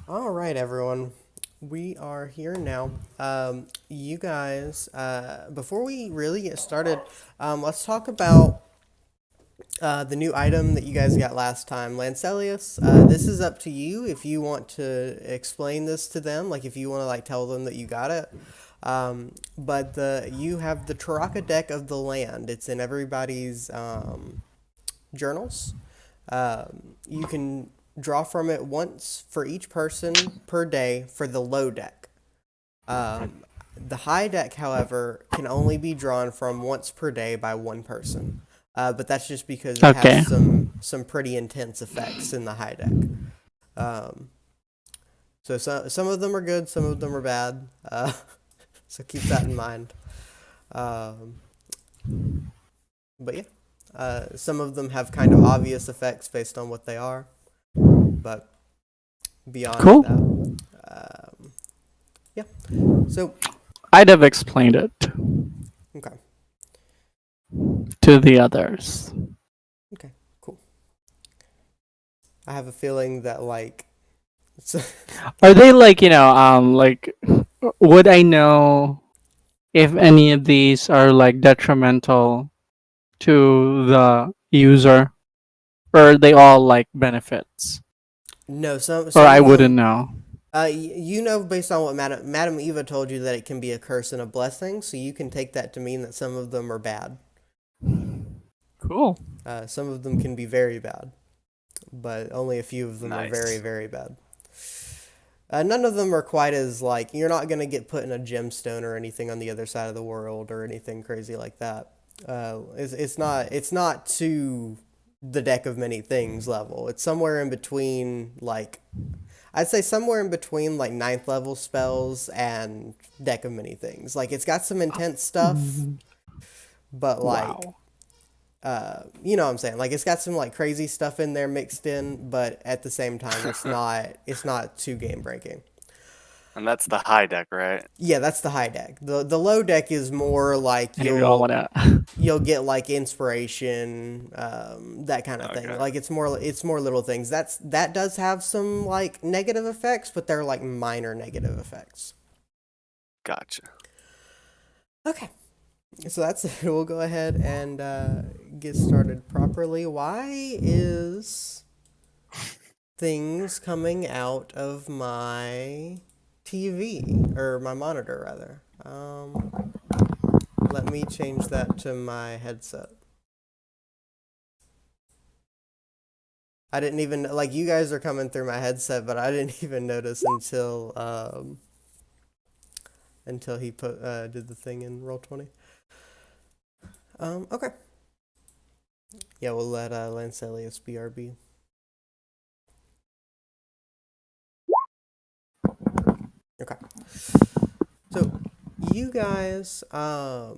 All right, everyone. We are here now. You guys, before we really get started, let's talk about the new item that you guys got last time. Lancelius, this is up to you if you want to explain this to them, like if you want to like tell them that you got it. But you have the Taraka deck of the land. It's in everybody's journals. You can draw from it once for each person per day for the low deck. The high deck, however, can only be drawn from once per day by one person. But that's just because it has Okay. some pretty intense effects in the high deck. Um, so some of them are good, some of them are bad. So keep that in mind. Um, but yeah, some of them have kind of obvious effects based on what they are. But beyond Cool. that, um, yeah. So I'd have explained it okay, to the others. okay, cool. I have a feeling that like it's Are they like, would I know if any of these are like detrimental to the user? Or are they all like benefits? no, Or some I of wouldn't them. know. You know, based on what Madam Eva told you, that it can be a curse and a blessing. So you can take that to mean that some of them are bad. Cool. Some of them can be very bad, but only a few of them are very, Nice. very bad. None of them are quite as like you're not gonna get put in a gemstone or anything on the other side of the world or anything crazy like that. It's not to the deck of many things level. It's somewhere in between like I'd say somewhere in between like ninth level spells and deck of many things. Like it's got some intense stuff, Mm, but like wow. you know what I'm saying? Like it's got some like crazy stuff in there mixed in, but at the same time it's not too game breaking. And that's the high deck, right? Yeah, that's the high deck. The low deck is more like And we all wanna. you'll get like inspiration, that kind of thing. Okay. Like it's more little things. That does have some like negative effects, but they're like minor negative effects. Gotcha. Okay, so that's it. We'll go ahead and get started properly. Why is things coming out of my TV or my monitor rather? Let me change that to my headset. I didn't even like you guys are coming through my headset, but I didn't even notice until he put did the thing in roll 20. Okay. Yeah, we'll let Lancelius BRB. Okay. So you guys well,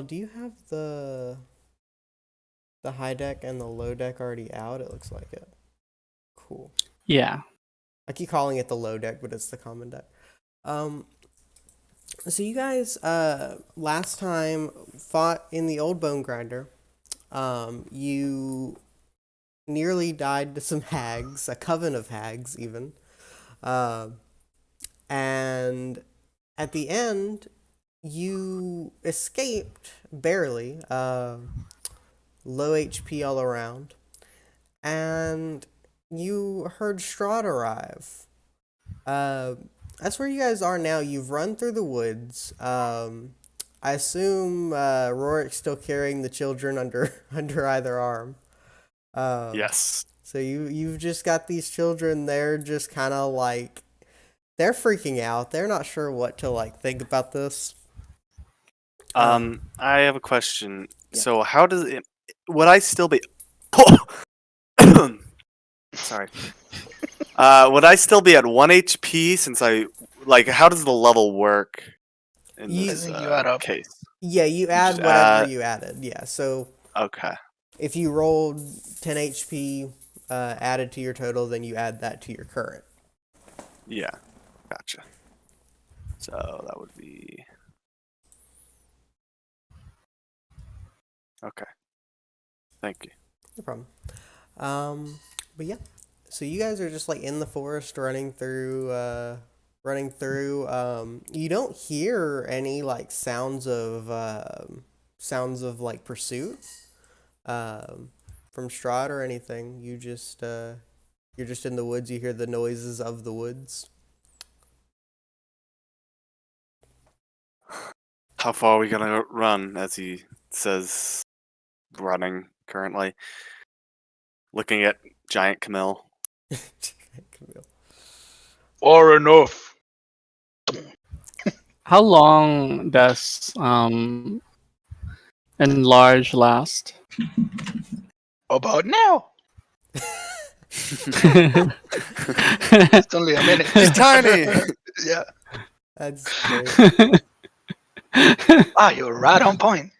do you have the high deck and the low deck already out? It looks like it. Cool. Yeah. I keep calling it the low deck, but it's the common deck. Um so you guys last time fought in the old bone grinder. You nearly died to some hags, a coven of hags even. Uh, and at the end, you escaped barely, low HP all around, and you heard Strahd arrive. Uh, that's where you guys are now. You've run through the woods. I assume Rorik's still carrying the children under under either arm. Um, Yes. so you've just got these children. They're just kind of like they're freaking out. They're not sure what to like think about this. Um, I have a question. yeah. So how does it would I still be sorry. Would I still be at 1 HP since I like how does the level work in You I this think you add up. case? yeah, you You just add whatever add you added. Yeah. So okay. if you rolled 10 HP added to your total, then you add that to your current. Yeah. Gotcha. So that would be okay. Thank you. No problem. Um, but yeah. So you guys are just like in the forest running through. Running through. You don't hear any like sounds of like pursuit. From Strahd or anything. You're just in the woods. You hear the noises of the woods. How far are we gonna run? As he says, running currently, looking at giant Camille. Camille. Far enough. How long does enlarge last? About now. That's It's only a minute. He's tiny. Yeah. That's great. Ah, you're right on point.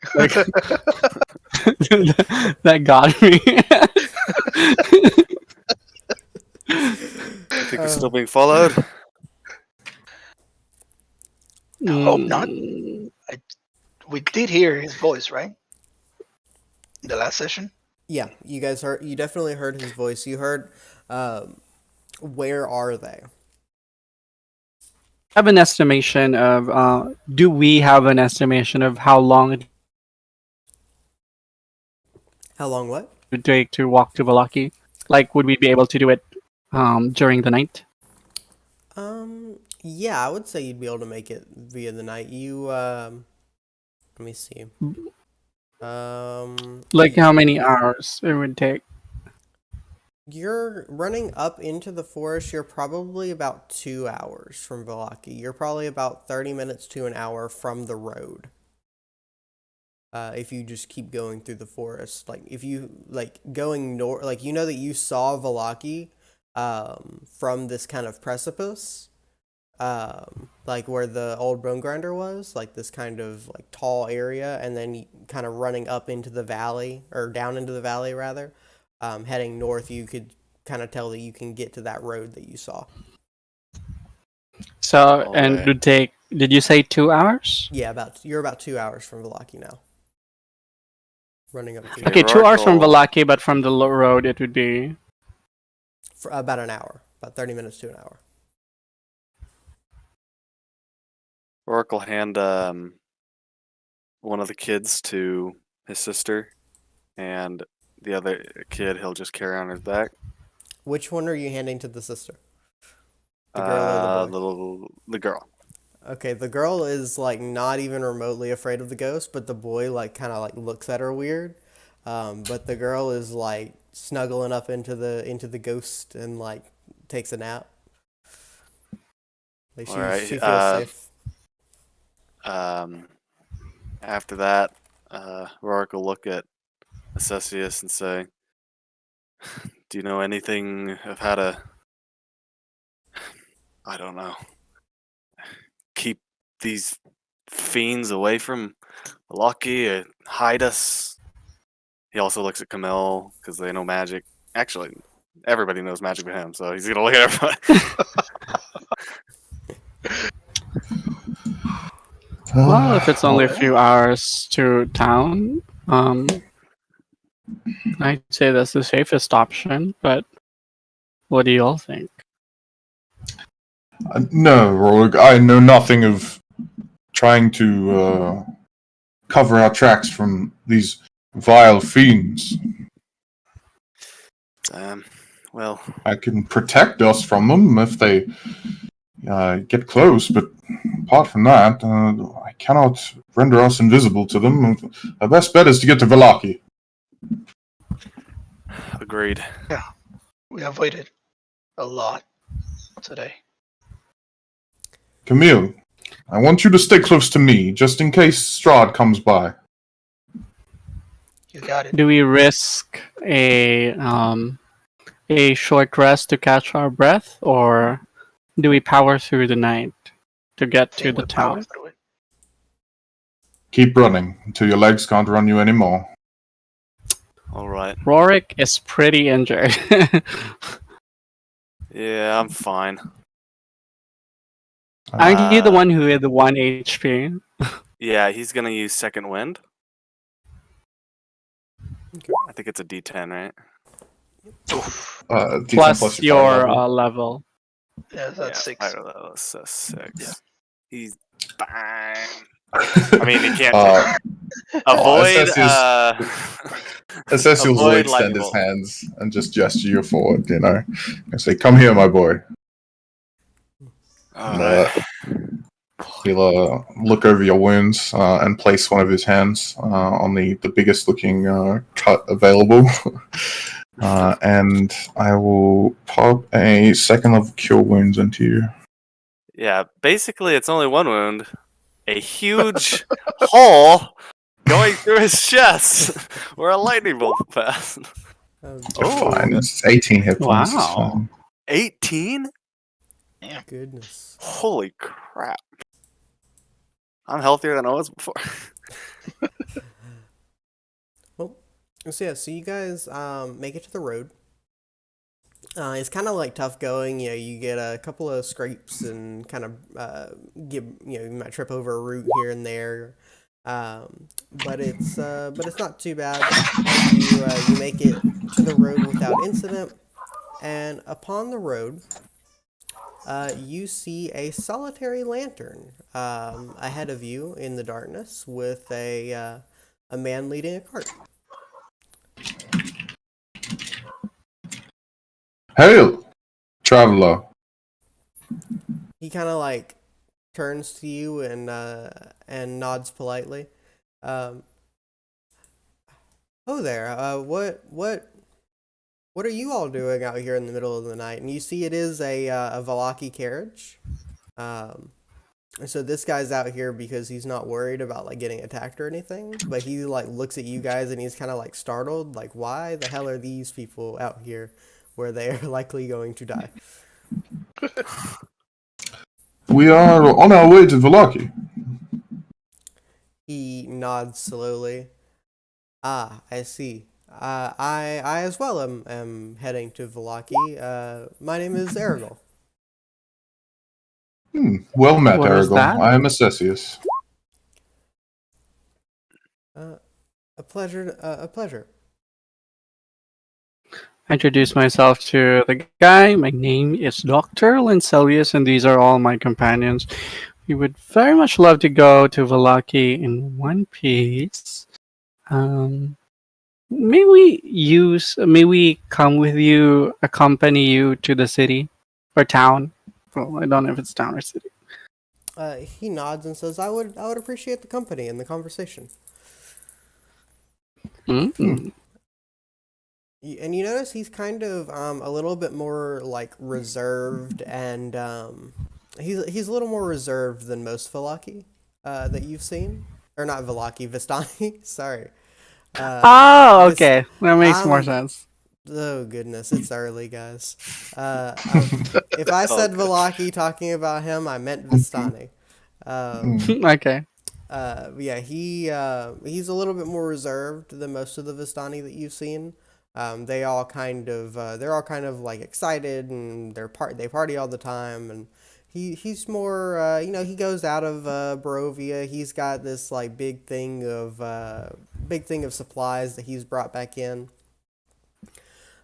that got me. I think we're still being followed. I hope not. Mm, We did hear his voice, right? In the last session. Yeah, you guys heard. You definitely heard his voice. You heard. Where are they? have an estimation of do we have an estimation of how long it How long? What? would take to walk to Vallaki? Like, would we be able to do it during the night? Yeah, I would say you'd be able to make it via the night. Let me see. Like, how many hours it would take? You're running up into the forest. You're probably about 2 hours from Vallaki. You're probably about 30 minutes to an hour from the road. If you just keep going through the forest, like if you like going north, like you know that you saw Vallaki, from this kind of precipice, like where the old bone grinder was, like this kind of like tall area, and then kind of running up into the valley or down into the valley rather, heading north, you could kind of tell that you can get to that road that you saw. So, and Okay. it would take, did you say 2 hours? Yeah, you're about 2 hours from Vallaki now. Running up to Okay, 2 hours from Oracle. Vallaki, but from the road it would be. for about an hour, about 30 minutes to an hour. Oracle hand one of the kids to his sister, and the other kid he'll just carry on his back. Which one are you handing to the sister? The girl or the boy? The girl. Okay, the girl is like not even remotely afraid of the ghost, but the boy like kind of like looks at her weird. But the girl is like snuggling up into the ghost and like takes a nap. Like All right. she feels safe. After that, Rourke will look at Assessius and say, "Do you know anything of how to, I don't know, keep these fiends away from Vallaki or hide us?" He also looks at Camille because they know magic. Actually, everybody knows magic with him, so he's gonna look at everybody. Well, if it's only a few hours to town, I'd say that's the safest option, but what do you all think? No, Rolig, I know nothing of trying to cover our tracks from these vile fiends. Well, I can protect us from them if they get close, but apart from that, I cannot render us invisible to them. Our best bet is to get to Vallaki. agreed. We avoided a lot today. Camille, I want you to stay close to me, just in case Strahd comes by. You got it. Do we risk a short rest to catch our breath, or do we power through the night to get to Think the we power town? through it. Keep running until your legs can't run you anymore. All right. Rorik is pretty injured. Yeah, I'm fine. Aren't you the one who had the 1 HP? Yeah, he's gonna use second wind. Okay. I think it's a D10, right? Oof. D10 plus your fire your level. level. Yeah, that's 6. Fire level is a 6. Yeah. He's fine. I mean, he can't Uh, avoid. Assessius will Avoid extend lightning his bolt. hands and just gesture you forward, and say, "Come here, my boy." All And, right. he'll look over your wounds and place one of his hands on the biggest looking cut available. And I will pop a second level cure wounds into you. Yeah, basically, it's only one wound. A huge hole going through his chest where a lightning bolt passed. Oh, Fine, it's 18 hit points. It's Wow. fine. 18? Goodness. Holy crap. I'm healthier than I was before. Well, so yeah, so you guys make it to the road. It's kind of like tough going. You get a couple of scrapes and kind of you might trip over a root here and there, but it's not too bad. You make it to the road without incident, and upon the road, you see a solitary lantern ahead of you in the darkness with a man leading a cart. Hail, traveler. He kind of like turns to you and nods politely. Oh there. What are you all doing out here in the middle of the night? And you see it is a Vallaki carriage. So this guy's out here because he's not worried about like getting attacked or anything, but he like looks at you guys and he's kind of like startled, like why the hell are these people out here where they are likely going to die? We are on our way to Vallaki. He nods slowly. Ah, I see. I as well am heading to Vallaki. My name is Erigel. Well met, What is Aragorn. that? I am Assessius. A pleasure. A pleasure. I introduce myself to the guy. My name is Dr. Lincelius, and these are all my companions. We would very much love to go to Vallaki in one piece. May we come with you, accompany you to the city or town? Well, I don't know if it's town or city. He nods and says, I would appreciate the company and the conversation." Mm. And you notice he's kind of a little bit more like reserved, and he's a little more reserved than most Vallaki that you've seen, or not Vallaki, Vistani. Sorry. Oh, Vis- okay. That makes more um, sense. Oh goodness, it's early, guys. If I said good. Vallaki talking about him, I meant Vistani. Okay. Yeah, he's a little bit more reserved than most of the Vistani that you've seen. They're all kind of like excited and they party all the time, and he's more he goes out of Barovia. He's got this like big thing of supplies that he's brought back in.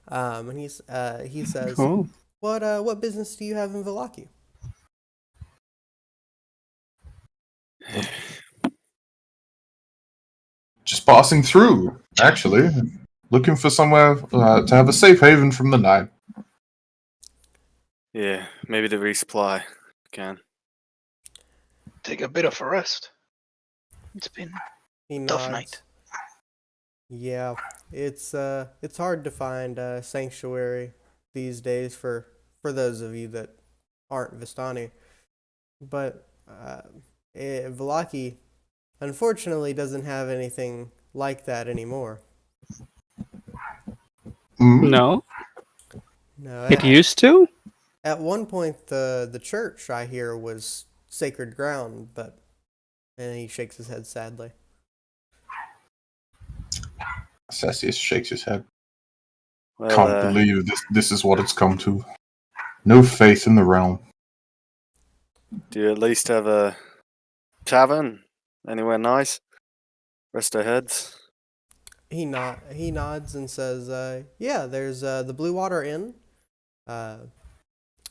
And he says, Cool. what business do you have in Vallaki? Just passing through, actually. Looking for somewhere to have a safe haven from the night. Yeah, maybe to resupply. Can. Take a bit of a rest. It's been He tough nods. night. Yeah, it's hard to find sanctuary these days for those of you that aren't Vistani, but Vallaki unfortunately doesn't have anything like that anymore. No, No, it used to. at one point the church I hear was sacred ground, but and he shakes his head sadly. Assessius shakes his head. Well, Can't believe this is what it's come to. No faith in the realm. do you at least have a tavern? Anywhere nice? Rest our heads? He nods and says, "Yeah, there's the Blue Water Inn. Uh,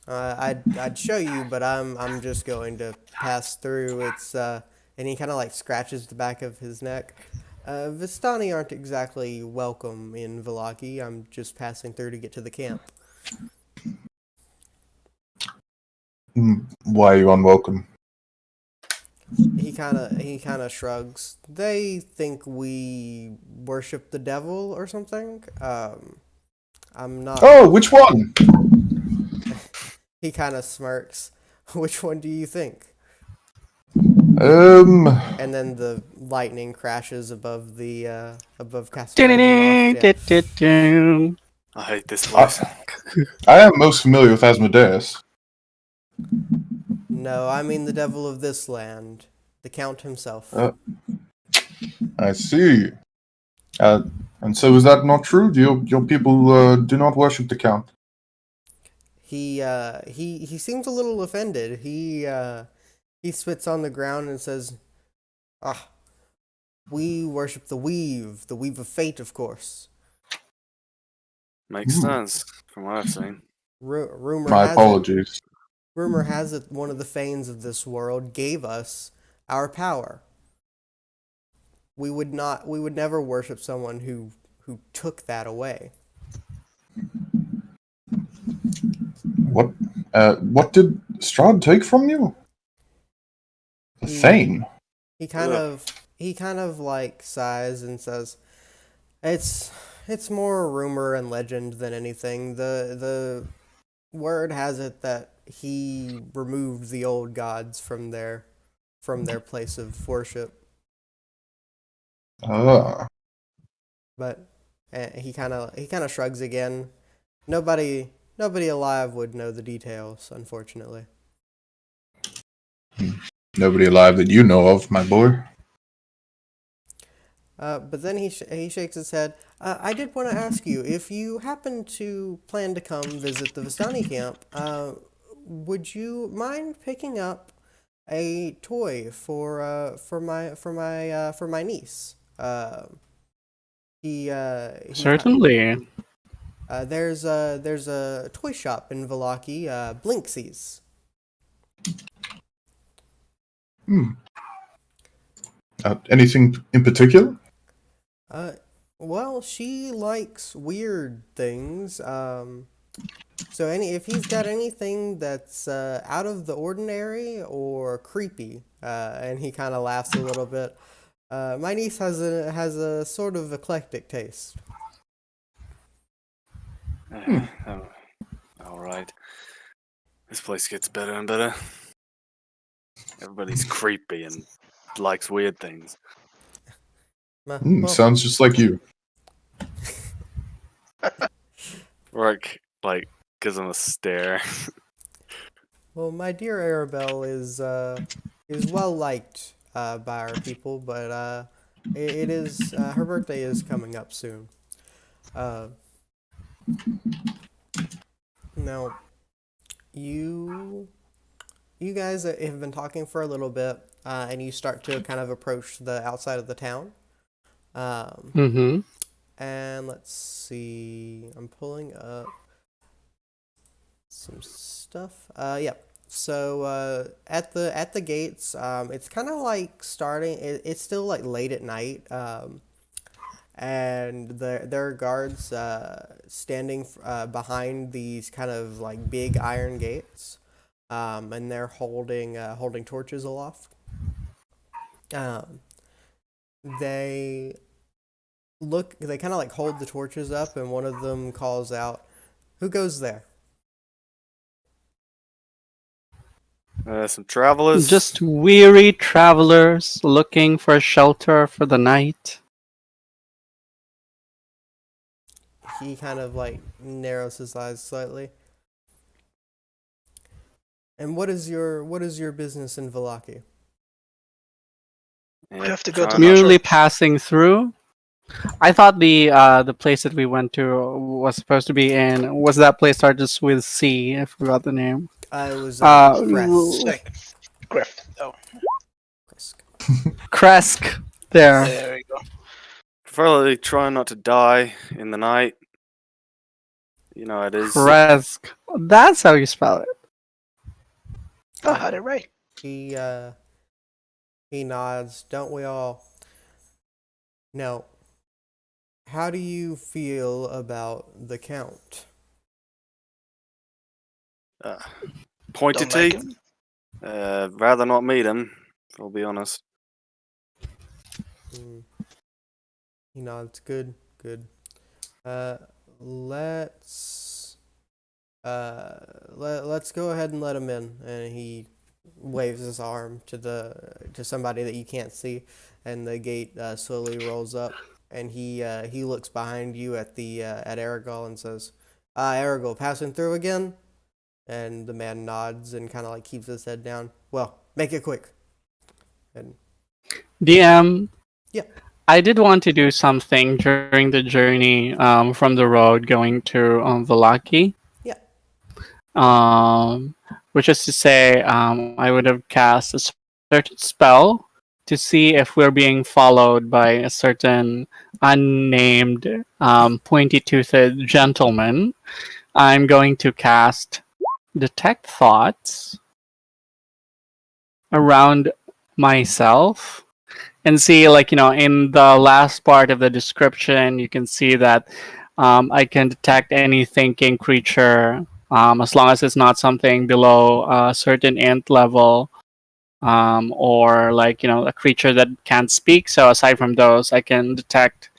I'd show you, but I'm just going to pass through. It's and he kind of like scratches the back of his neck. Vistani aren't exactly welcome in Vallaki. I'm just passing through to get to the camp." Why are you unwelcome? He kind of shrugs. They think we worship the devil or something. I'm not. Oh, which one? He kind of smirks. Which one do you think? And then the lightning crashes above the above Castellan's loft. Yeah. I hate this place. I am most familiar with Asmodeus. No, I mean the devil of this land, the Count himself. I see. And so is that not true? Do your people do not worship the Count? He seems a little offended. He spits on the ground and says, "Ah, we worship the weave of fate, of course. Makes sense from what I've seen. Rumor My has it apologies. Rumor has it one of the Fanes of this world gave us our power. We would never worship someone who took that away." What did Strahd take from you? The He- Thane. He kind of like sighs and says, "It's more rumor and legend than anything. The word has it that he removed the old gods from their place of worship." Ah, But he kind of shrugs again. Nobody alive would know the details, unfortunately. nobody alive that you know of, my boy. But then he shakes his head. I did want to ask you, if you happen to plan to come visit the Vistani camp, would you mind picking up a toy for my niece? He Certainly. There's a toy shop in Vallaki, Blinksy's. Anything in particular? Well, she likes weird things. So if he's got anything that's out of the ordinary or creepy, and he kind of laughs a little bit. My niece has a sort of eclectic taste. All right. This place gets better and better. Everybody's creepy and likes weird things. Well, Sounds just like you. Rourke, gives him a stare. well, my dear Arabelle is well liked by our people, but it is her birthday is coming up soon. Uh, Now, you guys have been talking for a little bit, and you start to kind of approach the outside of the town. Mm-hmm. And let's see, I'm pulling up some stuff. Yeah. So at the gates, it's kind of like starting. It's still like late at night. And there are guards standing behind these kind of like big iron gates, and they're holding torches aloft. Um, they they kind of like hold the torches up, and one of them calls out, "Who goes there?" Some travelers. Just weary travelers looking for shelter for the night. He kind of like narrows his eyes slightly. "And what is your business in Vallaki?" We have to go to trying- Merely passing through. I thought the place that we went to was supposed to be in. Was that place started with C? I forgot the name. It was Kresk. Kresk. Griff. Oh, Kresk. There. there we go. Preferably try not to die in the night. You know, it is. Kresk. That's how you spell it. I had it right. He nods. Don't we all? Now, how do you feel about the Count? Pointy Don't like teeth. him. Rather not meet him. I'll be honest. Hmm. He nods. Good, good. Let's let's go ahead and let him in. And he waves his arm to somebody that you can't see, and the gate slowly rolls up. And he looks behind you at at Aragol and says, Aragol, passing through again?" And the man nods and kind of like keeps his head down. "Well, make it quick." And DM, yeah, I did want to do something during the journey from the road going to Vallaki. yeah. Um, which is to say, I would have cast a certain spell to see if we're being followed by a certain unnamed pointy-toothed gentleman. I'm going to cast Detect Thoughts around myself and see, like, in the last part of the description, you can see that I can detect any thinking creature as long as it's not something below a certain int level, or like, a creature that can't speak. So aside from those, I can detect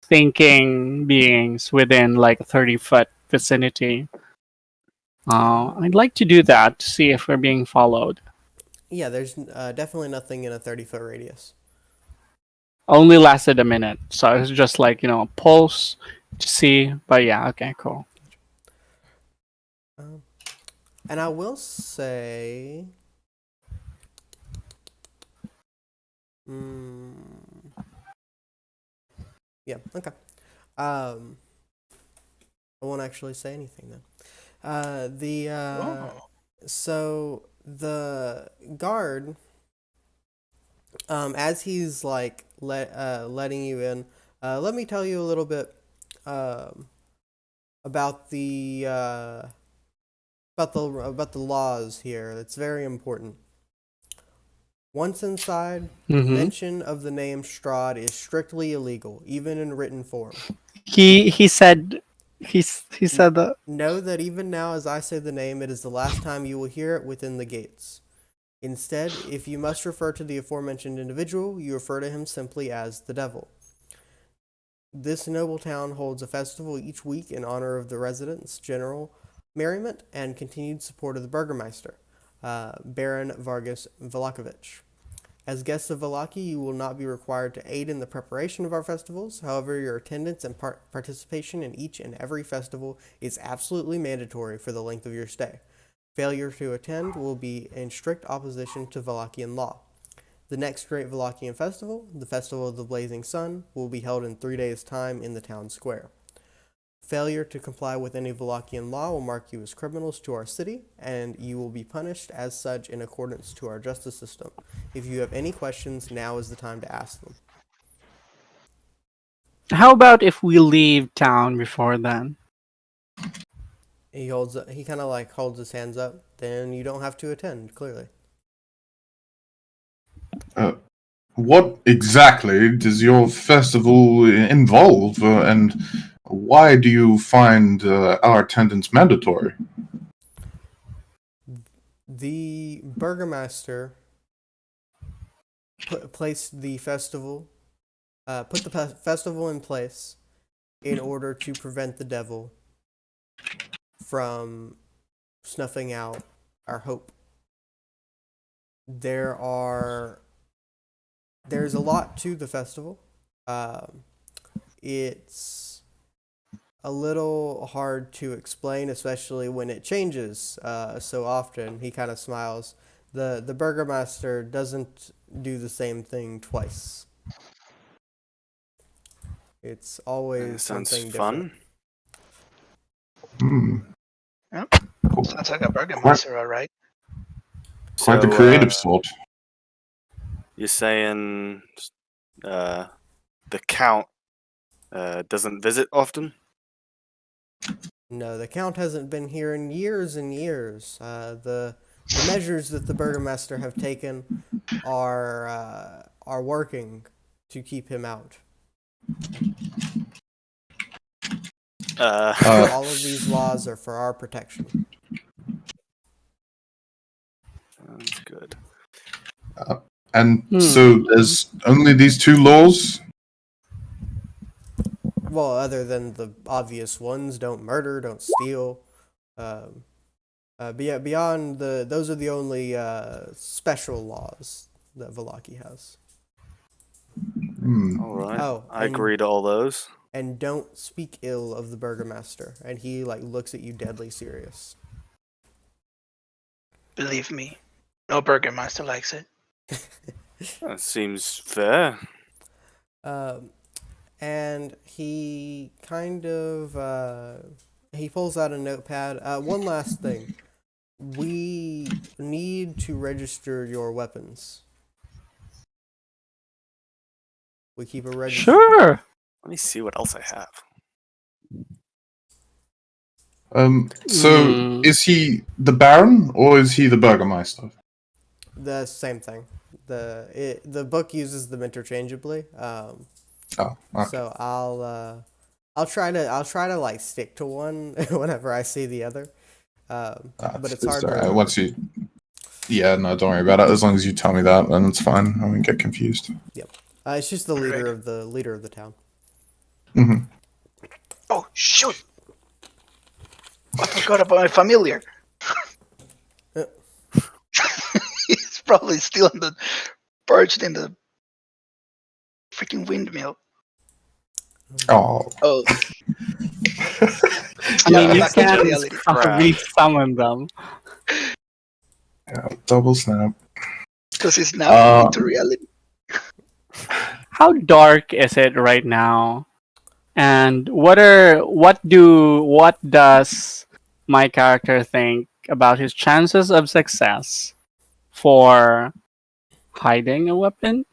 thinking beings within like a 30-foot vicinity. I'd like to do that to see if we're being followed. Yeah, there's definitely nothing in a 30-foot radius. Only lasted a minute, so it was just like, a pulse to see. But yeah, okay, cool. Um, and I will say, mm, yeah, okay. I won't actually say anything then. Oh. So the guard, as he's like letting you in, let me tell you a little bit, um, about about the laws here. It's very important. Once inside, Mm-hmm. mention of the name Strahd is strictly illegal, even in written form. He said he said that. Know that even now, as I say the name, it is the last time you will hear it within the gates. Instead, if you must refer to the aforementioned individual, you refer to him simply as the devil. This noble town holds a festival each week in honor of the residents' general merriment and continued support of the Burgermeister, Baron Vargas Velakovich. As guests of Vallaki, you will not be required to aid in the preparation of our festivals. However, your attendance and participation in each and every festival is absolutely mandatory for the length of your stay. Failure to attend will be in strict opposition to Vallakian law. The next great Vallakian festival, the Festival of the Blazing Sun, will be held in 3 days' time in the town square. Failure to comply with any Vallakian law will mark you as criminals to our city, and you will be punished as such in accordance to our justice system. If you have any questions, now is the time to ask them. How about if we leave town before then? He kind of like holds his hands up. Then you don't have to attend. Clearly, What exactly does your festival involve, and why do you find our attendance mandatory? the Burgermeister placed the festival, put the festival in place in order to prevent the devil from snuffing out our hope. There's a lot to the festival. It's a little hard to explain, especially when it changes so often. He kind of smiles. The Burgermaster doesn't do the same thing twice. It's always Sounds something fun. different. Yep. Cool. Sounds like a Burgermeister, all right. Quite the So, creative sort. You're saying the Count doesn't visit often. No, the Count hasn't been here in years and years. The measures that the Burgomaster have taken are working to keep him out. All of these laws are for our protection. That's good. And so there's only these two laws? Well, other than the obvious ones, don't murder, don't steal. Beyond those are the only special laws that Vallaki has. All right. Oh, I agree to all those. And don't speak ill of the Burgomaster. And he looks at you deadly serious. Believe me, no Burgermaster likes it. That seems fair. And he kind of he pulls out a notepad. One last thing. We need to register your weapons. We keep a register. Sure. Let me see what else I have. So is he the Baron or is he the Burgermeister? The same thing. The book uses them interchangeably. Oh, okay. So I'll try to like stick to one whenever I see the other. But it's hard to once you. Yeah, no, don't worry about it. As long as you tell me that, then it's fine. I won't get confused. Yep. It's just the leader of the town. Mm-hmm. Oh shoot! I forgot about my familiar. He's probably still perched in the freaking windmill. Oh. Oh. I mean, you back into can reality. re-summon them. Yeah, double snap. Because he's now into reality. How dark is it right now? And what does my character think about his chances of success for hiding a weapon?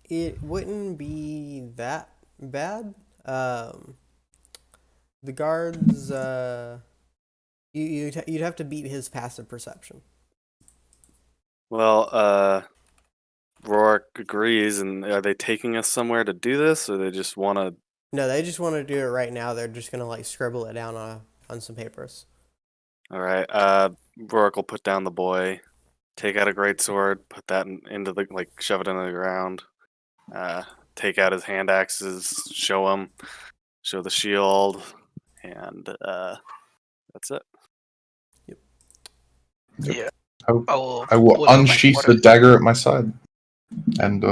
It wouldn't be that bad. The guards, you'd have to beat his passive perception. Well, Rourke agrees, and are they taking us somewhere to do this, or they just want to? No, they just want to do it right now. They're just gonna scribble it down on some papers. All right. Rourke will put down the boy, take out a great sword, put that into the shove it into the ground. Take out his hand axes, show the shield, and that's it. Yep. Yeah. I will unsheath the dagger at my side and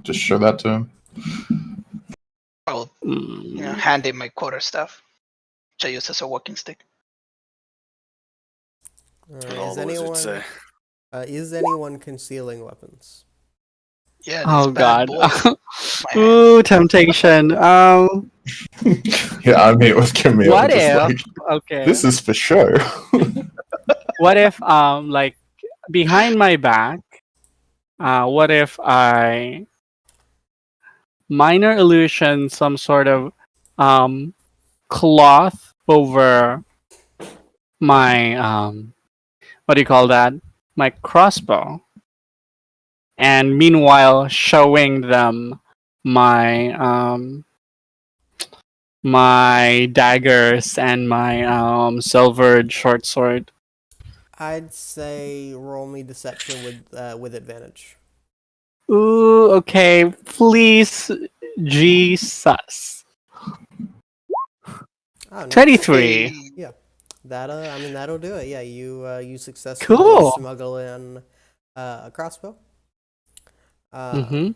just show that to him. I will hand him my quarterstaff, which I use as a walking stick. Is anyone concealing weapons? Yeah. Oh God! Ooh, temptation. Yeah, I mean, it was Camille. What if? Okay. This is for sure. What if behind my back? What if I minor illusion some sort of cloth over my what do you call that? My crossbow. And meanwhile showing them my my daggers and my silvered short sword. I'd say roll me deception with advantage. Ooh, okay. Please, Jesus. 23. Yeah, that'll do it. Yeah, you successfully Cool. smuggle in a crossbow. Now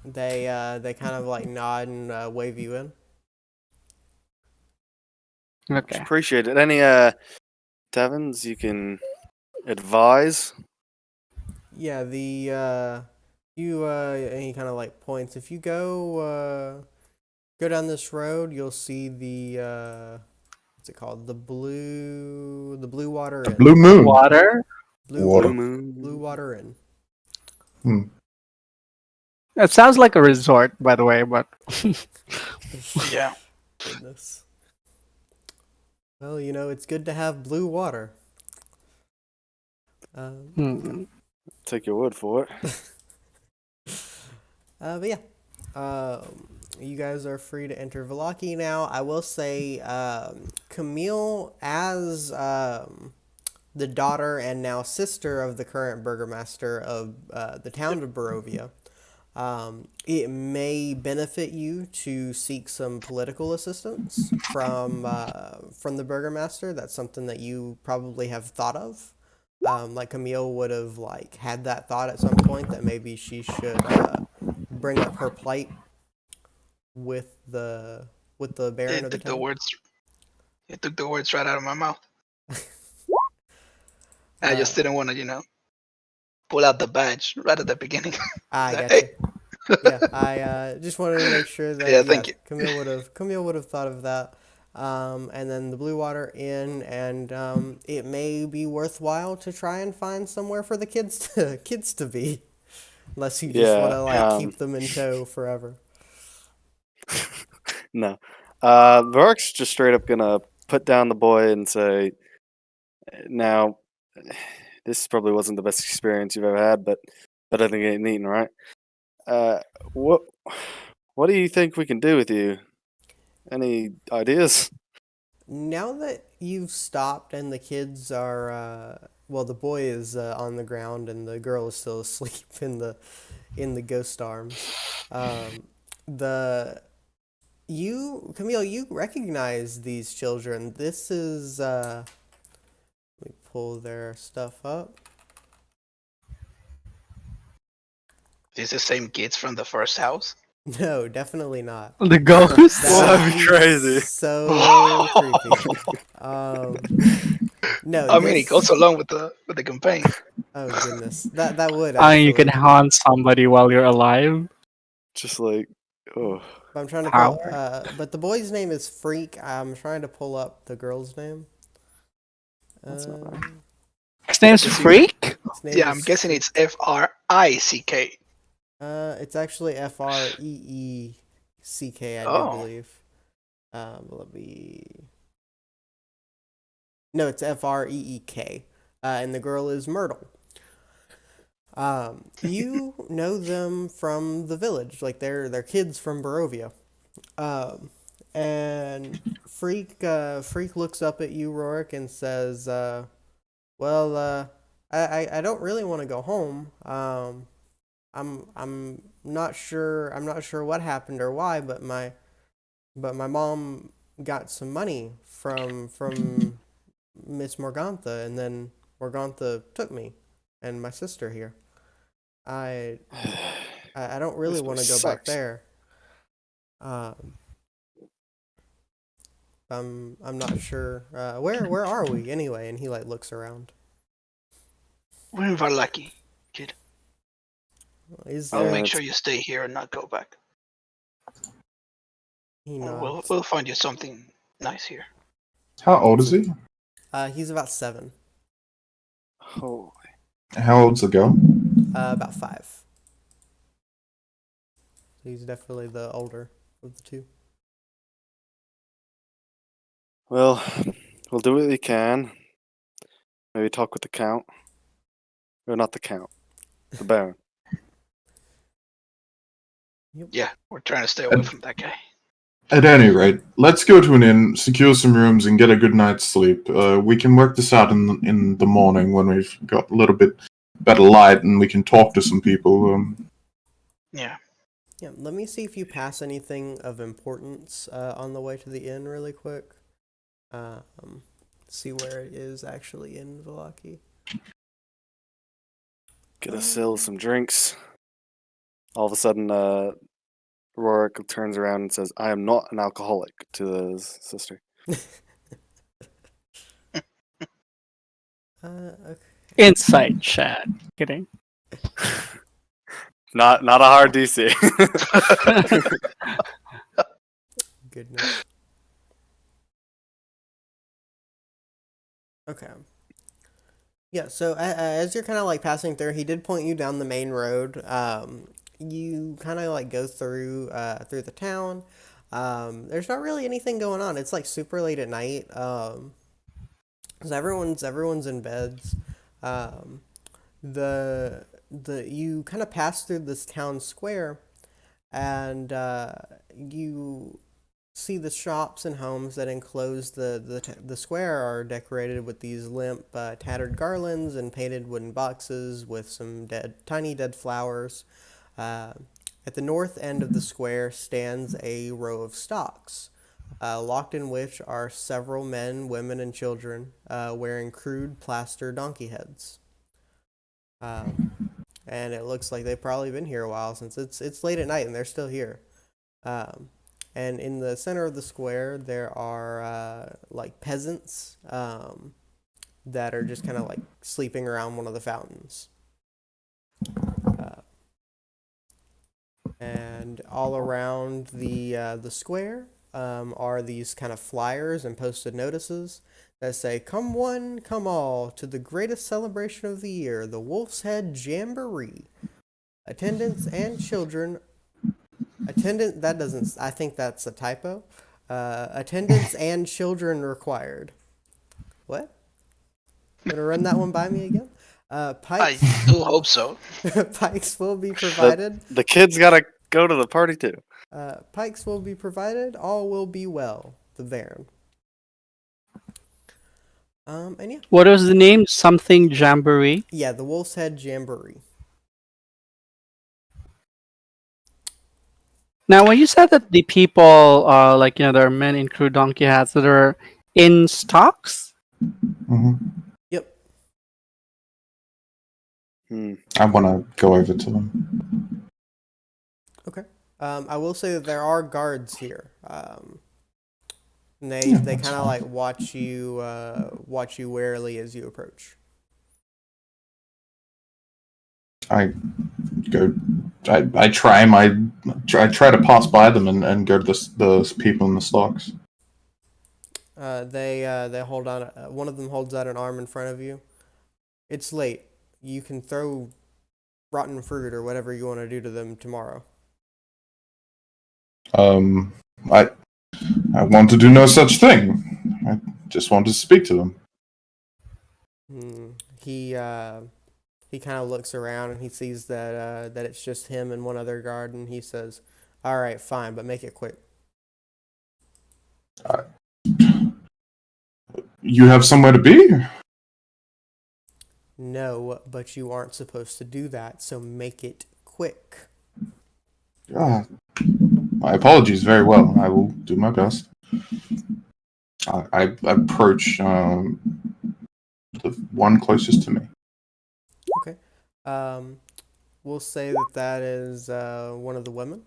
they kind of nod and wave you in. Okay. Appreciate it. Any Devons you can advise? Yeah, and he kind of points. If you go down this road, you'll see the what's it called? The blue water inn. Blue moon. Water. Blue Water. Blue water inn. It sounds like a resort, by the way, but Yeah. Goodness. Well, it's good to have blue water. hmm. Take your word for it. But yeah, you guys are free to enter Vallaki now. I will say, Camille, as the daughter and now sister of the current burgomaster of the town of Barovia, it may benefit you to seek some political assistance from the burgomaster. That's something that you probably have thought of. Like Camille would have had that thought at some point that maybe she should bring up her plight with the Baron It of the took the town. words. It took the words right out of my mouth. I Uh, just didn't want to, pull out the badge right at the beginning. I Like, got you. hey, Yeah, I just wanted to make sure yeah, that thank you. Camille would have thought of that. And then the Blue Water Inn, and it may be worthwhile to try and find somewhere for the kids to be, unless you just want Yeah. to keep them in tow forever. No. Vark's just straight up gonna put down the boy and say, "Now, this probably wasn't the best experience you've ever had, but better than getting eaten, right? Uh, what, what do you think we can do with you? Any ideas?" Now that you've stopped and the kids are, well, the boy is on the ground and the girl is still asleep in the ghost arms. The Camille, you recognize these children. This is let me pull their stuff up. These the same kids from the first house. No, definitely not. The ghost? That That'd would be be crazy. so creepy. No, I mean, it goes this. along with the campaign. Oh goodness, that would You can actually. haunt somebody while you're alive. Just like, oh, I'm trying to pull. Power. But the boy's name is Freak. I'm trying to pull up the girl's name. That's not right. His name's Does he- Freak? Its name Yeah, is I'm guessing Freak. it's Frick. It's actually Freeeck, I do Oh. believe. Let me. No, it's Freek. And the girl is Myrtle. You know them from the village, like they're kids from Barovia. And Freak looks up at you, Rorik, and says, "Well, I don't really want to go home. I'm not sure. I'm not sure what happened or why, but my mom got some money from Miss Morgantha, and then Morgantha took me and my sister here. I I don't really This want to place go back sucks. there. Um, I'm not sure. Where are we anyway?" And he looks around. We're in Vallaki, kid. Is I'll there? make it's- sure you stay here and not go back. He We'll nods. we'll find you something nice here. How old is he? He's about 7. oh, How old's the girl? About 5. He's definitely the older of the two. well, we'll do what we can. Maybe talk with the count, or not the count, the Baron. Yeah, we're trying to stay away from that guy. At any rate, let's go to an inn, secure some rooms, and get a good night's sleep. We can work this out in the morning when we've got a little bit better light and we can talk to some people. Yeah. Yeah, let me see if you pass anything of importance on the way to the inn really quick. See where it is actually in Vallaki. Get us still some drinks. All of a sudden, Rorik turns around and says, "I am not an alcoholic," to his sister. Okay. Inside chat. Kidding. Not a hard DC. Goodness. Okay. Yeah, so as you're kind of passing through, he did point you down the main road. you kind of like go through the town. There's not really anything going on. It's like super late at night. 'Cause everyone's in beds. Um, the you kind of pass through this town square, and you see the shops and homes that enclose the square are decorated with these limp, tattered garlands and painted wooden boxes with some tiny dead flowers. Uh, at the north end of the square stands a row of stocks, locked in which are several men, women, and children wearing crude plaster donkey heads. Um, and it looks like they've probably been here a while since it's late at night and they're still here. Um, and in the center of the square, there are like peasants that are just kind of like sleeping around one of the fountains. Uh, and all around the square are these kind of flyers and posted notices that say, "Come one, come all, to the greatest celebration of the year, the Wolf's Head Jamboree. Attendants and children Attendant, that doesn't, I think that's a typo. Attendance and children required. What? Gonna run that one by me again? I Pikes, do hope so. pikes will be provided. The kids gotta go to the party too. Pikes will be provided. All will be well. The Baron. And yeah, What was the name? Something Jamboree. yeah, the Wolf's Head Jamboree. Now, when you said that the people, like, there are men in crew donkey hats that are in stocks. Hmm. Yep. I want to go over to them. Okay. I will say that there are guards here. And they Yeah, they that's kind of fine. like watch you warily as you approach. I go. I try to pass by them and go to the people in the stocks. They hold on. One of them holds out an arm in front of you. It's late. You can throw rotten fruit or whatever you want to do to them tomorrow. I want to do no such thing. I just want to speak to them. He kind of looks around and he sees that it's just him and one other guard, and he says, "All right, fine, but make it quick." You have somewhere to be? No, but you aren't supposed to do that, so make it quick. My apologies. Very well. I will do my best. I approach the one closest to me. Okay. We'll say that is one of the women.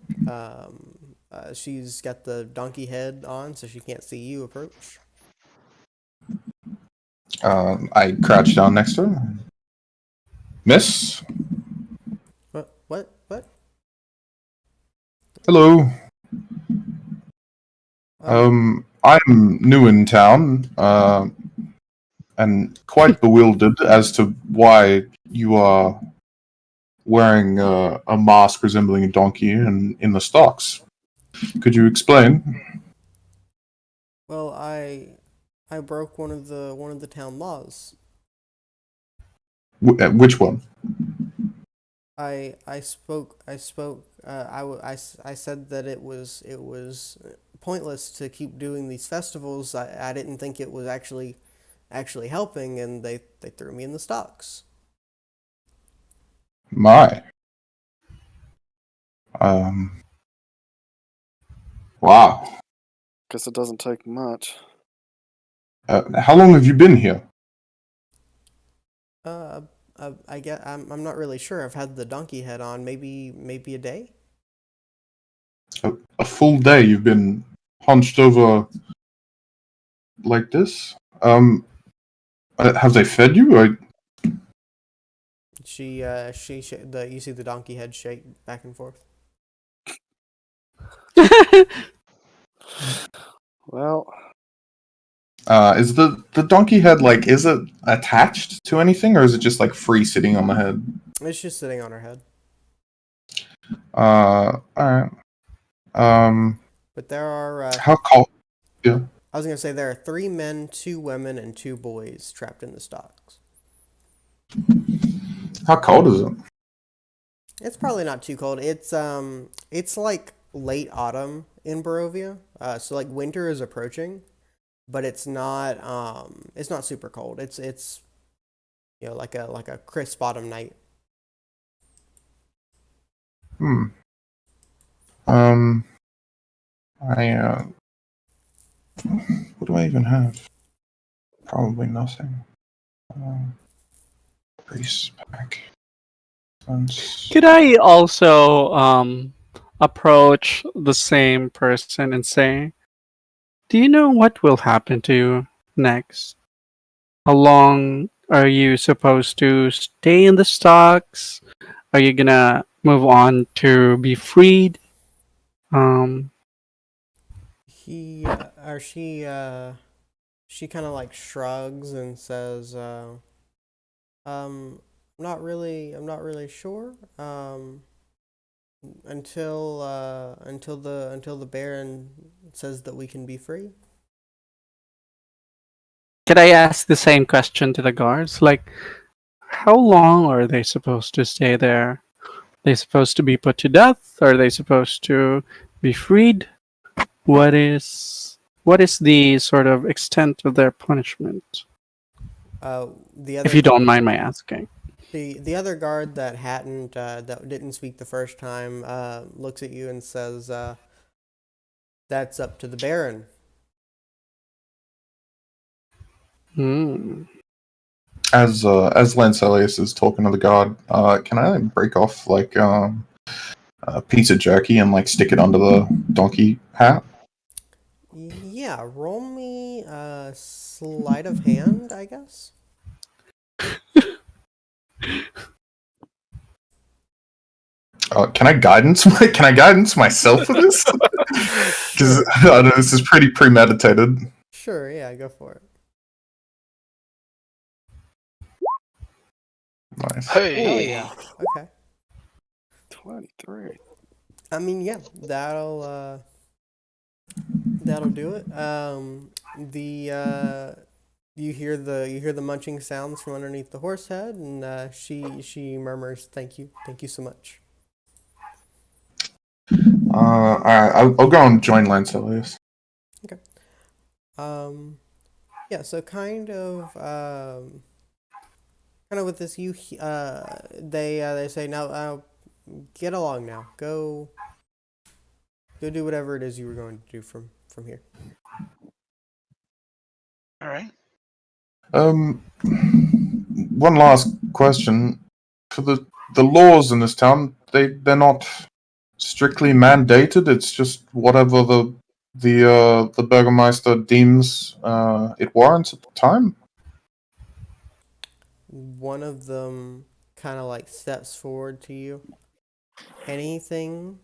She's got the donkey head on, so she can't see you approach. I crouch down next to her. Miss? What? Hello. I'm new in town, and quite bewildered as to why you are wearing a mask resembling a donkey in the stocks. Could you explain? Well, I broke one of the town laws. Which one? I spoke. I said that it was pointless to keep doing these festivals. I didn't think it was actually helping, and they threw me in the stocks. My. Wow. Guess it doesn't take much. How long have you been here? I get. I'm not really sure. I've had the donkey head on. Maybe a day. A full day you've been hunched over like this? Have they fed you? You see the donkey head shake back and forth. Well, Is the donkey head is it attached to anything, or is it just free sitting on the head? It's just sitting on her head. Alright. But there are. How cold? Yeah. I was gonna say there are 3 men, 2 women, and 2 boys trapped in the stocks. How cold is it? It's probably not too cold. It's like late autumn in Barovia, so like winter is approaching, but it's not super cold. It's like a crisp autumn night. Hmm. Um. What do I even have? Probably nothing. Grease pack. Could I also approach the same person and say, "Do you know what will happen to you next? How long are you supposed to stay in the stocks? Are you gonna move on to be freed?" Um, He or she kind of like shrugs and says, I'm not really sure. Until the Baron says that we can be free." could I ask the same question to the guards? Like, how long are they supposed to stay there? They supposed to be put to death? Are they supposed to be freed? What is the sort of extent of their punishment? The If other you don't mind my asking. the other guard that hadn't that didn't speak the first time looks at you and says, "That's up to the Baron." Hmm. As Lancelius is talking to the guard, can I break off like a piece of jerky and like stick it under the donkey hat? Yeah, roll me sleight of hand, I guess. Can I guidance myself for this? Because I don't know, this is pretty premeditated. Sure, yeah, go for it. Nice. Oh Hey. yeah, okay. 23. I mean, yeah, that'll do it. You hear the munching sounds from underneath the horse head, and she murmurs, thank you so much." Alright, I'll go and join Lancelius. Yeah, so kind of with this, they say, "Now, get along now. Go do whatever it is you were going to do from here." All right. One last question. For the laws in this town, they're not strictly mandated. It's just whatever the Burgermeister deems it warrants at the time. One of them kind of like steps forward to you. "Anything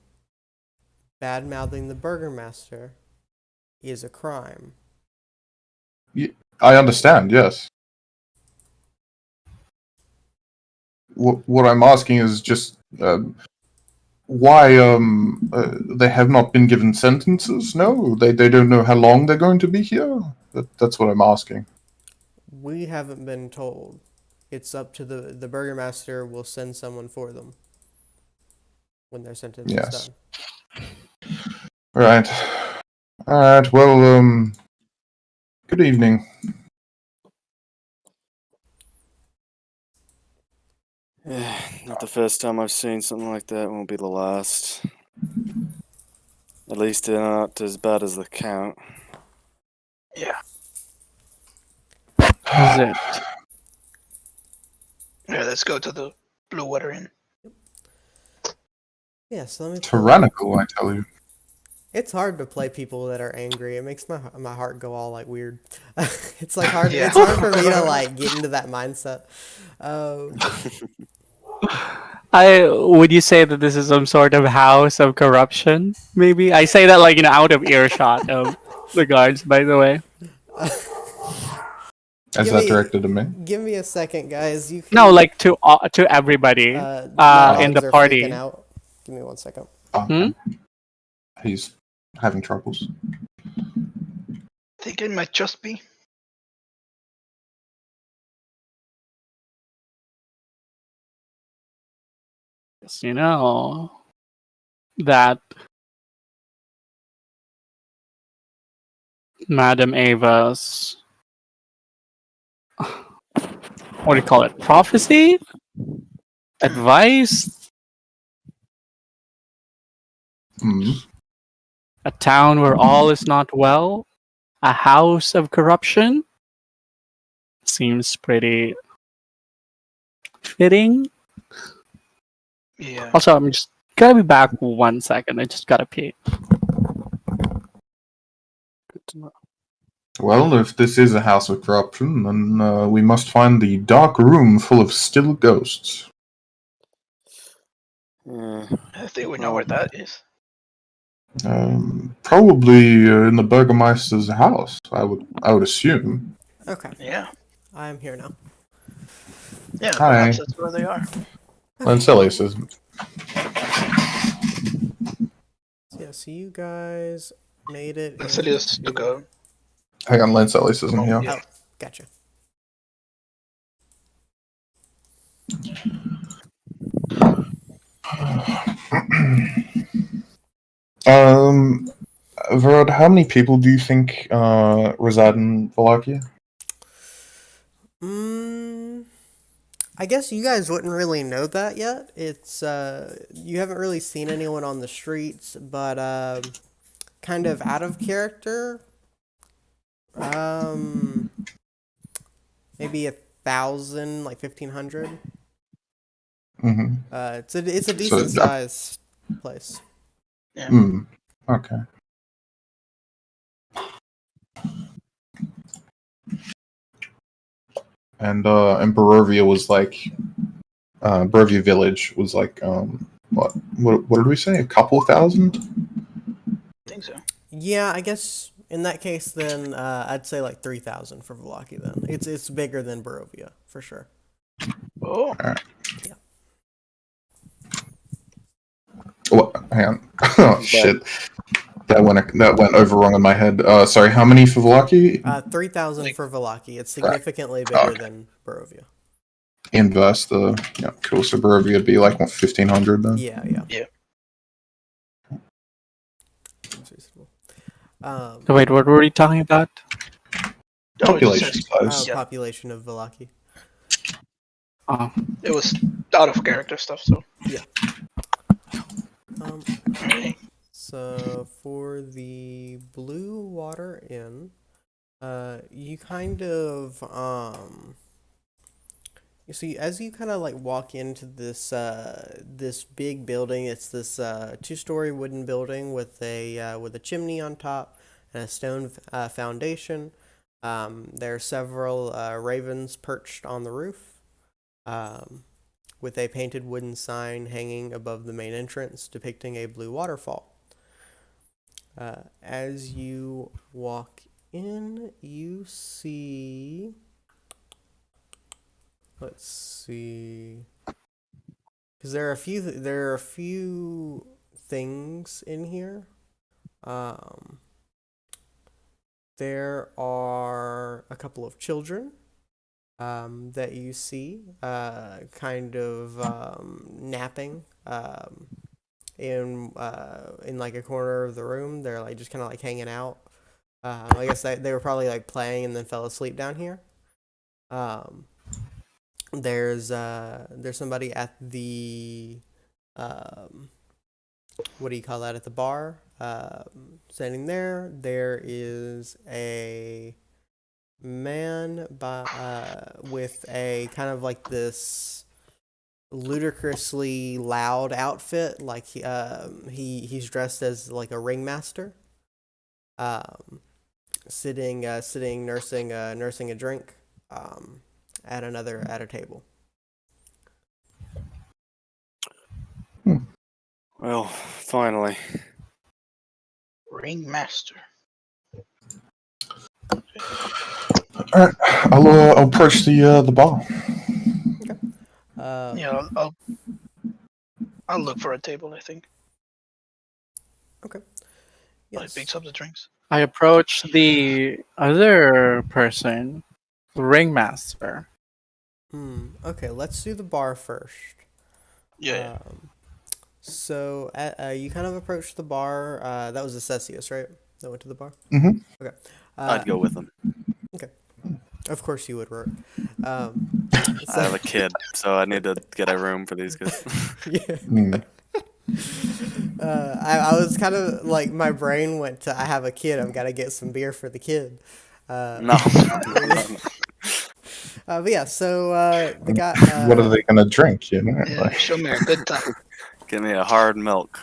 bad mouthing the Burgermaster is a crime." I understand. Yes. What I'm asking is just why they have not been given sentences. No, they don't know how long they're going to be here. That's what I'm asking. We haven't been told. It's up to the Burgermaster will send someone for them when their sentence is Yes. done. Right. All right. Well, good evening. Yeah, not the first time I've seen something like that. Won't be the last. At least not as bad as the Count. Yeah. Is it? Yeah. Let's go to the Blue Water Inn. Yes, let me. Tyrannical, I tell you. It's hard to play people that are angry. It makes my heart go all like weird. It's like hard. Yeah. It's hard for me to like get into that mindset. Would you say that this is some sort of house of corruption? Maybe I say that like out of earshot of the guards. By the way, Is that directed to me? Give me a second, guys. You can, no, like to everybody my in dogs the are party. freaking out. Give me 1 second. Okay. He's having troubles. I think it might just be. Yes, you know that Madam Ava's, what do you call it? Prophecy? Advice? Hmm. A town where all is not well? A house of corruption? Seems pretty fitting. Yeah. Also, I'm just gonna be back 1 second. I just gotta pee. Good to know. Well, if this is a house of corruption, then we must find the dark room full of still ghosts. Yeah. I think we know where that is. Probably in the Burgermeister's house. I would assume. Okay, Yeah. I'm here now. Yeah, Hi. perhaps that's where they are. Lancelius is. So yeah, so you guys made it. Lancelius took a. Hang on, Lancelius isn't here. Yeah. Oh, gotcha. Verod, how many people do you think reside in Vallaki? I guess you guys wouldn't really know that yet. It's you haven't really seen anyone on the streets, but kind of out of character. Maybe 1,000, like 1,500. Mm-hmm. It's a decent sized place. Yeah. Okay. And Barovia was like, Barovia Village was like, what did we say? A couple of thousand? I think so. Yeah, I guess in that case, then I'd say like 3,000 for Vallaki. Then it's bigger than Barovia for sure. Oh. Yeah. What? Hang on. Oh shit. That went over wrong in my head. Sorry, how many for Vallaki? 3,000 Like- for Vallaki. It's significantly bigger than Barovia. Inverse the cool. So Barovia would be like what 1,500 then. Yeah. Yeah. Seems reasonable. Wait, what were we talking about? Oh, it just Population says- size. Yeah. Population of Vallaki. Oh, It was out of character stuff, so. Okay. So for the Blue Water Inn, you kind of you see as you kind of like walk into this big building. It's this 2-story wooden building with a chimney on top and a stone foundation. There are several ravens perched on the roof. With a painted wooden sign hanging above the main entrance depicting a blue waterfall. As you walk in, you see. Let's see. Because there are a few things in here. There are a couple of children that you see kind of napping in like a corner of the room. They're like just kind of like hanging out. I guess they were probably like playing and then fell asleep down here. There's somebody at the what do you call that, at the bar, standing there. There is a man with a kind of like this ludicrously loud outfit, like he's dressed as like a ringmaster, sitting nursing a drink at a table. Well, finally. Ringmaster. Alright, I'll approach the bar. Okay. Yeah, I'll I'll look for a table, I think. Okay. Like picks Yes. up the drinks. I approach the other person, ringmaster. Okay, let's do the bar first. Yeah. So you kind of approach the bar. That was Acesius, right? That went to the bar. Mhm. Okay. I'd go with him. Okay. Of course you would, Rourke. Um, I have so a kid, so I need to get a room for these kids. yeah. Mm. I was kind of like my brain went to I have a kid. I've got to get some beer for the kid. No, no. But yeah, so the guy. What are they gonna drink? You know, Yeah. like, Show me a good time. Give me a hard milk.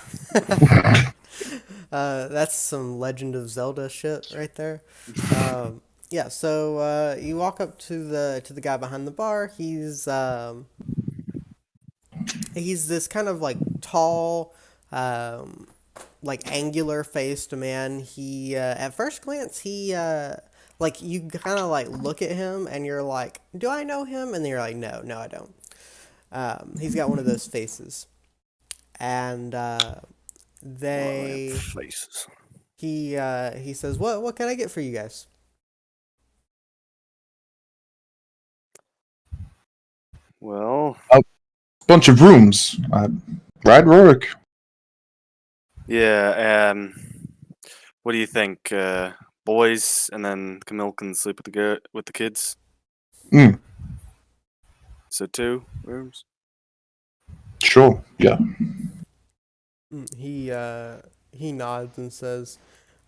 That's some Legend of Zelda shit right there. Yeah, so you walk up to the guy behind the bar. He's this kind of like tall, like angular faced man. He at first glance like you kind of like look at him and you're like, do I know him? And then you're like, no, I don't. He's got one of those faces, and they Faces. he says, what can I get for you guys? Well, bunch of rooms, right, Rorik? yeah. What do you think, boys? And then Camille can sleep with the kids. Mm, So 2 rooms. sure, yeah. He nods and says,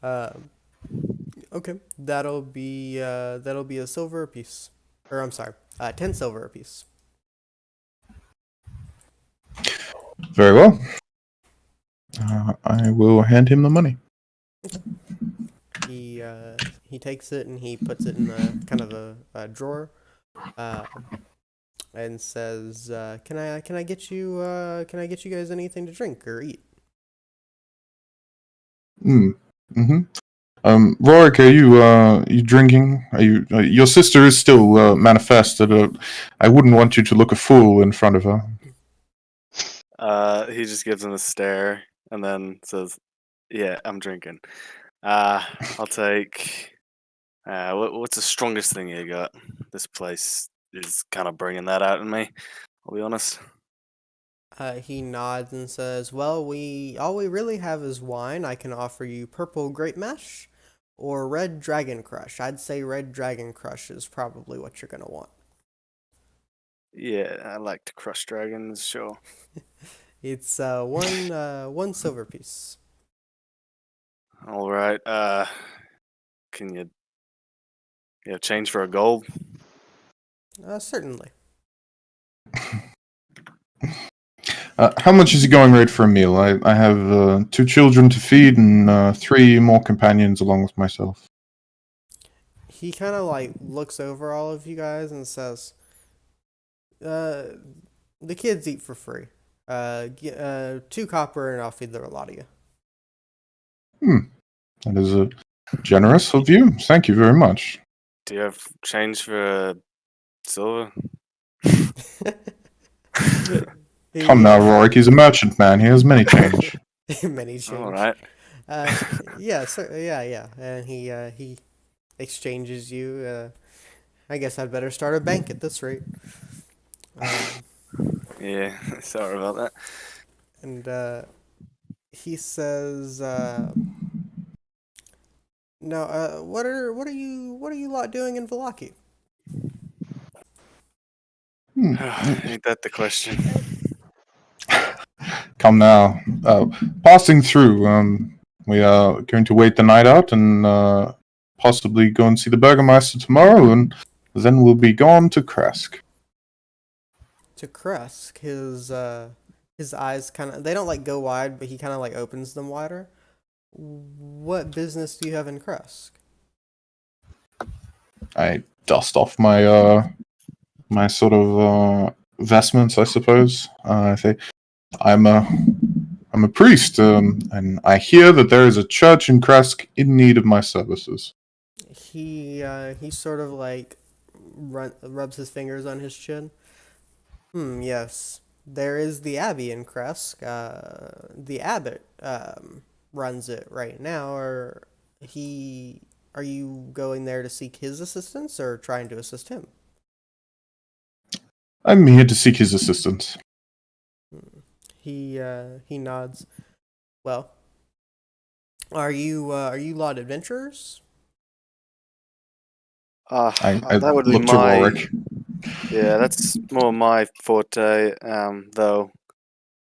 "Okay, that'll be a silver apiece, or I'm sorry, 10 silver apiece." Very well. I will hand him the money. He takes it and he puts it in a kind of a drawer, uh, and says, can I get you guys anything to drink or eat?" Mm. Mm-hmm. Rorik, are you drinking? Are you? Your sister is still manifested. I wouldn't want you to look a fool in front of her. He just gives him a stare and then says, "Yeah, I'm drinking. I'll take. What's the strongest thing you got? This place is kind of bringing that out in me. I'll be honest." He nods and says, "Well, all we really have is wine. I can offer you purple grape mash or red dragon crush. I'd say red dragon crush is probably what you're gonna want." Yeah, I like to crush dragons. Sure. It's one silver piece. All right. Can you have change for a gold? Certainly. How much is the going rate for a meal? I have 2 children to feed and 3 more companions along with myself. He kind of like looks over all of you guys and says, "Uh, the kids eat for free. 2 copper and I'll feed the lot of you." That is generous of you. Thank you very much. Do you have change for silver? Come now, Rorik. He's a merchant man. He has many change. Many change. All right. Yeah, yeah. And he exchanges you. I guess I'd better start a bank at this rate. Yeah. Sorry about that. And he says, "No, what are you lot doing in Vallaki?" Ain't that the question? Come now. Passing through. We are going to wait the night out and possibly go and see the Burgermeister tomorrow, and then we'll be gone to Kresk. To Krusk, his eyes kind of they don't like go wide, but he kind of like opens them wider. What business do you have in Krusk? I dust off my my sort of vestments, I suppose. I say, I'm a priest, and I hear that there is a church in Kresk in need of my services. He sort of like rubs his fingers on his chin. Yes. there is the Abbey in Kresk. The abbot runs it right now. He are you going there to seek his assistance or trying to assist him? I'm here to seek his assistance. He nods. Well, are you lot adventurers? I That would be look to my. Rorik. Yeah, that's more my forte. Though,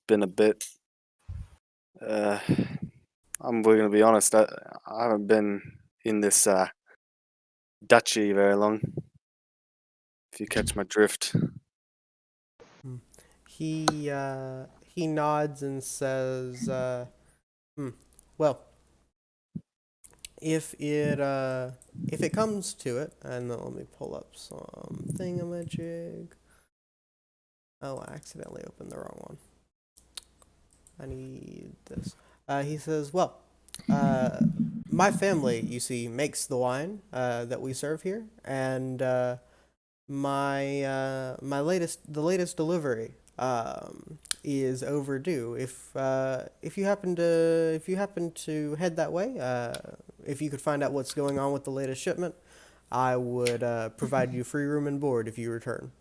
been a bit. I'm going to be honest. I haven't been in this duchy very long. If you catch my drift. Hmm. He nods and says, well, if it comes to it, and then let me pull up some thingamajig. Oh, I accidentally opened the wrong one. I need this. He says, well, my family, you see, makes the wine that we serve here, and the latest delivery is overdue. If you happen to head that way, if you could find out what's going on with the latest shipment, I would provide you free room and board if you return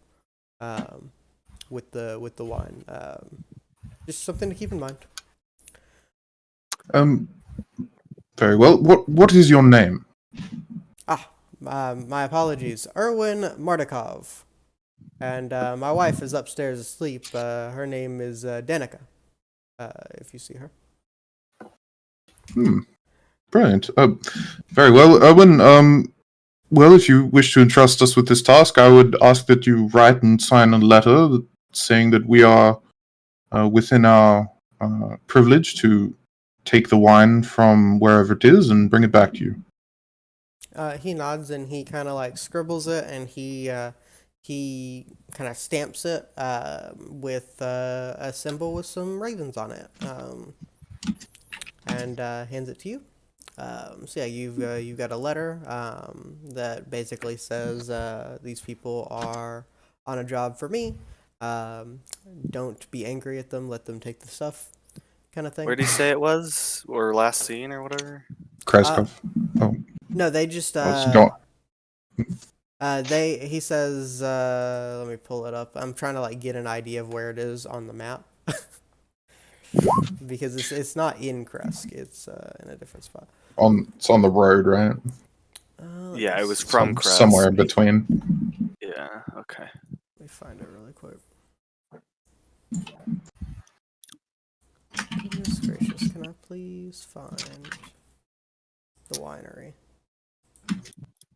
with the wine. Just something to keep in mind. Very well. What is your name? My apologies. Erwin Mardakov. And my wife is upstairs asleep. Her name is Danica, if you see her. Brilliant. Very well, Owen. Well, if you wish to entrust us with this task, I would ask that you write and sign a letter saying that we are within our privilege to take the wine from wherever it is and bring it back to you. He nods and he kind of like scribbles it and he kind of stamps it with a symbol with some ravens on it and hands it to you. So yeah, you've got a letter that basically says these people are on a job for me. Don't be angry at them. Let them take the stuff, kind of thing. Where did he say it was, or last seen, or whatever? Kreskov. No, they just Go on. he says let me pull it up. I'm trying to like get an idea of where it is on the map. Because it's not in Kresk, it's in a different spot. It's on the road, right? Yeah, it was from Kresk. Somewhere in between. Yeah. Okay. Let me find it really quick. Goodness gracious, can I please find the winery?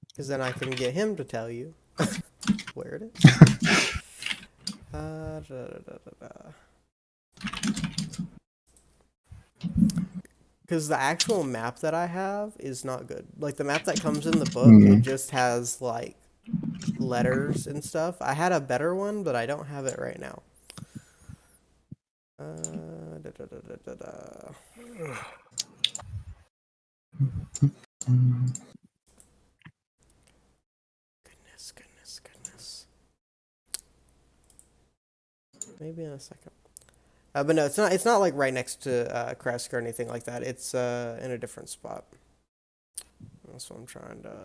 Because then I can get him to tell you where it is. Because the actual map that I have is not good. Like the map that comes in the book, it just has like letters and stuff. I had a better one, but I don't have it right now. Goodness. Maybe in a second. But no, it's not like right next to Kresk or anything like that. It's in a different spot. That's what I'm trying to.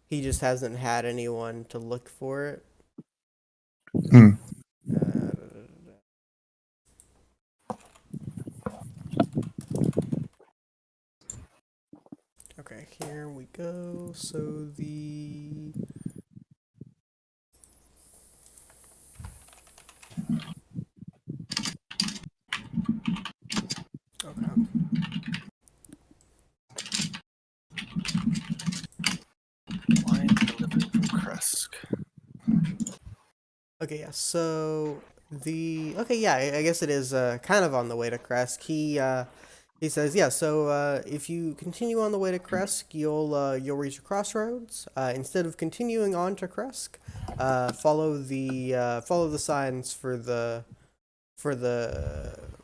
He just hasn't had anyone to look for it. Okay, here we go. So the okay. Wine delivered from Kresk. Okay, yeah. So I guess it is kind of on the way to Kresk. He says, yeah. So if you continue on the way to Kresk, you'll reach a crossroads. Instead of continuing on to Kresk, follow the signs for the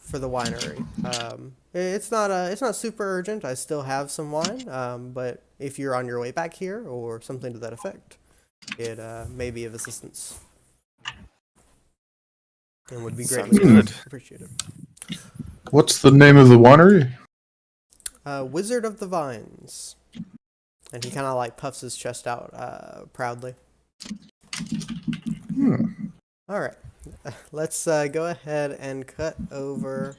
winery. It's not super urgent. I still have some wine. But if you're on your way back here or something to that effect, it may be of assistance. and would be Sounds greatly good. appreciated. What's the name of the winery? Wizard of the Vines. And he kind of like puffs his chest out proudly. All right. Let's go ahead and cut over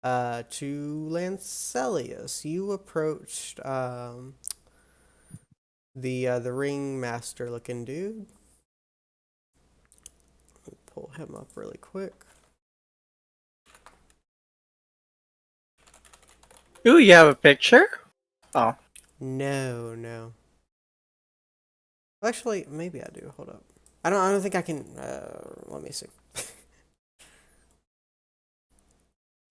to Lancelius. You approached the ringmaster looking dude. Let me pull him up really quick. Ooh, you have a picture? Oh. No. Actually, maybe I do. Hold up. I don't think I can. Let me see.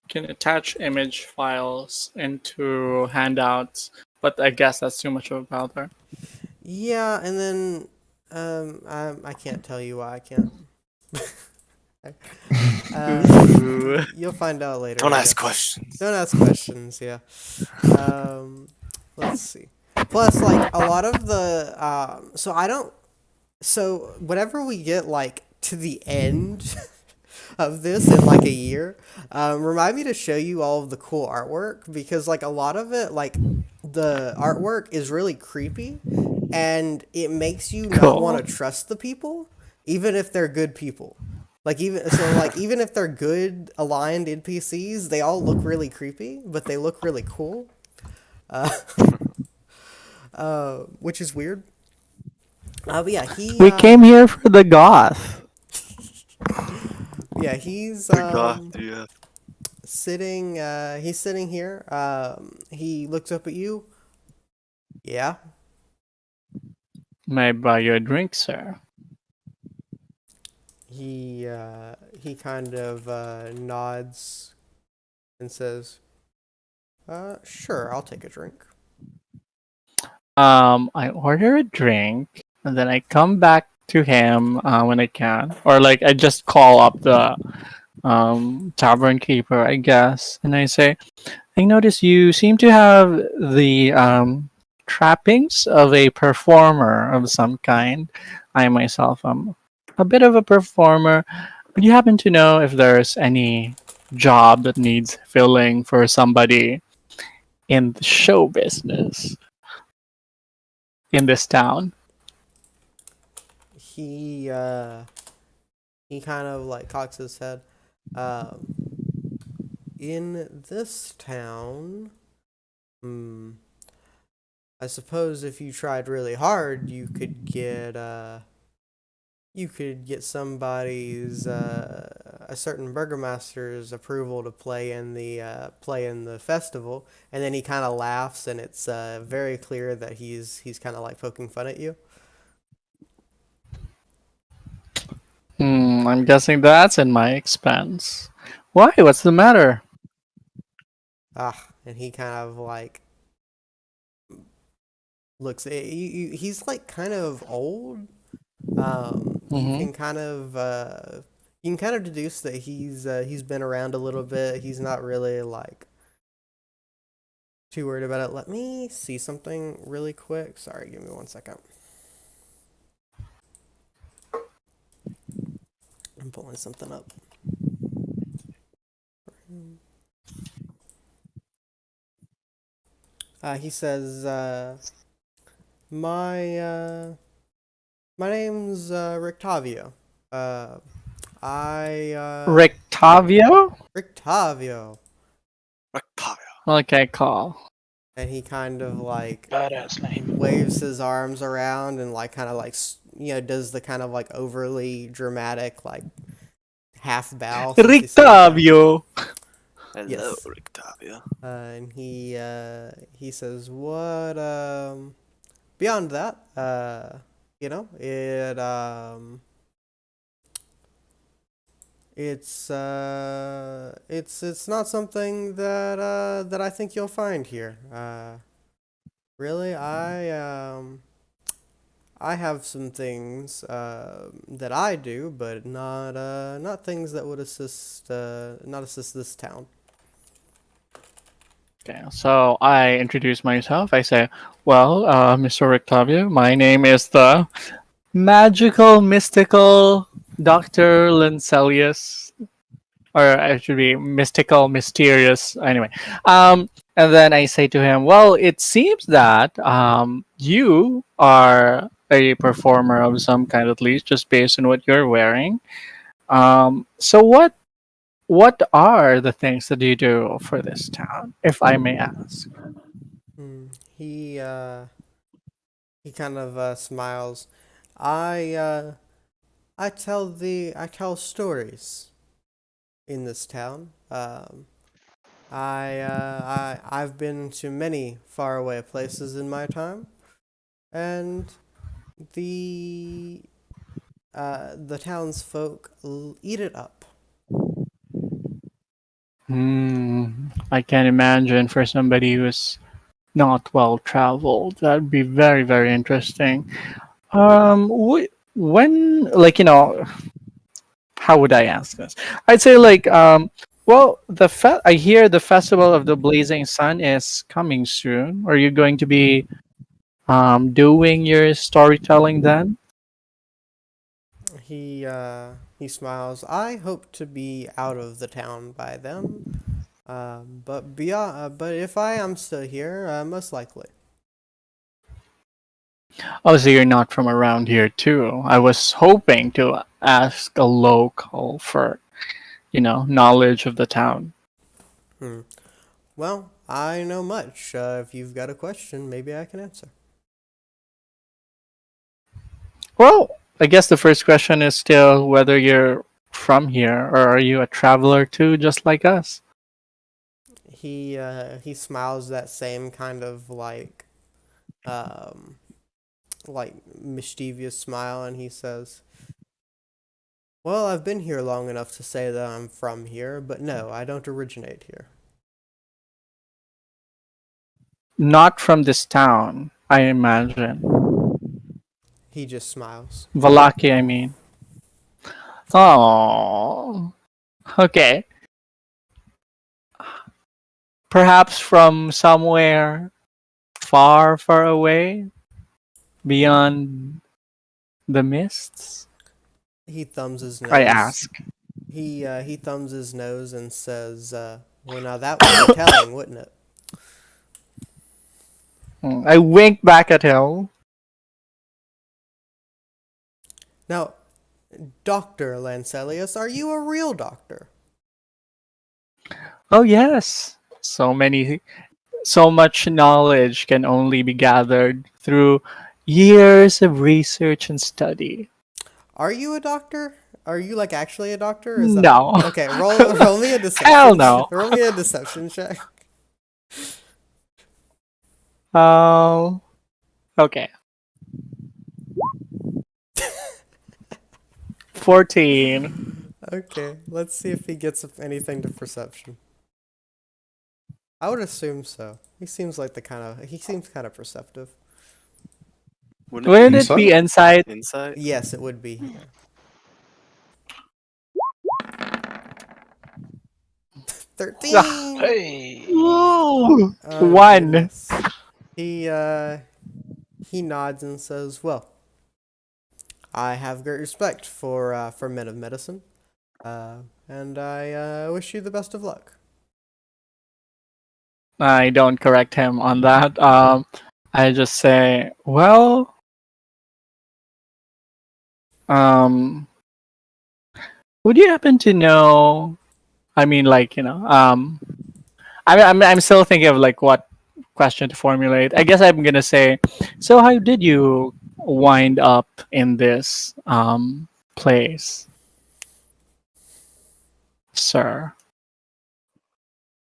Can attach image files into handouts, but I guess that's too much of a bother. Yeah, and then I can't tell you why I can't. Ooh. You'll find out later. Don't I ask guess. questions. Don't ask questions. Yeah. Let's see. Plus, like a lot of the so I don't. So whenever we get like to the end of this in like a year, remind me to show you all of the cool artwork because like a lot of it, like the artwork is really creepy, and it makes you not Cool. want to trust the people, even if they're good people. Like even if they're good aligned NPCs, they all look really creepy, but they look really cool. Uh, which is weird. But yeah, We came here for the goth. yeah, he's God, yeah. sitting he's sitting here. He looks up at you. Yeah. May I buy you a drink, sir? He kind of nods and says, sure, I'll take a drink. I order a drink, and then I come back to him when I can, or like I just call up the tavern keeper, I guess, and I say, I notice you seem to have the trappings of a performer of some kind. I myself am a bit of a performer. Would you happen to know if there's any job that needs filling for somebody in the show business in this town? He kind of like cocks his head. In this town, I suppose if you tried really hard, you could get somebody's a certain burgomaster's approval to play in the festival, and then he kind of laughs, and it's very clear that he's kind of like poking fun at you. I'm guessing that's in my expense. Why? What's the matter? And he kind of like looks. He's like kind of old. You can kind of deduce that he's been around a little bit. He's not really like too worried about it. Let me see something really quick. Sorry, give me 1 second. I'm pulling something up. He says, my name's Rictavio. Rictavio? Rictavio. Octavio. Okay, call. And he kind of like Badass name. waves his arms around and like kind of like does the kind of like overly dramatic like half bow. since he said that. Rictavio! Hello, Yes. Octavio. And he says, what beyond that, you know, it's not something that I think you'll find here. Really, I have some things that I do, but not things that would assist this town. Okay, so I introduce myself. I say, well, Mr. Rictavio, my name is the magical, mystical Dr. Lancelius. or it should be mystical, mysterious. Anyway, and then I say to him, "Well, it seems that you are a performer of some kind, at least, just based on what you're wearing. So what are the things that you do for this town, if I may ask?" Hmm. He kind of smiles. I I tell stories in this town. I've been to many faraway places in my time, and the the townsfolk eat it up. I can imagine for somebody who's not well traveled, that'd be very, very interesting. When, like, how would I ask this? I'd say like, well, I hear the festival of the blazing sun is coming soon. Are you going to be doing your storytelling then? He smiles. I hope to be out of the town by then. But if I am still here, most likely. Oh, so you're not from around here too. I was hoping to ask a local for, knowledge of the town. Hmm. Well, I know much. If you've got a question, maybe I can answer. Well, I guess the first question is still whether you're from here or are you a traveler too, just like us? He smiles that same kind of um like mischievous smile, and he says, "Well, I've been here long enough to say that I'm from here, but no, I don't originate here." Not from this town, I imagine. He just smiles. Vallaki, I mean. Oh, okay. Perhaps from somewhere far, far away, beyond the mists? He thumbs his I nose. ask. He thumbs his nose and says, "Well, now that would be telling, wouldn't it?" I wink back at him. Now, Doctor Lancelius, are you a real doctor? Oh, yes. So much knowledge can only be gathered through years of research and study. Are you a doctor? Are you like actually a doctor? Or is that No. okay? Roll me a Hell deception. no. Roll me a deception check. Um, okay. 14. Okay, let's see if he gets anything to perception. I would assume so. He seems kind of perceptive. Wouldn't it Wouldn't be it be Insight? insight? insight? Yes, it would be. Yeah. 13. Hey. Ooh, Oh one. goodness. He nods and says, "Well, I have great respect for men of medicine, and I wish you the best of luck." I don't correct him on that. I just say, well, um, would you happen to know? I mean, like, I'm still thinking of like what question to formulate. I guess I'm gonna say, so how did you wind up in this place, sir?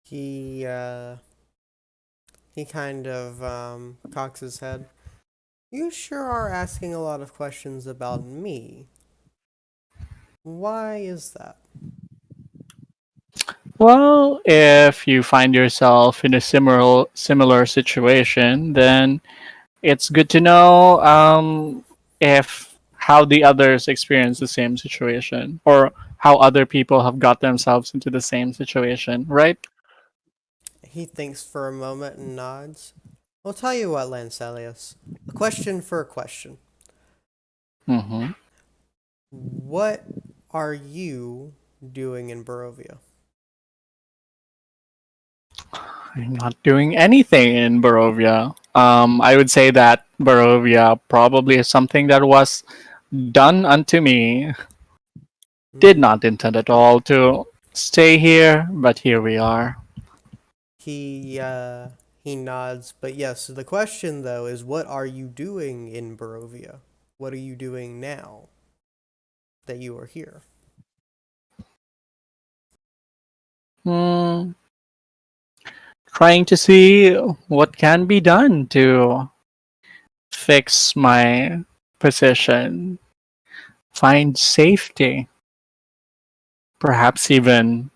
He uh, he kind of cocks his head. "You sure are asking a lot of questions about me. Why is that?" Well, if you find yourself in a similar situation, then it's good to know if how the others experience the same situation or how other people have got themselves into the same situation, right? He thinks for a moment and nods. "I'll tell you what, Lancelius. A question for a question. Mm-hmm. What are you doing in Barovia? I'm not doing anything in Barovia. I would say that Barovia probably is something that was done unto me. Did Hmm. not intend at all to stay here, but here we are. He nods, but yes, the question though is what are you doing in Barovia? What are you doing now that you are here? Hmm, trying to see what can be done to fix my position, find safety, perhaps even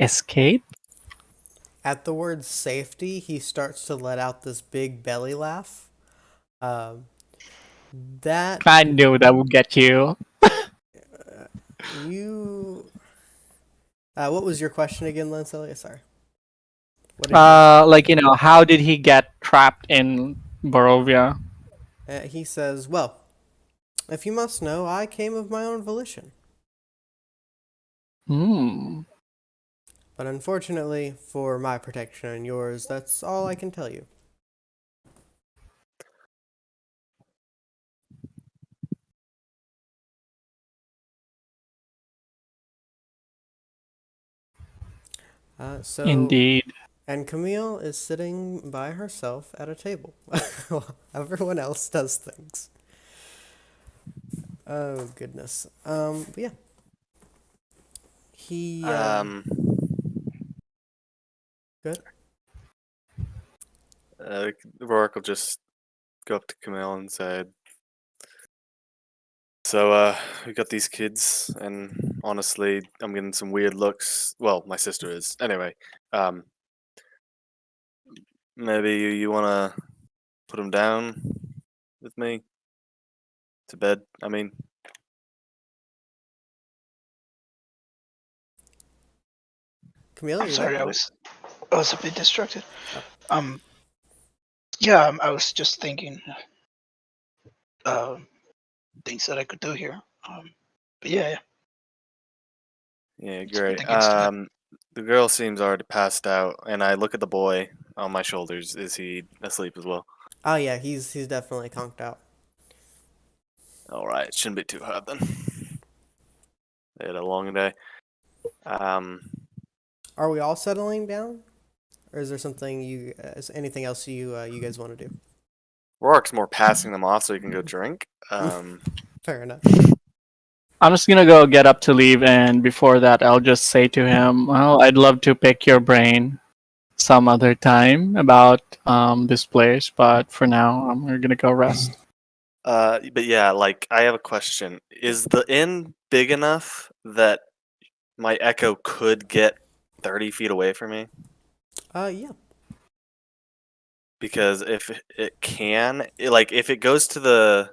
escape. At the word safety, he starts to let out this big belly laugh. Um, that I knew that would get you. you. What was your question again, Lancelia? Sorry. What did you ask? Like how did he get trapped in Barovia? He says, "Well, if you must know, I came of my own volition. Hmm. But unfortunately, for my protection and yours, that's all I can tell you." So, Indeed. and Camille is sitting by herself at a table. While everyone else does things. Oh goodness. But yeah. He good. Rourke will just go up to Camille and say, "So, we got these kids, and honestly, I'm getting some weird looks. Well, my sister is. Anyway, um, maybe you wanna put them down with me to bed. I mean, Camille, I'm you there? sorry, I was a bit distracted. Oh. Um, yeah, I was just thinking uh, things that I could do here. But yeah, yeah, let's put great. the kids to bed. The girl seems already passed out, and I look at the boy on my shoulders. Is he asleep as well? Oh yeah, he's definitely conked out. All right, shouldn't be too hard then. They had a long day. Um, Are we all settling down, or is there something is anything else you guys want to do? Rourke's more passing them off so he can go drink. Fair enough. I'm just gonna go get up to leave, and before that, I'll just say to him, "Well, I'd love to pick your brain some other time about this place, but for now, we're gonna go rest." But yeah, like I have a question. Is the inn big enough that my echo could get 30 feet away from me? Yeah. Because if it can, like if it goes to the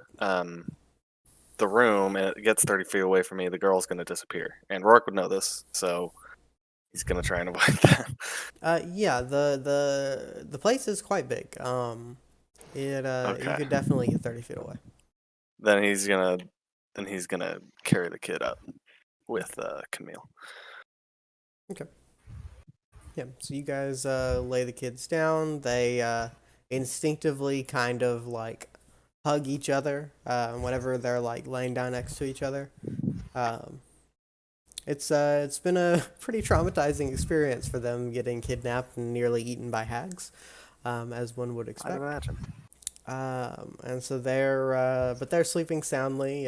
room and it gets 30 feet away from me, the girl's gonna disappear. And Rourke would know this, so he's gonna try and avoid that. Yeah. The place is quite big. You Okay. could definitely get 30 feet away. Then he's gonna carry the kid up with Camille. Okay. Yeah. So you guys lay the kids down. They instinctively kind of like hug each other whenever they're like laying down next to each other. Um, it's been a pretty traumatizing experience for them getting kidnapped and nearly eaten by hags, as one would I'd expect. imagine. And so but they're sleeping soundly.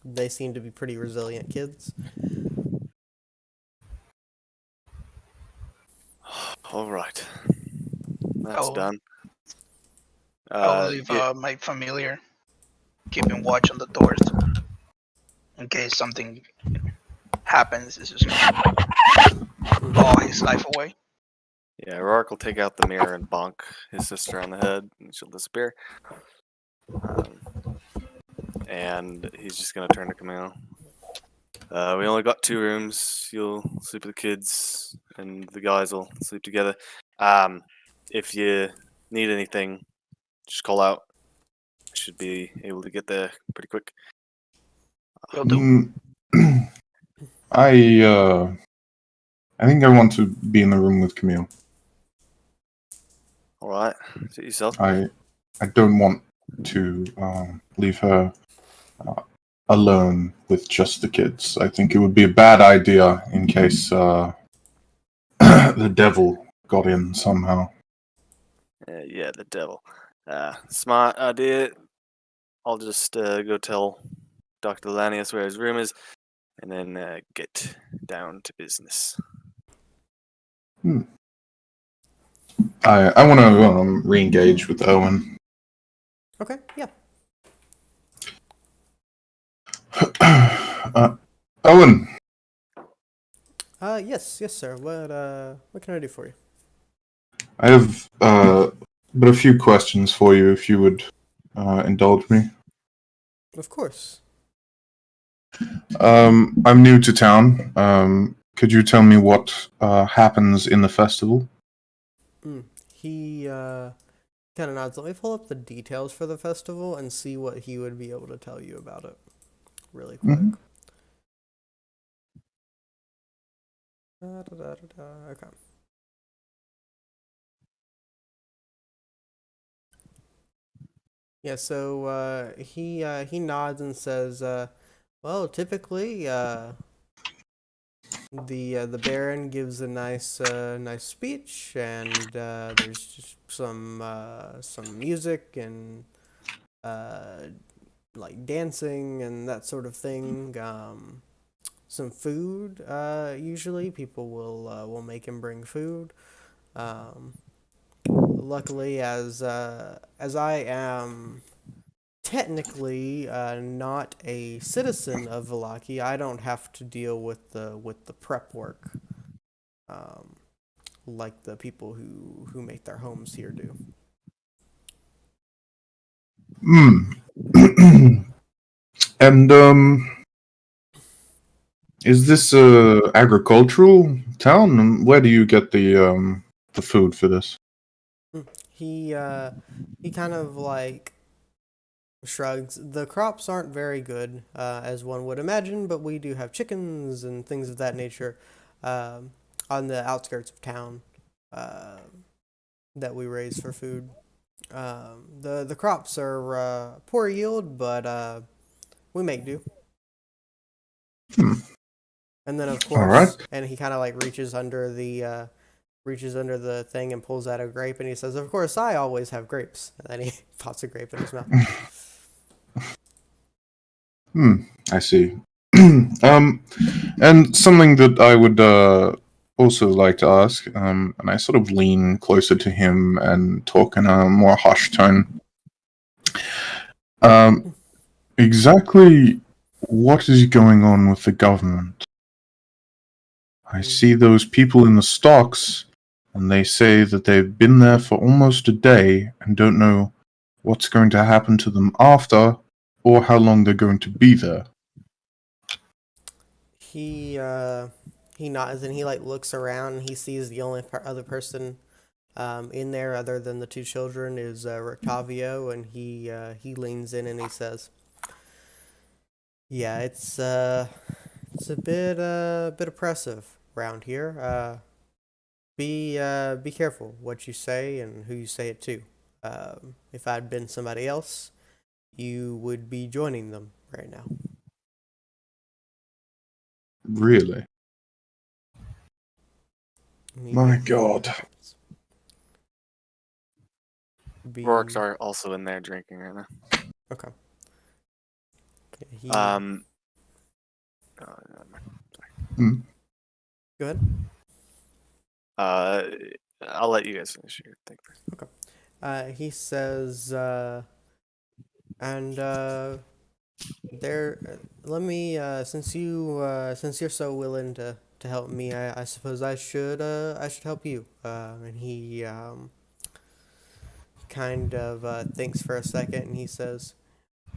They seem to be pretty resilient kids. All right, that's I'll done. I'll leave Yeah, my familiar keeping watch on the doors in case something happens. It's just gonna Mhm. claw his life away. yeah. Rourke will take out the mirror and bonk his sister on the head, and she'll disappear. Um, and he's just gonna turn to Camille. We only got 2 rooms. You'll sleep with the kids, and the guys will sleep together. Um, if you need anything, just call out. Should be able to get there pretty quick. Will do. Mm, I think I want to be in the room with Camille. All right, suit yourself. I don't want to leave her alone with just the kids. I think it would be a bad idea in case the devil got in somehow. Yeah, the devil. Smart idea. I'll just go tell Dr. Lanius where his room is, and then get down to business. I want to re-engage with Owen. Okay, yeah. Owen, Yes, sir. What can I do for you? I have but a few questions for you, if you would indulge me. Of course. I'm new to town. Could you tell me what happens in the festival? He kind of nods. Let me pull up the details for the festival and see what he would be able to tell you about it, really quick. Mhm. Okay. Yeah, so he nods and says, well, typically the Baron gives a nice speech, and there's just some music and like dancing and that sort of thing. Some food. Usually, people will make him bring food. Um, Luckily, as I am technically not a citizen of Vallaki, I don't have to deal with the prep work, um, like the people who make their homes here do. And is this a agricultural town? And where do you get the food for this? He he kind of like shrugs. The crops aren't very good, as one would imagine, but we do have chickens and things of that nature um, on the outskirts of town uh, that we raise for food. The crops are poor yield, but we make do. Hmm. And then of All right. course, and he kind of like reaches under the thing and pulls out a grape, and he says, "Of course, I always have grapes." And then he pops a grape in his mouth. I see. And something that I would also like to ask, and I sort of lean closer to him and talk in a more hushed tone. Exactly what is going on with the government? I see those people in the stocks, and they say that they've been there for almost a day and don't know what's going to happen to them after, or how long they're going to be there. He nods and he like looks around and he sees the only other person in there other than the two children is Rictavio, and he leans in and he says, "Yeah, it's a bit oppressive around here. Be careful what you say and who you say it to. If I'd been somebody else, you would be joining them right now." Really? And he My makes God. be Rorks are also in there drinking right now. okay. Okay, he Hmm. go ahead. I'll let you guys finish your thing first. He says, and there. Let me. Since you're so willing to help me, I suppose I should help you. And he kind of thinks for a second, and he says,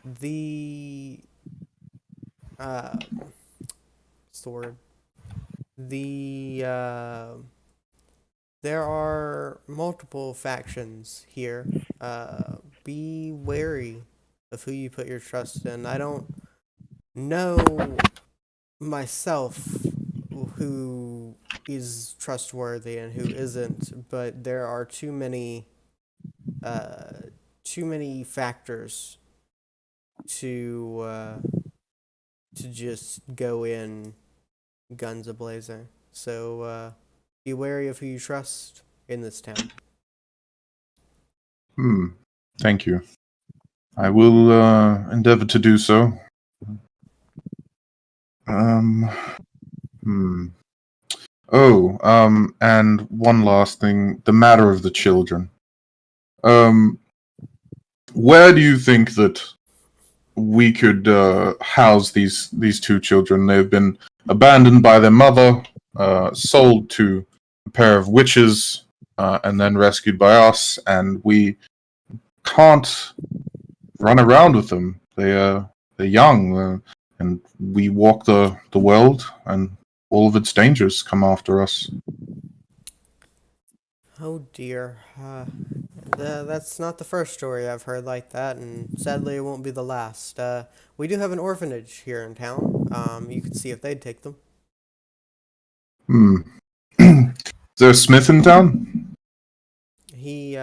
the what's the word? The There are multiple factions here. Be wary of who you put your trust in. I don't know myself who is trustworthy and who isn't, but there are uh, too many factors to just go in guns a-blazing. So be wary of who you trust in this town. Thank you. I will endeavor to do so. Hmm. Oh, and one last thing, the matter of the children. Where do you think that we could house these two children? They've been abandoned by their mother, sold to a pair of witches, and then rescued by us, and we can't run around with them. They're young, and we walk the world, and all of its dangers come after us. Oh dear. That's not the first story I've heard like that, and sadly it won't be the last. We do have an orphanage here in town. You could see if they'd take them. Hmm. Is there a smith in town? He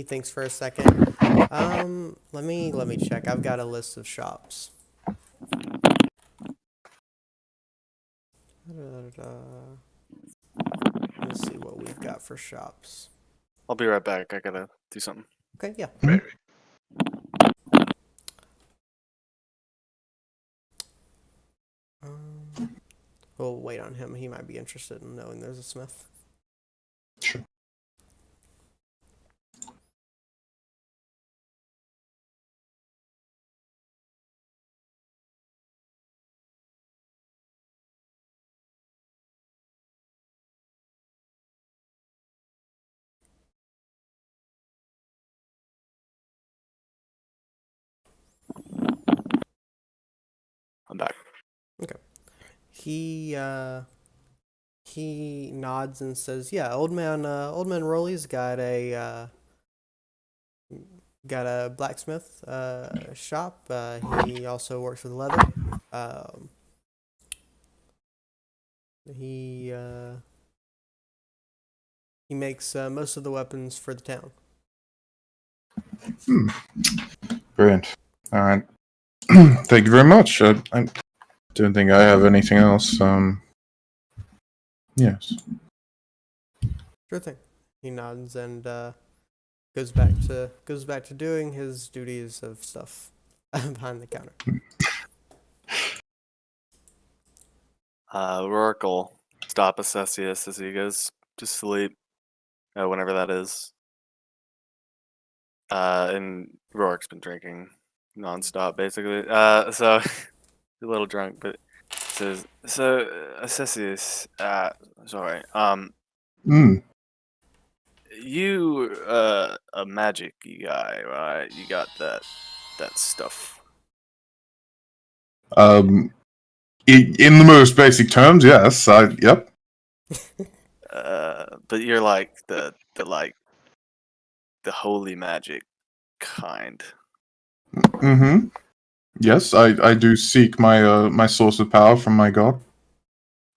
thinks for a second. Let me check. I've got a list of shops. Let's see what we've got for shops. I'll be right back. I gotta do something. Okay, yeah. Right. We'll wait on him. He might be interested in knowing there's a smith. Sure. I'm back. He nods and says, "Yeah, old man Rolly's got a blacksmith shop. He also works with leather. Um, he uh, he makes most of the weapons for the town." Brilliant. All right. Thank you very much. I don't think I have anything else. Yes. Sure thing. He nods and goes back to doing his duties of stuff behind the counter. Rourke will stop Assessius as he goes to sleep, whenever that is. And Rourke's been drinking nonstop, basically. So he's a little drunk, but says, "So, Assessius, sorry, Mm. you a magic guy, right? You got that stuff." In the most basic terms, yes. Yep. But you're like the holy magic kind. Mm-hmm. Yes, I do seek my source of power from my god.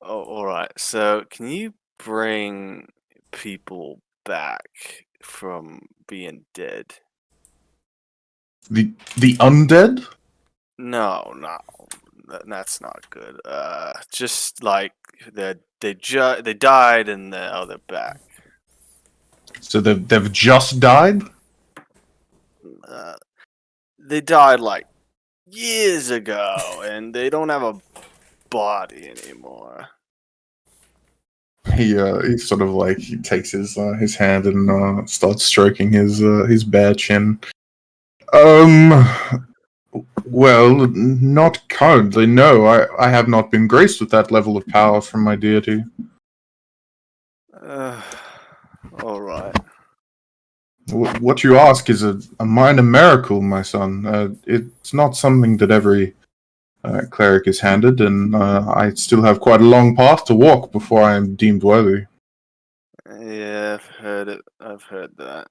Oh, all right. So, can you bring people back from being dead? The undead? No, no, that's not good. Just like they died and now they're back. So they've just died? Uh, they died like years ago, and they don't have a body anymore. He sort of like he takes his hand and starts stroking his bare chin. Well, not currently. No, I have not been graced with that level of power from my deity. All right. What you ask is a minor miracle, my son. It's not something that every cleric is handed, and I still have quite a long path to walk before I am deemed worthy. Yeah, I've heard it. I've heard that.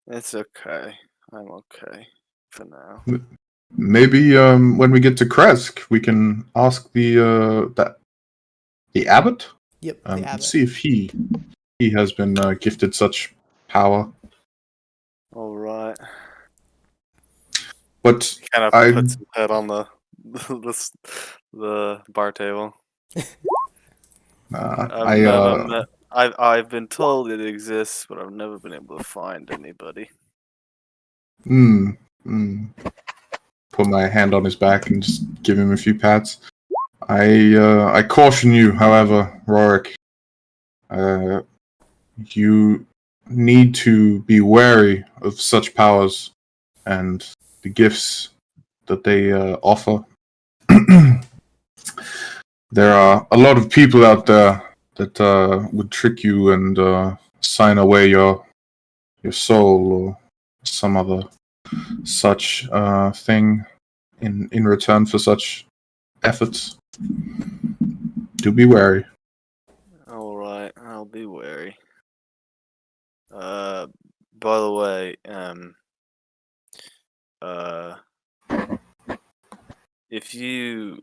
It's okay. I'm okay for now. maybe when we get to Kresk, we can ask the abbot. Yep, the abbot. See if he has been gifted such power. All right. But Kind of I puts his head on the bar table. I've been told it exists, but I've never been able to find anybody. Put my hand on his back and just give him a few pats. I caution you, however, Rorik. You need to be wary of such powers and the gifts that they offer. There are a lot of people out there that would trick you and sign away your soul or some other such thing in return for such efforts. Do be wary. All right, I'll be wary. By the way, if you,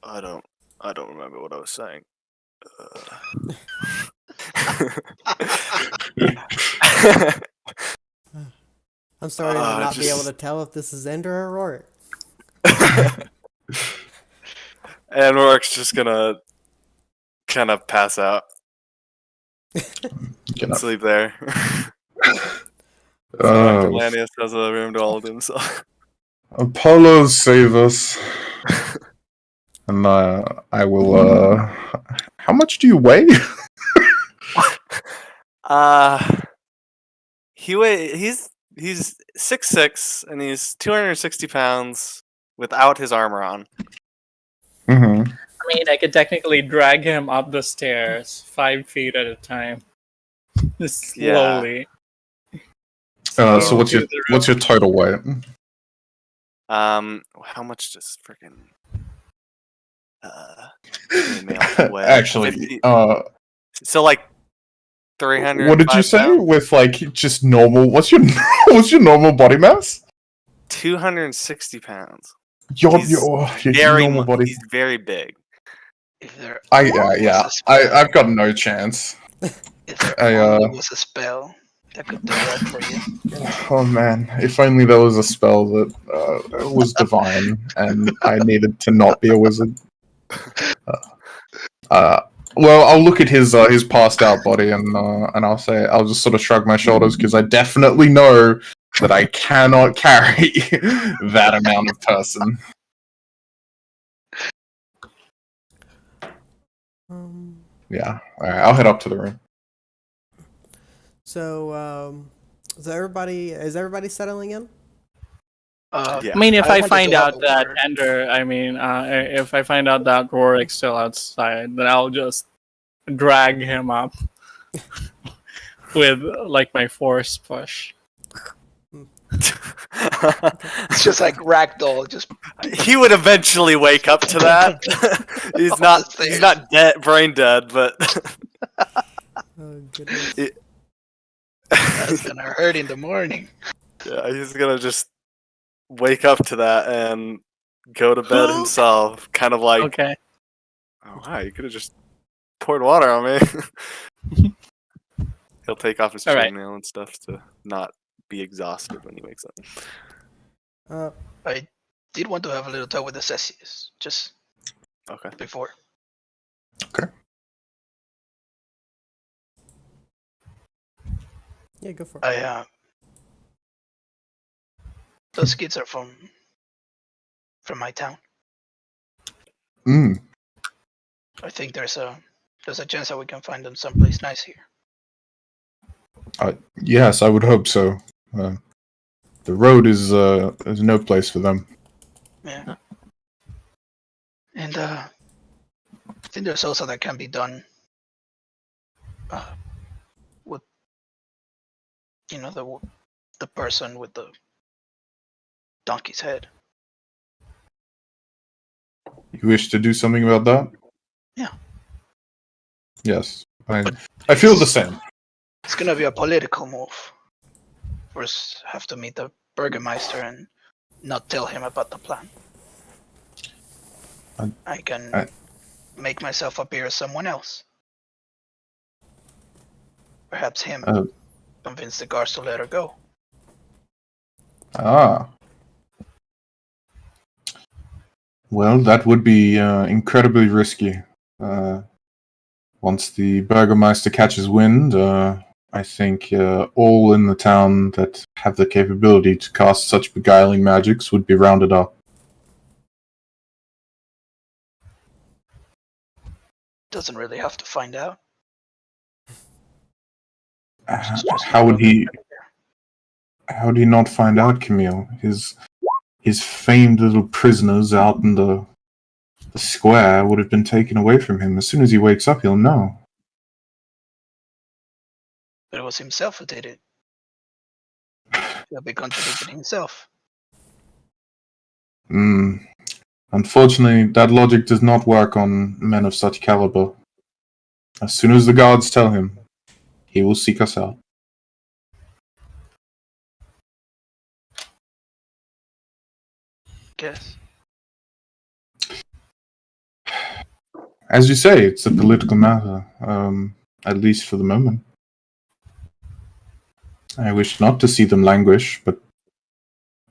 I don't remember what I was saying. I'm starting to not be able to tell if this is Ender or Rorik. And Rorik's just gonna kind of pass out. Sleep there. So after Lanius has a room to all of himself. Apollo save us. And I will. How much do you weigh? He's 6'6" and he's 260 pounds without his armor on. Mm-hmm. I mean, I could technically drag him up the stairs 5 feet at a time, just slowly. So what's your total weight? How much does freaking weigh? Actually, 50? So like 300. What did you say? Pounds? With like just normal? What's your normal body mass? 260 pounds. Your Very normal body. He's very big. I've got no chance. If there only was a spell that could do that for you. Oh man, if only there was a spell that was divine and I needed to not be a wizard. Well, I'll look at his passed out body and I'll say I'll just sort of shrug my shoulders because I definitely know that I cannot carry that amount of person. Yeah, all right, I'll head up to the room. So, is everybody settling in? I mean, if I find out that Ender, if I find out that Rorik's still outside, then I'll just drag him up with like my force push. It's just like ragdoll. Just he would eventually wake up to that. he's not dead, brain dead, but Oh goodness. That's gonna hurt in the morning. Yeah, he's gonna just wake up to that and go to bed himself, kind of like, okay. Oh wow, you could have just poured water on me. He'll take off his chainmail and stuff to not be exhausted when he wakes up. I did want to have a little talk with the Cessius, just before. Okay. Yeah, go for it. Those kids are from my town. I think there's a chance that we can find them someplace nice here. Yes, I would hope so. The road is no place for them. Yeah. And I think there's also that can be done with the person with the donkey's head. You wish to do something about that? Yeah. Yes, I feel the same. It's gonna be a political move. First, have to meet the Burgermeister and not tell him about the plan. I can I- make myself appear as someone else. Perhaps him Uh, convince the guards to let her go. ah. Well, that would be incredibly risky. Once the Burgermeister catches wind, I think all in the town that have the capability to cast such beguiling magics would be rounded up. Doesn't really have to find out. Uh, She's just how not would going he? to How would he not find out, Camille? His famed little prisoners out in the square would have been taken away from him. As soon as he wakes up, he'll know. But it was himself who did it. He'll be contradicting himself. Unfortunately, that logic does not work on men of such caliber. As soon as the guards tell him, he will seek us out. Guess. As you say, it's a political matter, at least for the moment. I wish not to see them languish, but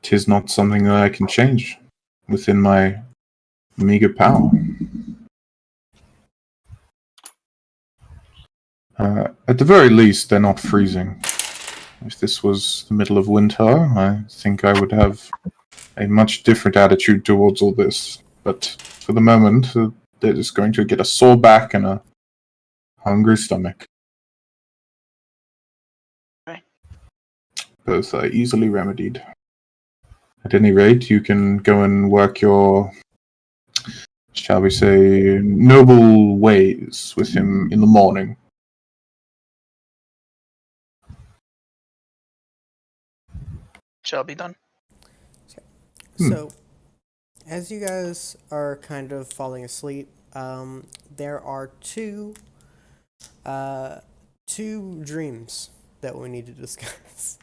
'tis not something that I can change within my meager power. At the very least, they're not freezing. If this was the middle of winter, I think I would have a much different attitude towards all this. But for the moment, they're just going to get a sore back and a hungry stomach. Right. Both are easily remedied. At any rate, you can go and work your, shall we say, noble ways with him in the morning. Shall be done. So, as you guys are kind of falling asleep, there are two dreams that we need to discuss.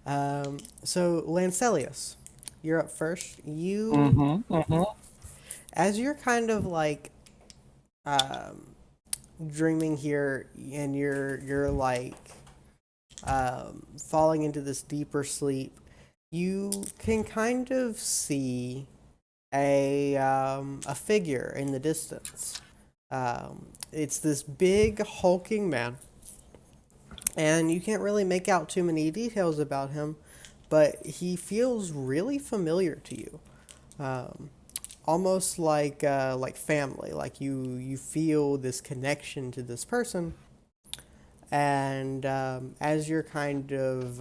So, Lancelius, you're up first. As you're kind of like dreaming here, and you're like falling into this deeper sleep, you can kind of see a figure in the distance. It's this big hulking man, and you can't really make out too many details about him, but he feels really familiar to you. Almost like family. Like you feel this connection to this person, and as you're kind of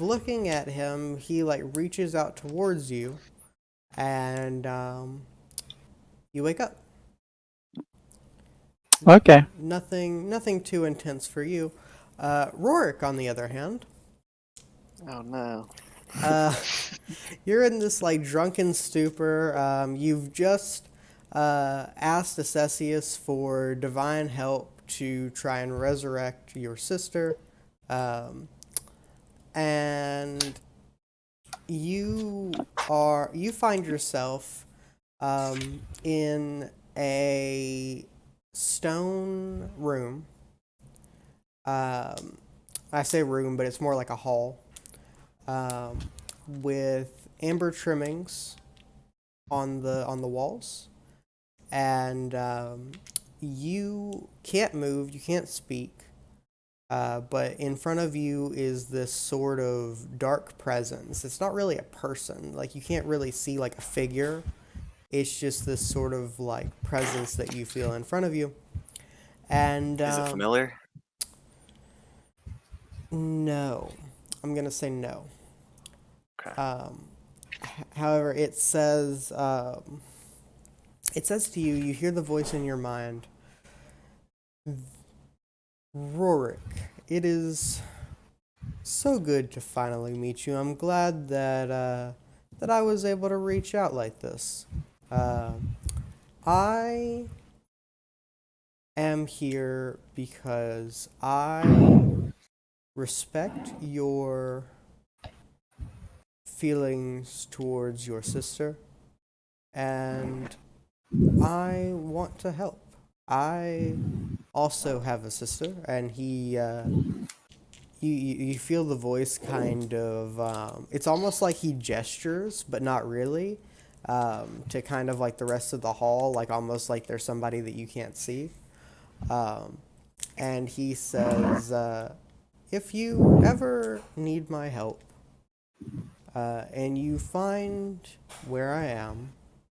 looking at him, he like reaches out towards you, and you wake up. Okay. Nothing too intense for you. Rorik, on the other hand, Oh no. uh, you're in this like drunken stupor. You've just asked Assessius for divine help to try and resurrect your sister, and you find yourself in a stone room. I say room, but it's more like a hall, with amber trimmings on the walls, and you can't move, you can't speak, but in front of you is this sort of dark presence. It's not really a person, like you can't really see like a figure. It's just this sort of like presence that you feel in front of you. And Is it familiar? no, I'm gonna say no. Okay. However, it says to you, you hear the voice in your mind. Rorik, it is so good to finally meet you. I'm glad that I was able to reach out like this. I am here because I respect your feelings towards your sister, and I want to help. I also have a sister, and you feel the voice kind of, it's almost like he gestures, but not really, to kind of like the rest of the hall, like almost like there's somebody that you can't see. Um, and he says, if you ever need my help, and you find where I am,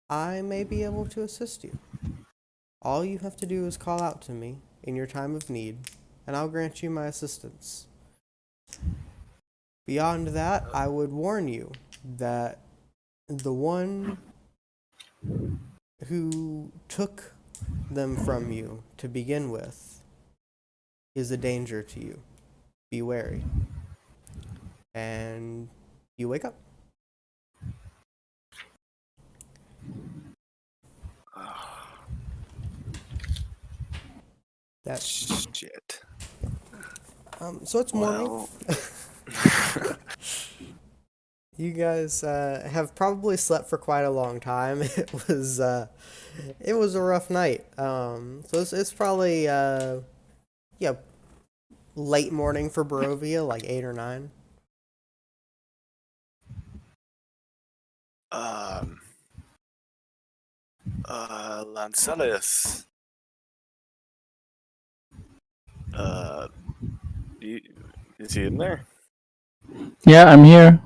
I may be able to assist you. All you have to do is call out to me in your time of need, and I'll grant you my assistance. Beyond that, I would warn you that the one who took them from you to begin with is a danger to you. Be wary. And you wake up. That Shit. so it's morning. Well, You guys have probably slept for quite a long time. It was a rough night. So it's probably yeah, late morning for Barovia, like 8 or 9. um, Lancelius. You, is he in there? Yeah, I'm here.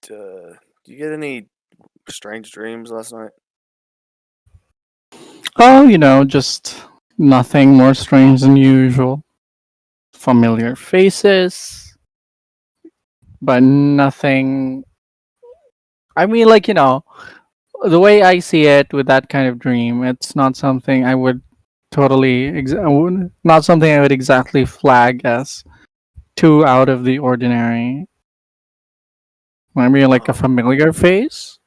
Do you get any strange dreams last night? Oh, just nothing more strange than usual. Familiar faces, but nothing. I mean, the way I see it with that kind of dream, it's not something I would not something I would exactly flag as too out of the ordinary. I mean, like a Oh, familiar face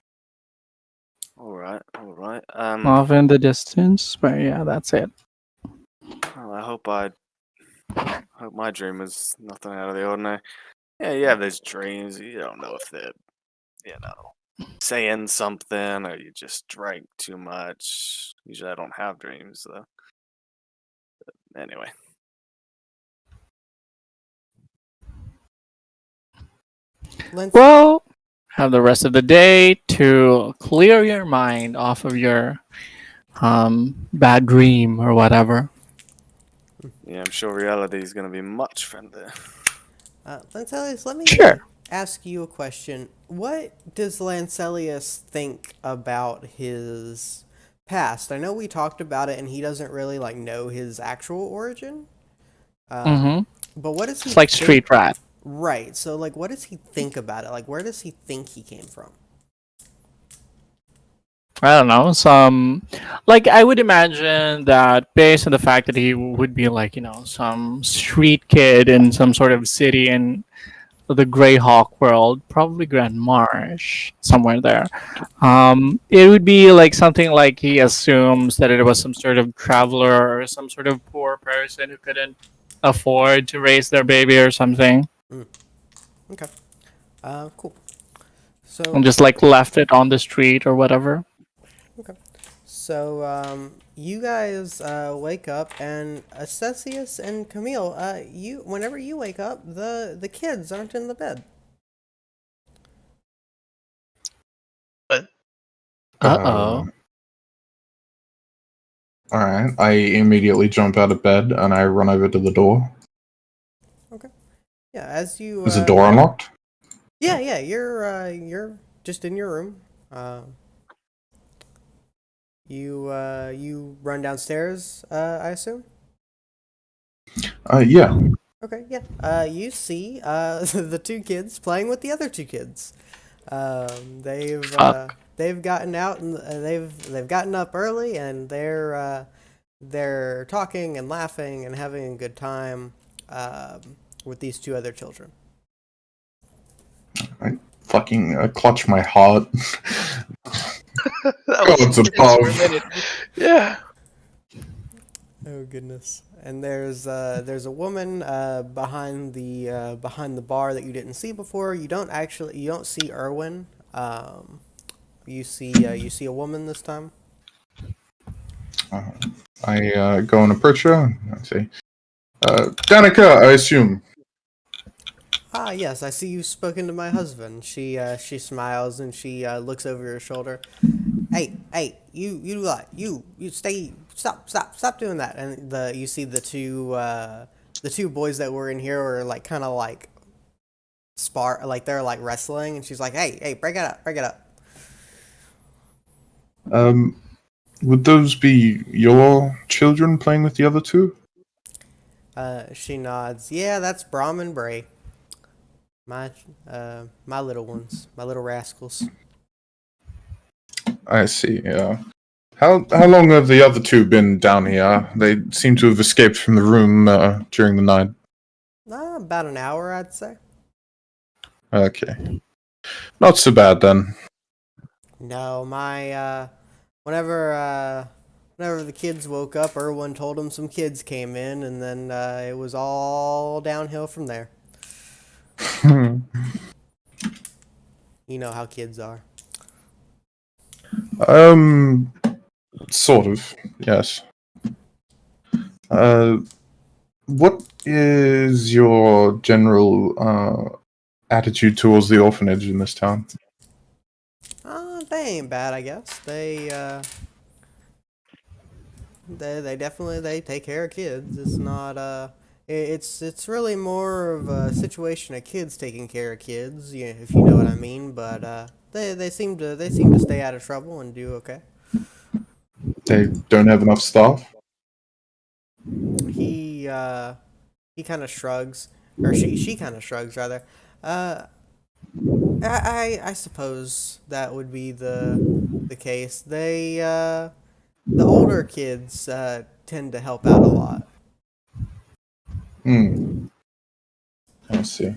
all right, all right. off in the distance, but yeah, that's it. Well, I hope my dream is nothing out of the ordinary. Yeah, you have these dreams. You don't know if they're, saying something or you just drank too much. Usually, I don't have dreams though. Anyway, Lance, Well, have the rest of the day to clear your mind off of your bad dream or whatever. yeah, I'm sure reality is gonna be much friendlier. Lancelius, let me Sure. ask you a question. What does Lancelius think about his past? I know we talked about it, and he doesn't really like know his actual origin. Mm-hmm. But what does he It's like think? street rat. Right. So, like, what does he think about it? Like, where does he think he came from? I don't know. I would imagine that based on the fact that he would be like, some street kid in some sort of city in the Greyhawk world, probably Grand Marsh, somewhere there. It would be like something like he assumes that it was some sort of traveler or some sort of poor person who couldn't afford to raise their baby or something, Okay. Cool. and So, just like left it on the street or whatever. okay. So, you guys wake up, and Acesius and Camille, whenever you wake up, the kids aren't in the bed. But Uh-oh. All right. I immediately jump out of bed and I run over to the door. Okay. Yeah, as you Is the door unlocked? yeah, you're just in your room. You run downstairs, I assume. Yeah. Okay, yeah. You see the two kids playing with the other two kids. They've gotten out, and they've gotten up early, and they're talking and laughing and having a good time with these two other children. I fucking clutch my heart. that was Gods intense for a above. minute. Yeah. Oh goodness. And there's a woman behind the bar that you didn't see before. You don't see Erwin. You see a woman this time. Uh, I go and approach her. And I say, Danica, I assume. Ah, yes, I see you've spoken to my husband. She smiles and she looks over your shoulder. Hey, you stop doing that. And you see the two boys that were in here were like kind of like like they're like wrestling, and she's like, hey, break it up. Um, would those be your children playing with the other two? She nods. Yeah, that's Brom and Bray. My little ones, my little rascals. I see. How long have the other two been down here? They seem to have escaped from the room during the night. About an hour, I'd say. Okay, not so bad then. No, whenever the kids woke up, Erwin told them some kids came in, and then it was all downhill from there. You know how kids are. Sort of. Yes. What is your general attitude towards the orphanage in this town? They ain't bad, I guess. They definitely they take care of kids. It's not it's really more of a situation of kids taking care of kids, if you know what I mean. But they seem to stay out of trouble and do okay. They don't have enough staff. He kind of shrugs, or she kind of shrugs rather. I suppose that would be the case. The older kids tend to help out a lot. I see.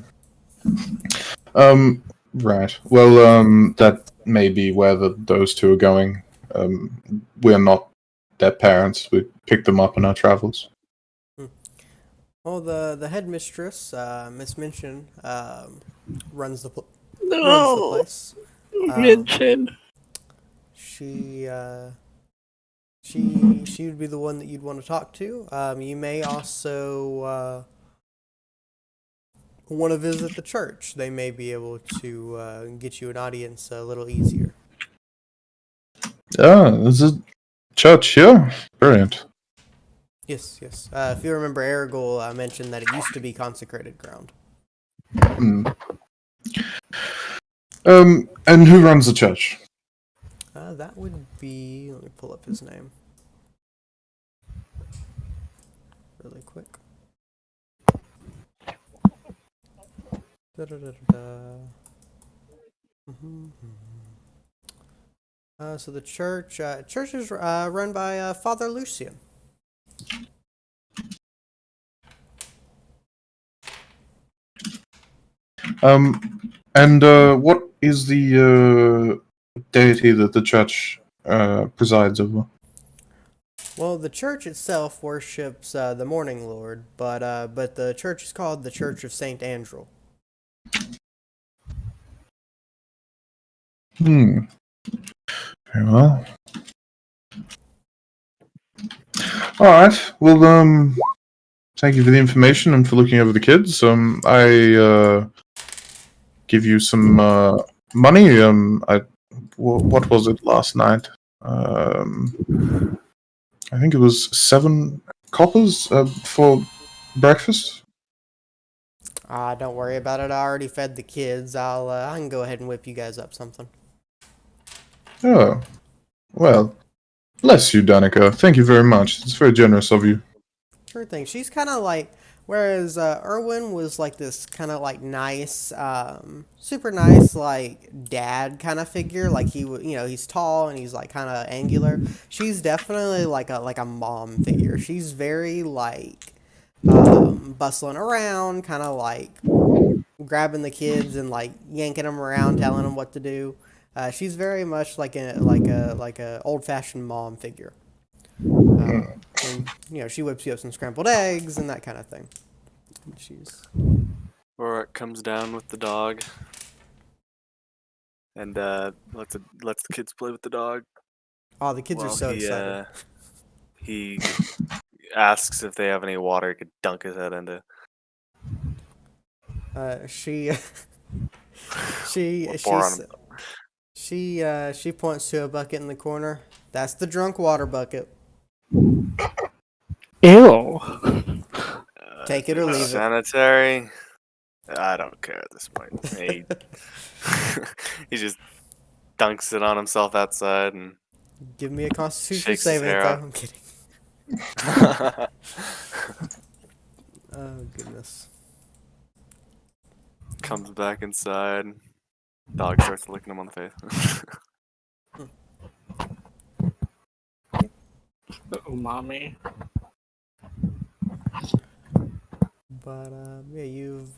Right. Well, that may be where those two are going. We're not their parents. We picked them up in our travels. Well, the headmistress, Miss Minchin, runs the No, place. mention. She she would be the one that you'd want to talk to. You may also want to visit the church. They may be able to get you an audience a little easier. There's a church here. Brilliant. Yes. If you remember, Aragorn mentioned that it used to be consecrated ground. And who runs the church? That would be. Let me pull up his name really quick. So the church is run by Father Lucian. And what is the deity that the church presides over? Well, the church itself worships the Morning Lord, but the church is called the Church of Saint Andrew. Very well. All right. Well, thank you for the information and for looking over the kids. I give you some money. What was it last night? I think it was 7 coppers for breakfast. Don't worry about it. I already fed the kids. I can go ahead and whip you guys up something. Oh, well, bless you, Danica. Thank you very much. It's very generous of you. Sure thing. She's kind of like, whereas Erwin was like this kind of like nice, super nice like dad kind of figure. Like he's tall and he's like kind of angular. She's definitely like a mom figure. She's very like bustling around, kind of like grabbing the kids and like yanking them around, telling them what to do. She's very much like a old fashioned mom figure. and she whips you up some scrambled eggs and that kind of thing. And she's Rorik comes down with the dog and lets the kids play with the dog. the kids are Well, so excited. He asks if they have any water he could dunk his head into. She she points to a bucket in the corner. That's the drunk water bucket. Ew. Take it or leave it. Sanitary? I don't care at this point. He just dunks it on himself outside and Give me a Constitution shakes his saving hair throw. out. I'm kidding. Oh goodness. Comes back inside. Dog starts licking him on the face. The umami. But yeah, you've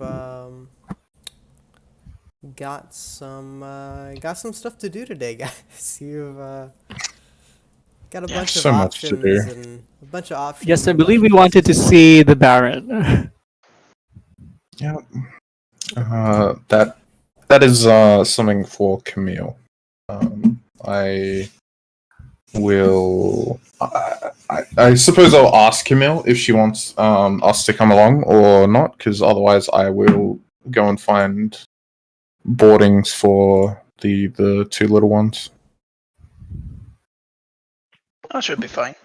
got some stuff to do today, guys. You've got a bunch of so much to options do. and a bunch of options. Yes, I and a believe bunch we of wanted to places see the Baron. Yeah. That is something for Camille. I will. I suppose I'll ask Camille if she wants us to come along or not, because otherwise I will go and find boardings for the two little ones. That should be fine.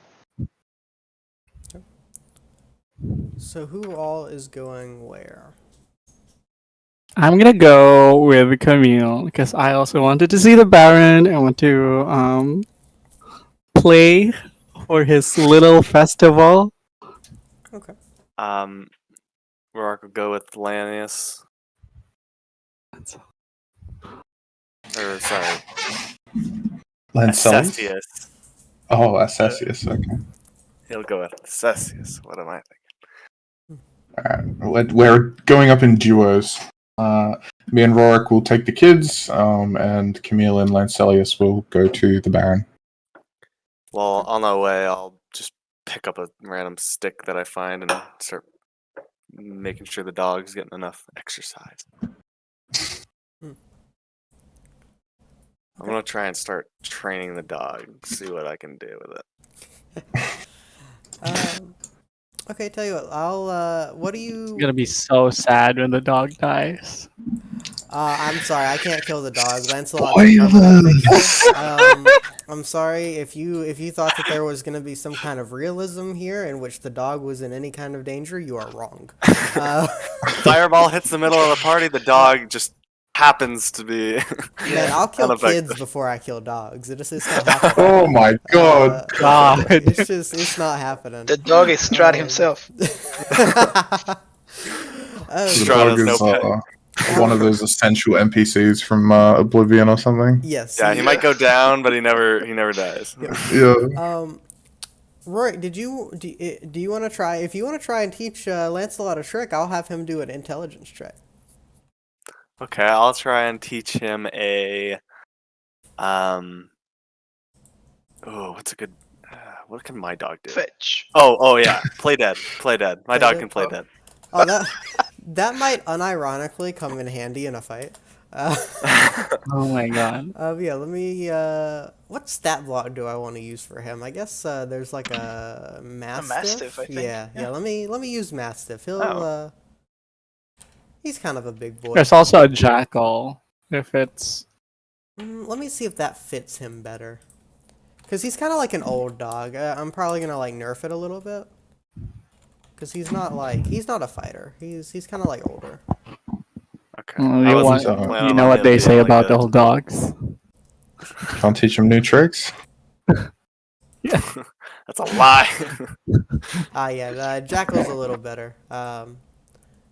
So who all is going where? I'm gonna go with Camille because I also wanted to see the Baron. I want to play for his little festival. Okay. Rorik will go with Lanius. Or sorry, Lancelius? Acestius. Oh, Acestius, okay. He'll go with Acestius. What am I thinking? Alright, we're going up in duos. Me and Rorik will take the kids, and Camille and Lancelius will go to the Baron. Well, on our way, I'll just pick up a random stick that I find and start making sure the dog's getting enough exercise. I'm gonna try and start training the dog, see what I can do with it. Okay, tell you what. I'll. What do you? It's gonna be so sad when the dog dies. I'm sorry, I can't kill the dog. Lancelot. Spoilers! I'm sorry if you thought that there was going to be some kind of realism here in which the dog was in any kind of danger. You are wrong. Fireball hits the middle of the party. The dog just happens to be. Man, I'll kill unaffected. kids before I kill dogs. It's not happening. Oh my god! God. It's not happening. The dog is Strahd himself. The Strahd dog has no is pet. one of those essential NPCs from Oblivion or something. Yes. Yeah, he might go down, but he never dies. Yeah. Roy, do you want to try? If you want to try and teach Lancelot a trick, I'll have him do an intelligence check. Okay, I'll try and teach him a. Oh, what's a good? What can my dog do? Fetch. Oh yeah, play dead. Play dead. My Play dog dead? can play dead. Oh, that might unironically come in handy in a fight. Oh my god. Yeah, let me. What stat block do I want to use for him? I guess there's like a mastiff. Mastiff, I think. Yeah. Let me use mastiff. He'll. Oh. He's kind of a big boy. There's also a jackal. If it's Let me see if that fits him better. Cause he's kind of like an old dog. I'm probably gonna like nerf it a little bit. Cause he's not a fighter. He's kind of like older. Okay. you know what they say about old dogs. Can't teach him new tricks. That's a lie. Yeah, Jackal's a little better.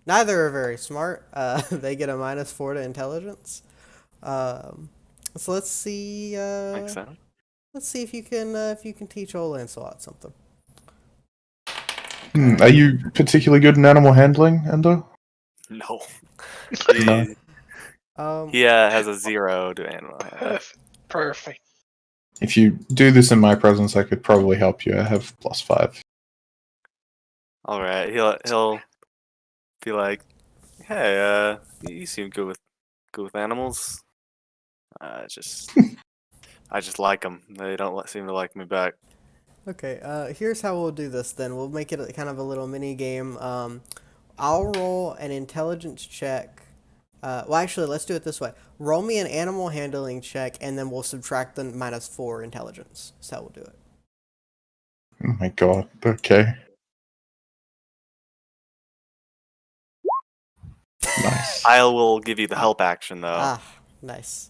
Neither are very smart. They get a -4 to intelligence. So let's see. Makes sense. Let's see if you can teach old Lancelot something. Are you particularly good in animal handling, Endo? No. No. He has a 0 to animal. Perfect. If you do this in my presence, I could probably help you. I have +5. All right, he'll be like, "Hey, you seem good with animals. Uh, just I just like them. They don't seem to like me back." Okay, here's how we'll do this then. We'll make it kind of a little mini game. I'll roll an intelligence check. Well, actually, let's do it this way. Roll me an animal handling check, and then we'll subtract the -4 intelligence. That's how we'll do it. Oh my god. Okay. Nice. I will give you the help action though. Ah, nice.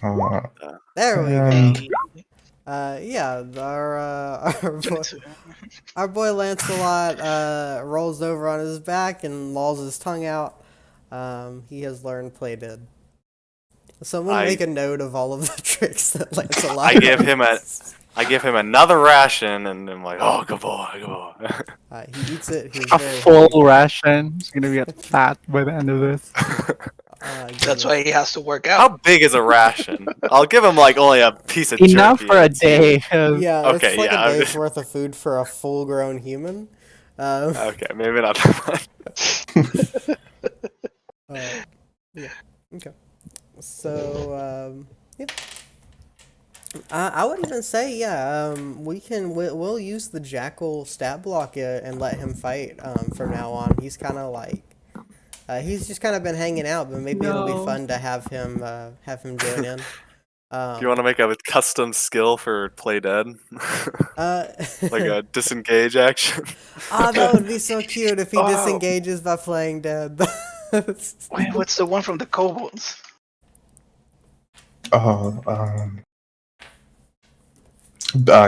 Uh, There we and go. Yeah, our boy Lancelot rolls over on his back and lolls his tongue out. He has learned play dead. Someone I- make a note of all of the tricks that Lancelot. I give him another ration, and I'm like, "Oh, good boy, good boy." He eats it. He's A very full happy. ration. He's gonna get fat by the end of this. That's Goodness. why he has to work out. How big is a ration? I'll give him like only a piece of Enough jerky for a and see- day. Yeah, Okay, it's like yeah, a I'm day's just- worth of food for a full-grown human. Okay, maybe not that much. Yeah. Okay. So, yeah. I would even say, yeah, we'll use the Jackal stat block and let him fight from now on. He's kind of like, he's just kind of been hanging out, but maybe it'll be No. fun to have him join in. Do you want to make a custom skill for play dead? Like a disengage action? Ah, that would be so cute if he Oh. disengages by playing dead. Wait, what's the one from the kobolds?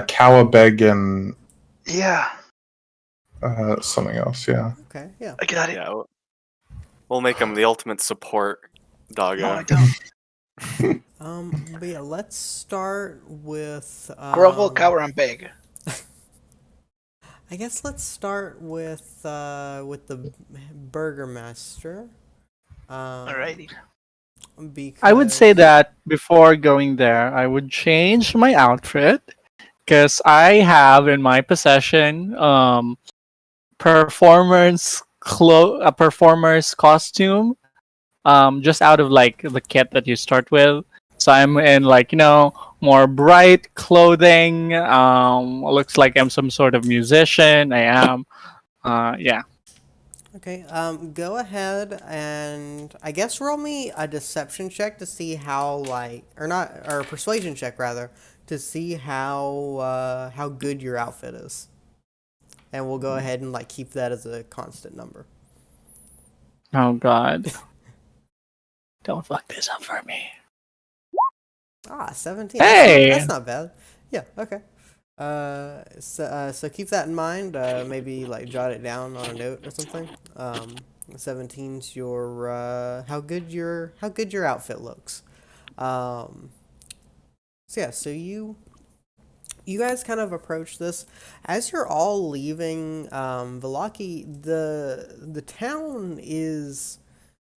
Cowabeg and Yeah, something else. Yeah. Okay, yeah. I got it. Yeah, we'll make him the ultimate support doggo. No, I don't. But yeah, let's start with Grovel, cower, and beg. I guess let's start with the Burgermaster. Alrighty. Because I would say that before going there, I would change my outfit because I have in my possession a performer's costume, just out of like the kit that you start with. So I'm in like more bright clothing. Looks like I'm some sort of musician. I am. Yeah. Okay, go ahead and I guess roll me a deception check to see how or a persuasion check rather, to see how good your outfit is. And we'll go ahead and like keep that as a constant number. Oh God. Don't fuck this up for me. 17. Hey! That's not bad. Yeah, okay. So keep that in mind. Maybe like jot it down on a note or something. 17's your how good your outfit looks. So yeah, so you guys kind of approach this as you're all leaving Vallaki. The town is.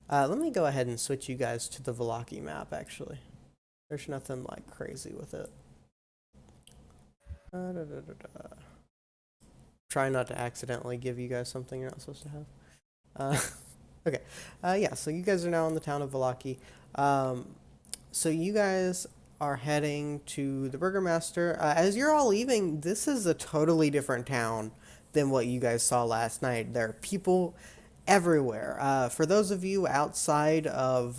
Let me go ahead and switch you guys to the Vallaki map. Actually, there's nothing like crazy with it. Try not to accidentally give you guys something you're not supposed to have. Okay. Yeah, so you guys are now in the town of Vallaki. So you guys are heading to the Burgermaster. As you're all leaving, this is a totally different town than what you guys saw last night. There are people everywhere. For those of you outside of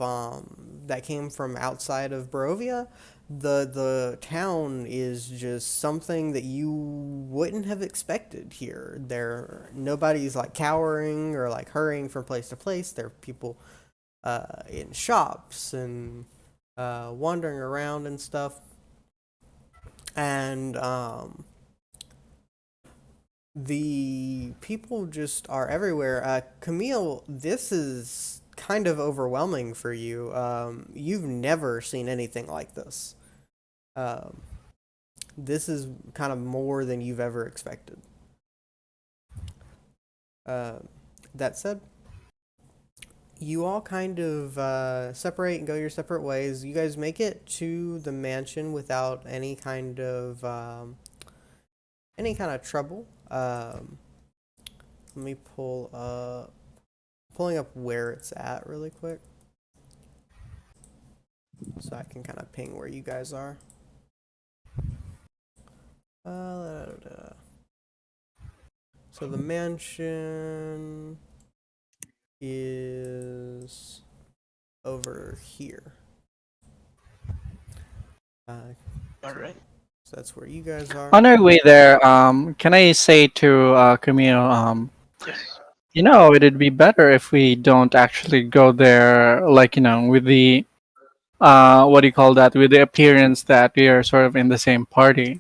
that came from outside of Barovia, the town is just something that you wouldn't have expected here. Nobody's like cowering or like hurrying from place to place. There are people in shops and wandering around and stuff. And the people just are everywhere. Camille, this is kind of overwhelming for you. You've never seen anything like this. This is kind of more than you've ever expected. That said, you all kind of separate and go your separate ways. You guys make it to the mansion without any kind of trouble. Let me pulling up where it's at really quick, so I can kind of ping where you guys are. So the mansion is over here. All right. So that's where you guys are. On our way there, can I say to Camille, Yes. it'd be better if we don't actually go there, like, with the, what do you call that, with the appearance that we are sort of in the same party.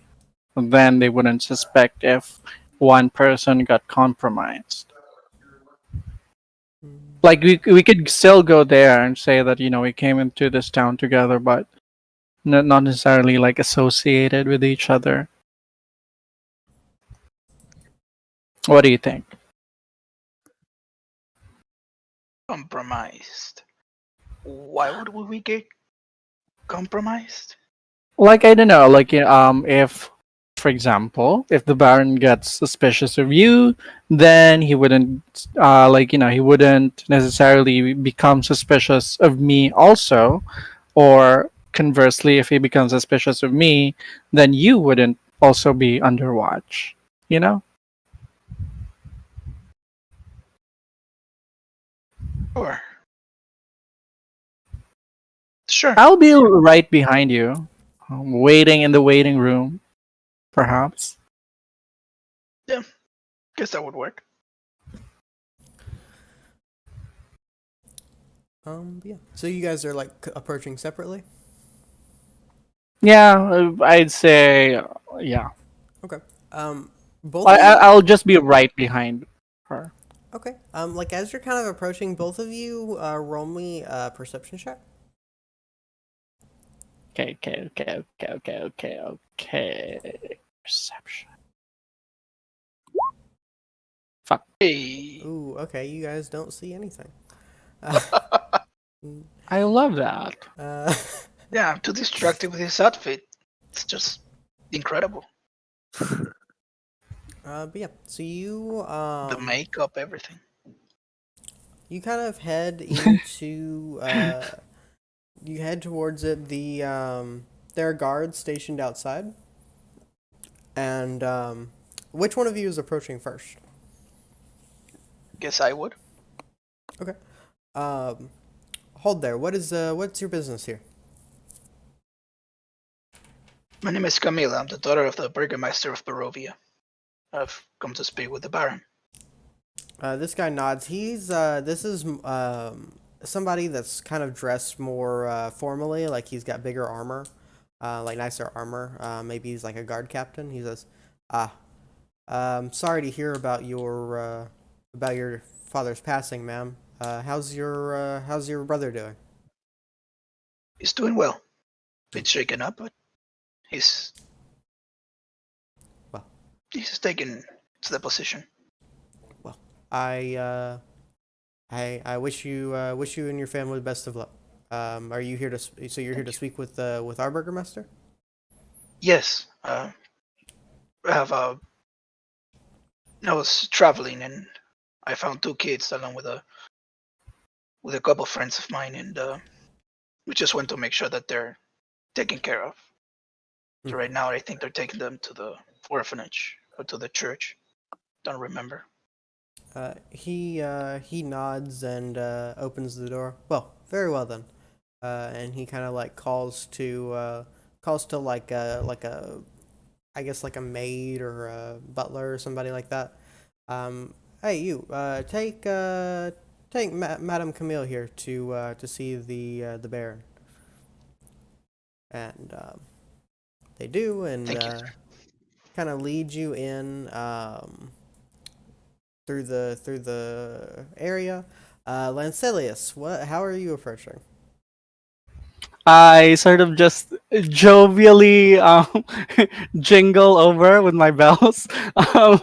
Then they wouldn't suspect if one person got compromised. Like, we could still go there and say that, we came into this town together, but not necessarily like associated with each other. What do you think? Compromised. Why would we get compromised? Like, I don't know, like, if, for example, if the Baron gets suspicious of you, then he wouldn't, he wouldn't necessarily become suspicious of me also, or conversely, if he becomes suspicious of me, then you wouldn't also be under watch, you know? Sure. Sure. I'll be right behind you, waiting in the waiting room, perhaps. Guess that would work. Yeah. So you guys are like approaching separately. Yeah, I'd say, yeah. Okay. Both of you. I'll just be right behind her. Okay. Like as you're kind of approaching, both of you, roll me a perception check. Okay. Perception. Hey. Ooh. Okay. You guys don't see anything. I love that. Yeah, I'm too distracted with his outfit. It's just incredible. But yeah. So you The makeup, everything. you kind of head into you head towards it. There are guards stationed outside. And which one of you is approaching first? Guess I would. Okay. Hold there. What's your business here? My name is Camila. I'm the daughter of the Burgomaster of Barovia. I've come to speak with the Baron. This guy nods. This is somebody that's kind of dressed more formally, like he's got bigger armor, like nicer armor. Maybe he's like a guard captain. He says, sorry to hear about your father's passing, ma'am. How's your brother doing? He's doing well. Bit shaken up, but he's Well. he's taken to the position. Well, I wish you and your family the best of luck. Are you here to? So you're here to speak with our burgomaster? Yes. I was traveling and I found two kids along with a couple friends of mine, and we just went to make sure that they're taken care of. So right now, I think they're taking them to the orphanage or to the church. Don't remember. He nods and opens the door. Well, very well then. And he kind of like calls to like a I guess like a maid or a butler or somebody like that. Hey you, take Madame Camille here to see the Baron. And they do, and Thank you, sir. kind of lead you in through the area. Lancelius, how are you approaching? I sort of just jovially jingle over with my bells, um,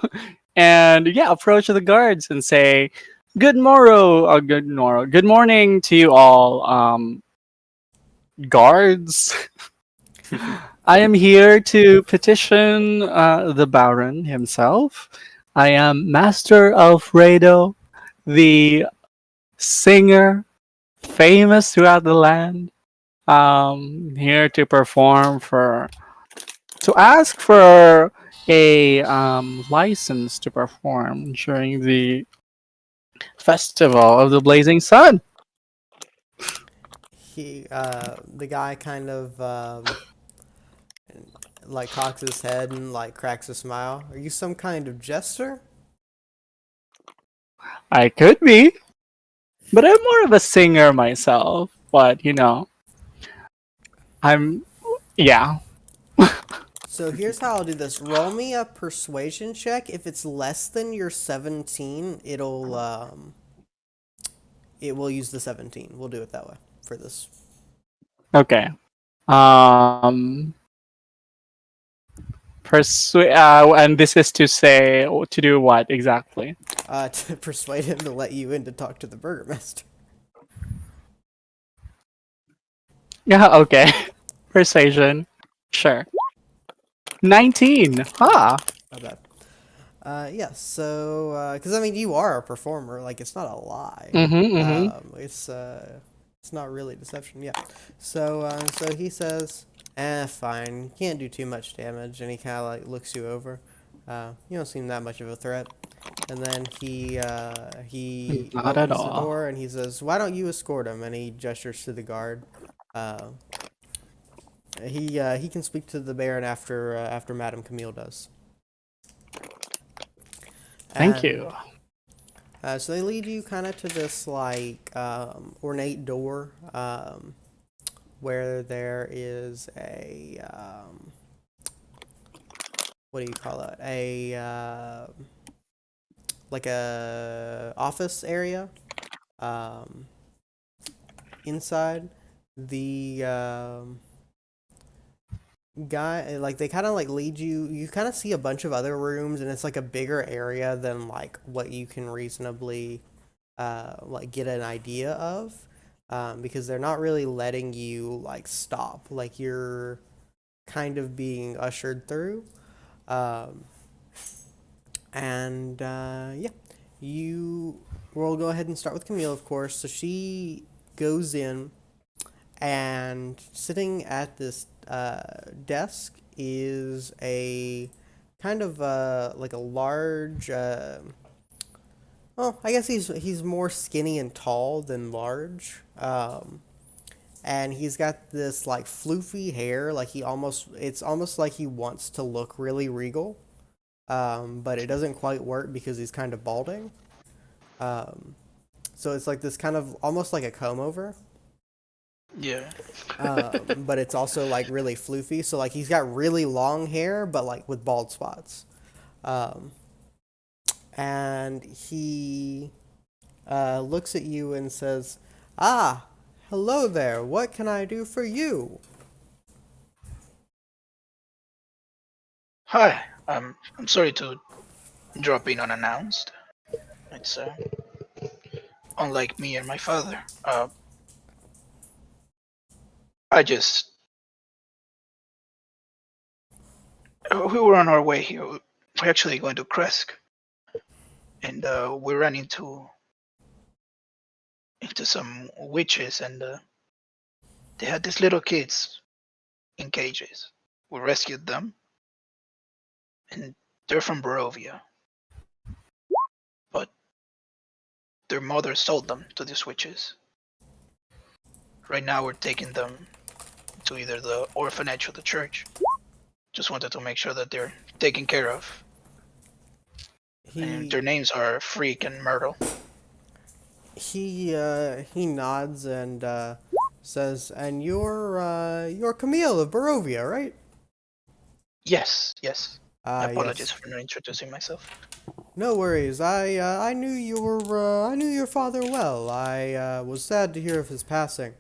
and yeah, approach the guards and say, "Good good morning to you all, guards. I am here to petition the Baron himself. I am Master Alfredo, the singer, famous throughout the land. Here to perform to ask for a license to perform during the festival of the Blazing Sun. The guy kind of like cocks his head and like cracks a smile. Are you some kind of jester? I could be, but I'm more of a singer myself. But I'm yeah. So here's how I'll do this. Roll me a persuasion check. If it's less than your 17, it will use the 17. We'll do it that way for this. Okay. And this is to say to do what exactly? To persuade him to let you in to talk to the burgomaster. Yeah. Okay. Persuasion. Sure. 19. Huh. Not bad. Yeah, so, because I mean, you are a performer, like, it's not a lie. It's not really deception, yeah. So he says, fine, you can't do too much damage, and he kind of, like, looks you over. You don't seem that much of a threat. And then he Not at opens the all. door, and he says, why don't you escort him? And he gestures to the guard. He can speak to the Baron after Madame Camille does. Thank you. So they lead you kind of to this like ornate door where there is a what do you call it? Like a office area. Inside the guy, like they kind of like lead you kind of see a bunch of other rooms, and it's like a bigger area than like what you can reasonably like get an idea of, because they're not really letting you like stop, like you're kind of being ushered through, and yeah, we'll go ahead and start with Camille, of course. So she goes in, and sitting at this desk is a kind of like a large. Well, I guess he's more skinny and tall than large. And he's got this like floofy hair, like it's almost like he wants to look really regal, but it doesn't quite work because he's kind of balding. So it's like this kind of almost like a comb over. Yeah. But it's also like really floofy. So like he's got really long hair, but like with bald spots. And he looks at you and says, "Ah, hello there. What can I do for you?" Hi. I'm sorry to drop in unannounced. It's unlike me and my father. I just we were on our way here. We're actually going to Kresk, and we ran into some witches, and they had these little kids in cages. We rescued them, and they're from Barovia, but their mother sold them to these witches. Right now, we're taking them to either the orphanage or the church. Just wanted to make sure that they're taken care of. And their names are Freak and Myrtle. He nods and says, "And you're Camille of Barovia, right?" Yes. Apologies Yes. for not introducing myself. No worries. I knew I knew your father well. I was sad to hear of his passing,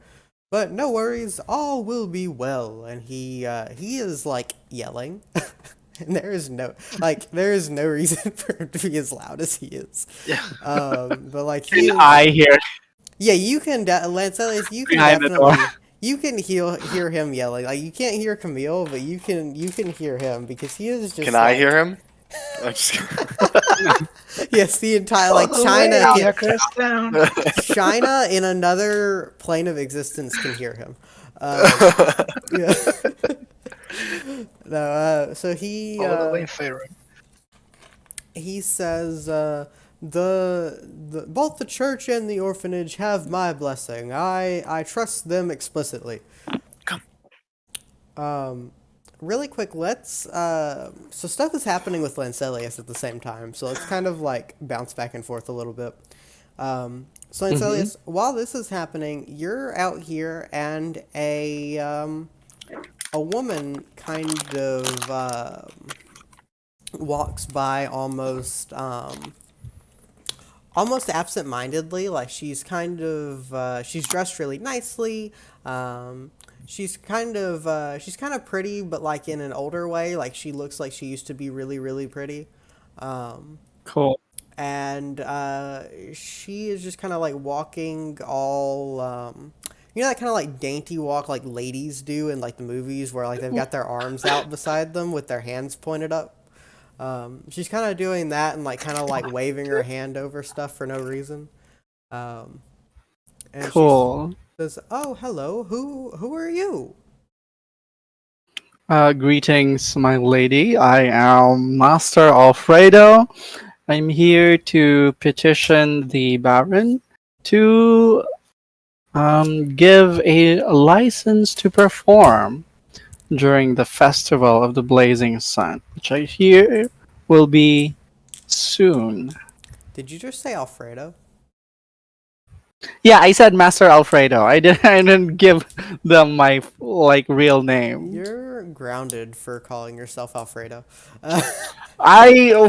but no worries. All will be well. And he is like yelling, and there is no reason for him to be as loud as he is. Yeah. But like Can I hear yeah, you can Lancelis, you can behind the door? definitely you can hear him yelling. Like you can't hear Camille, but you can hear him because he is just. Can I hear him? I'm just Yes, the entire like All the China way can, across town. China in another plane of existence can hear him. Yeah. No, so All the way in Faerun. he says the both the church and the orphanage have my blessing. I trust them explicitly. Come. Really quick, let's so stuff is happening with Lancelius at the same time, so let's kind of like bounce back and forth a little bit. So Lancelius, while this is happening, you're out here and a woman kind of walks by almost absent-mindedly, like she's kind of she's dressed really nicely. She's kind of pretty, but like in an older way. Like she looks like she used to be really really pretty. Cool. And she is just kind of like walking all you know that kind of like dainty walk like ladies do in like the movies where like they've got their arms out beside them with their hands pointed up. She's kind of doing that and like kind of like waving her hand over stuff for no reason. Um, and Cool. she says, "Oh, hello. Who are you?" Greetings, my lady. I am Master Alfredo. I'm here to petition the Baron to give a license to perform during the Festival of the Blazing Sun, which I hear will be soon. Did you just say Alfredo? Yeah, I said Master Alfredo. I didn't give them my like real name. You're grounded for calling yourself Alfredo.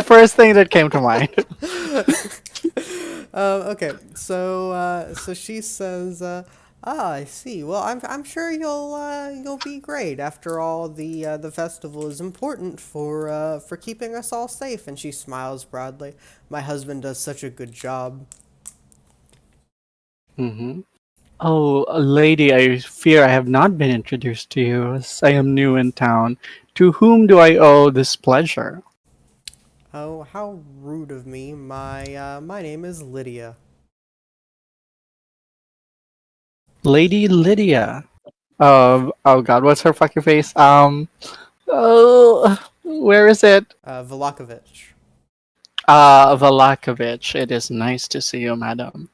First thing that came to mind. Okay, so she says, I see. Well, I'm sure you'll be great. After all, the festival is important for keeping us all safe." And she smiles broadly. "My husband does such a good job." Mm-hmm. Oh, lady, I fear I have not been introduced to you, as I am new in town. To whom do I owe this pleasure? "Oh, how rude of me. My name is Lydia." Lady Lydia. Oh God, what's her fucking face? Oh, where is it? Velakovich. Valakovich. It is nice to see you, madam.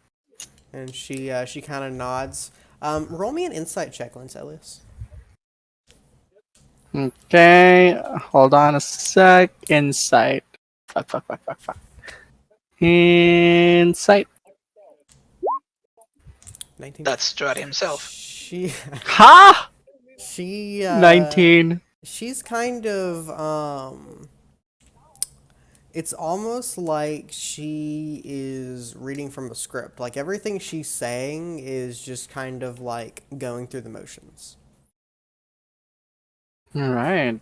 And she kind of nods. Roll me an insight check, Lancelius. Okay, hold on a sec. Insight. Fuck. Insight. 19. That's Strahd himself. She Ha! she 19. she's kind of it's almost like she is reading from a script. Like everything she's saying is just kind of like going through the motions. Alright.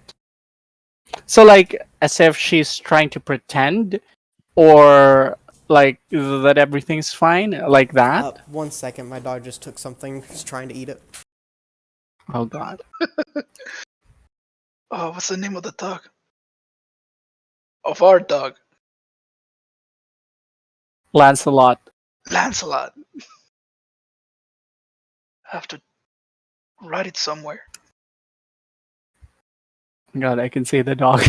So, like, as if she's trying to pretend, or like that everything's fine, like that? 1 second, my dog just took something. He's trying to eat it. Oh God. Oh, what's the name of the dog? Of our dog, Lancelot. Lancelot. I have to write it somewhere. God, I can see the dog.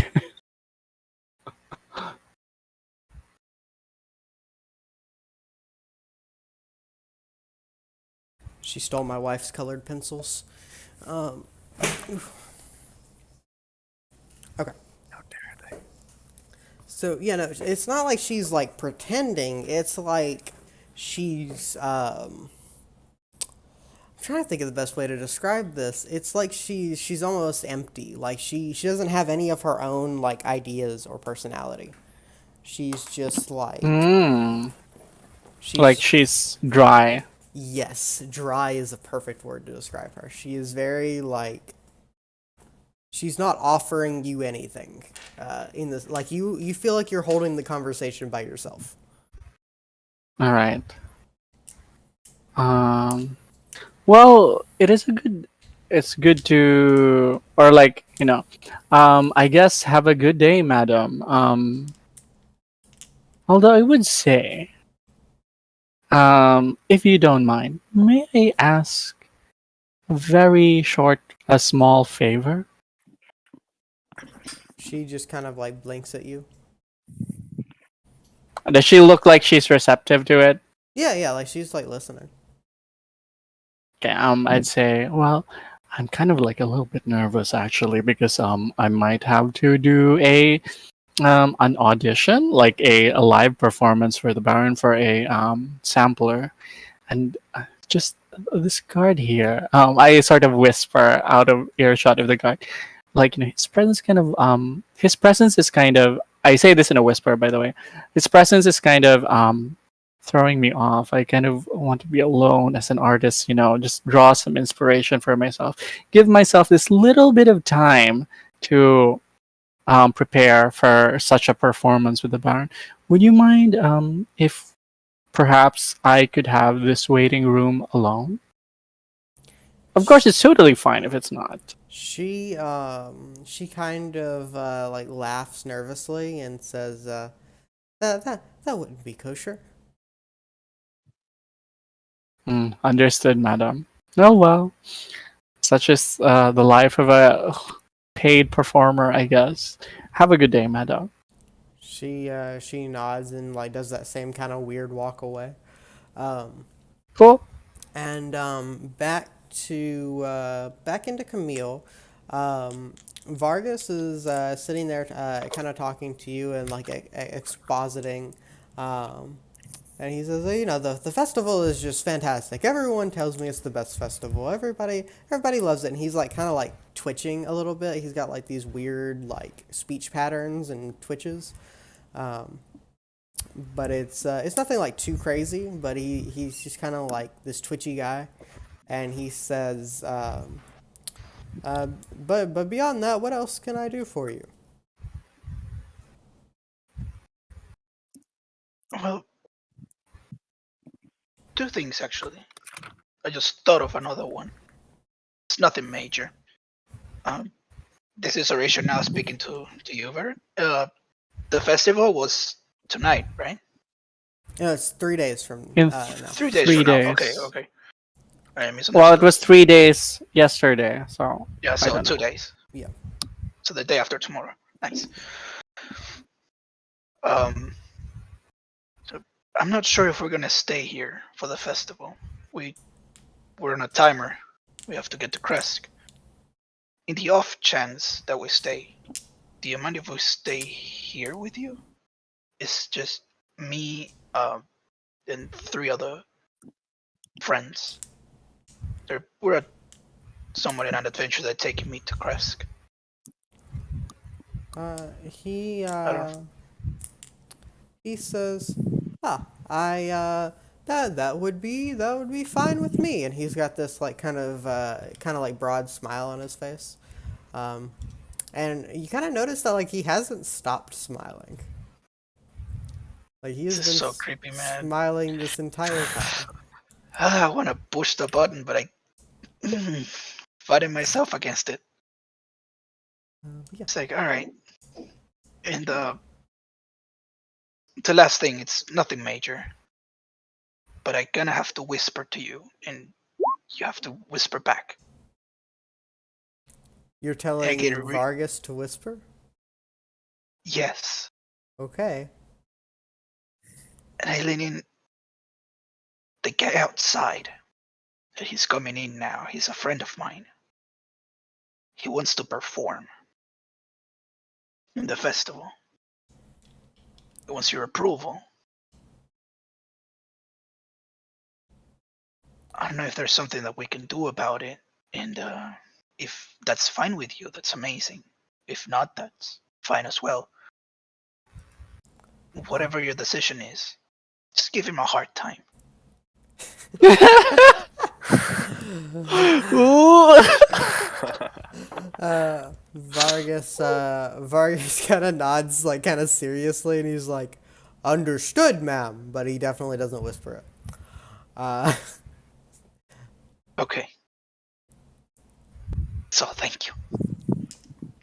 She stole my wife's colored pencils. Okay. How dare they? So yeah, no, it's not like she's like pretending. It's like she's I'm trying to think of the best way to describe this. It's like she's almost empty. Like she doesn't have any of her own like ideas or personality. She's just like Hmm. she's Like she's dry. yes, dry is a perfect word to describe her. She is very like she's not offering you anything. In this, like you feel like you're holding the conversation by yourself. All right. Well, it is a good. It's good to or like, I guess have a good day, madam. Although I would say, if you don't mind, may I ask a very short, a small favor? She just kind of like blinks at you. Does she look like she's receptive to it? Yeah, like she's like listening. Okay, I'd say, well, I'm kind of like a little bit nervous actually because I might have to do an audition, like a live performance for the Baron for a sampler, and just this guard here. I sort of whisper out of earshot of the guard, like his presence is kind of. I say this in a whisper, by the way. His presence is kind of throwing me off. I kind of want to be alone as an artist, just draw some inspiration for myself, give myself this little bit of time to prepare for such a performance with the Baron. Would you mind if perhaps I could have this waiting room alone? Of course, it's totally fine if it's not. She kind of like laughs nervously and says, that wouldn't be kosher. Understood, madam. Oh well, such is the life of a paid performer, I guess. Have a good day, madam. She nods and like does that same kind of weird walk away. Cool. And back into Camille. Vargas is sitting there, kind of talking to you and like expositing. And he says, the festival is just fantastic. Everyone tells me it's the best festival. Everybody loves it. And he's like kind of like twitching a little bit. He's got like these weird like speech patterns and twitches. But it's nothing like too crazy. But he's just kind of like this twitchy guy. And he says, but beyond that, what else can I do for you? Well, two things actually. I just thought of another one. It's nothing major. This is Horatio now speaking to you, Vern. The festival was tonight, right? Yeah, it's 3 days from In now. 3 days 3 from now. days. Okay. I misunderstood. Well, it was 3 days yesterday, so Yeah, I so don't 2 know. days. Yeah. So the day after tomorrow. Nice. So I'm not sure if we're gonna stay here for the festival. We're on a timer. We have to get to Kresk. In the off chance that we stay, do you mind if we stay here with you? It's just me, and 3 other friends. We're somewhat in an adventure that's taking me to Kresk. He says, that would be fine with me. And he's got this like kind of like broad smile on his face. And you kind of notice that like he hasn't stopped smiling. Like he has This been is so creepy, man. smiling this entire time. I want to push the button, but I fighting myself against it. Yeah. It's like, all right. And the last thing, it's nothing major, but I'm gonna have to whisper to you, and you have to whisper back. You're telling Vargas to whisper? Yes. Okay. And I lean in. The guy outside, he's coming in now. He's a friend of mine. He wants to perform in the festival. He wants your approval. I don't know if there's something that we can do about it, and if that's fine with you, that's amazing. If not, that's fine as well. Whatever your decision is, just give him a hard time. Vargas kind of nods like kind of seriously, and he's like, "Understood, ma'am," but he definitely doesn't whisper it. Okay. So thank you.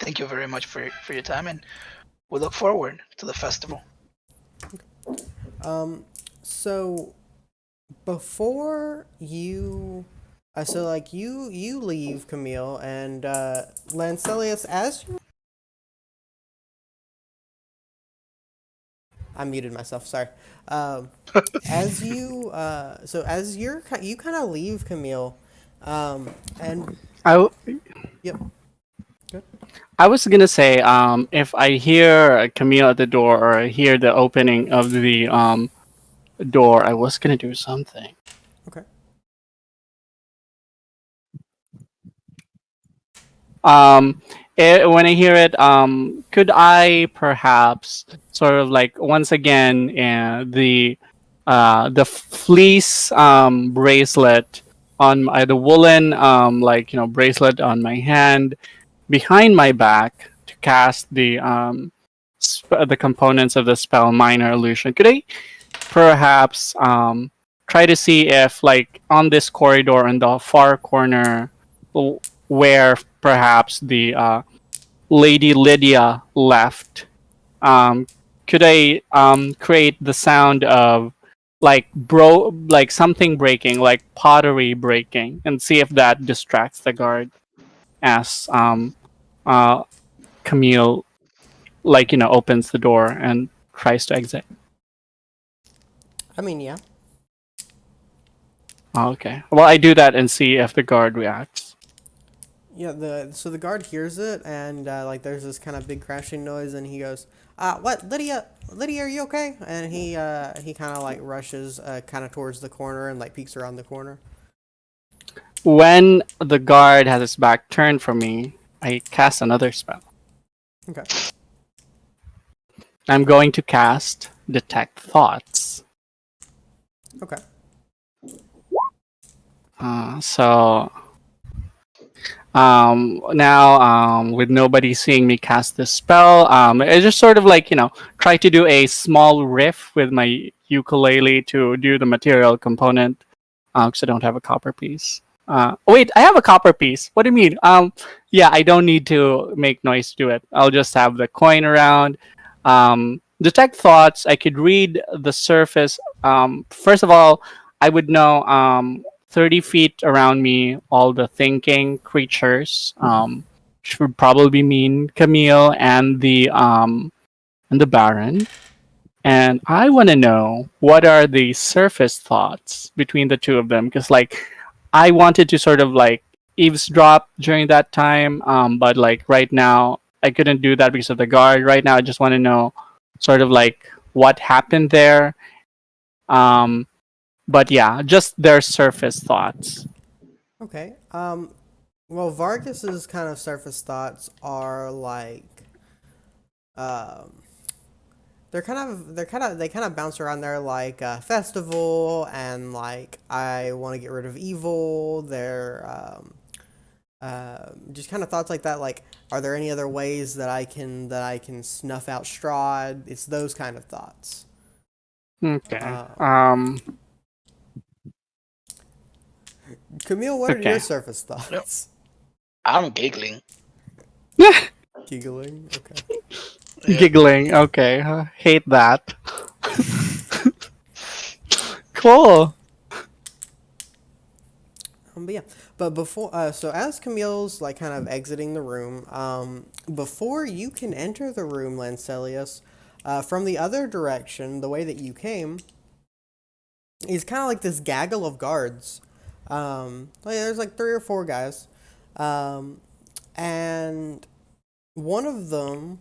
thank you very much for your time, and we look forward to the festival. So before you, so like you leave, Camille, and Lancelius, as you, I muted myself. Sorry. As you, so as you kind of leave, Camille, and I, w- yep. Good. I was gonna say, if I hear Camille at the door or I hear the opening of the door, I was gonna do something. Okay. Um, when I hear it, could I perhaps sort of like once again the fleece bracelet on my, the woolen bracelet on my hand behind my back to cast the components of the spell minor illusion? Could I perhaps try to see if like on this corridor in the far corner where perhaps the Lady Lydia left, um, could I create the sound of like something breaking, like pottery breaking, and see if that distracts the guard as uh, Camille opens the door and tries to exit. I mean, yeah. Oh, okay. Well, I do that and see if the guard reacts. Yeah, the guard hears it, and like there's this kind of big crashing noise, and he goes, what, Lydia? Lydia, are you okay?" And he kind of like rushes kind of towards the corner and like peeks around the corner. When the guard has his back turned from me, I cast another spell. Okay. I'm going to cast Detect Thoughts. Okay. So now with nobody seeing me cast this spell, I just sort of like try to do a small riff with my ukulele to do the material component because I don't have a copper piece. Wait, I have a copper piece. What do you mean? Yeah, I don't need to make noise to do it. I'll just have the coin around. Detect thoughts. I could read the surface. First of all, I would know 30 feet around me all the thinking creatures, which would probably mean Camille and the Baron. And I want to know what are the surface thoughts between the two of them, because like I wanted to sort of like eavesdrop during that time, but like right now I couldn't do that because of the guard. Right now I just want to know sort of like what happened there. But yeah, just their surface thoughts. Okay. Well, Vargas's kind of surface thoughts are like, um, they kind of bounce around there like festival and like I want to get rid of evil. They're just kind of thoughts like that. Like, are there any other ways that I can snuff out Strahd? It's those kind of thoughts. Okay. Camille, what are Okay. your surface thoughts? I'm giggling. Giggling. Okay. Yeah. Giggling. Okay. Hate that. Cool. But yeah, but before, so as Camille's like kind of exiting the room, before you can enter the room, Lancelius, from the other direction, the way that you came, is kind of like this gaggle of guards. Like there's like 3 or 4 guys, and one of them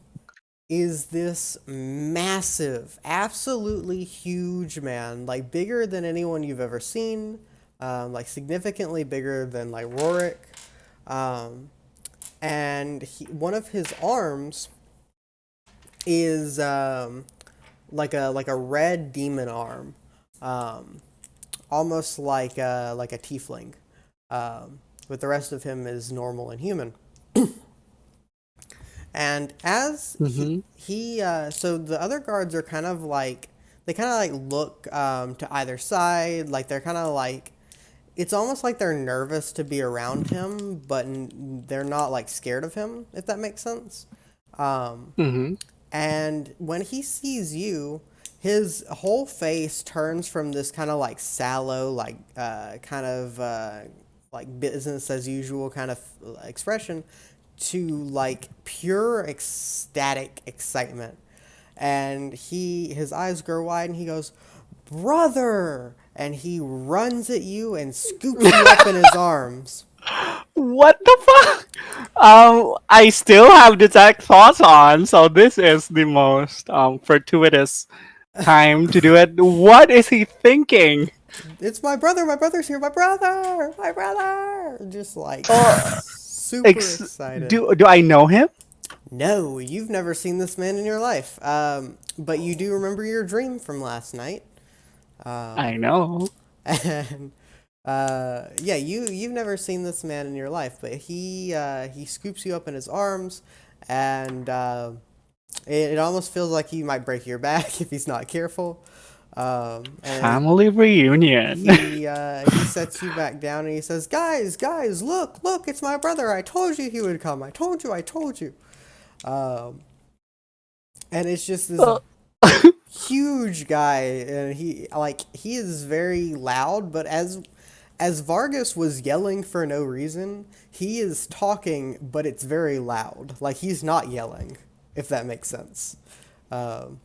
is this massive, absolutely huge man, like bigger than anyone you've ever seen, like significantly bigger than like Rorik, and one of his arms is like a red demon arm, almost like a tiefling, but the rest of him is normal and human. And as he so the other guards are kind of like, they kind of like look to either side, like they're kind of like it's almost like they're nervous to be around him, but they're not like scared of him, if that makes sense. Um, Mm-hmm. and when he sees you, his whole face turns from this kind of like sallow, like like business as usual kind of expression to like pure ecstatic excitement. And his eyes grow wide and he goes, "Brother!" And he runs at you and scoops you up in his arms. What the fuck? I still have detect thoughts on, so this is the most fortuitous time to do it. What is he thinking? It's my brother, my brother's here, my brother! Just like Uh, super excited. do I know him? No, you've never seen this man in your life. But you do remember your dream from last night. I know. And yeah, you've never seen this man in your life, but he scoops you up in his arms, and it almost feels like he might break your back if he's not careful. And Family reunion. he sets you back down and he says, "Guys, look, it's my brother. I told you he would come. I told you." Um, and it's just this Uh, huge guy, and he is very loud, but as Vargas was yelling for no reason, he is talking, but it's very loud. Like he's not yelling, if that makes sense. Um,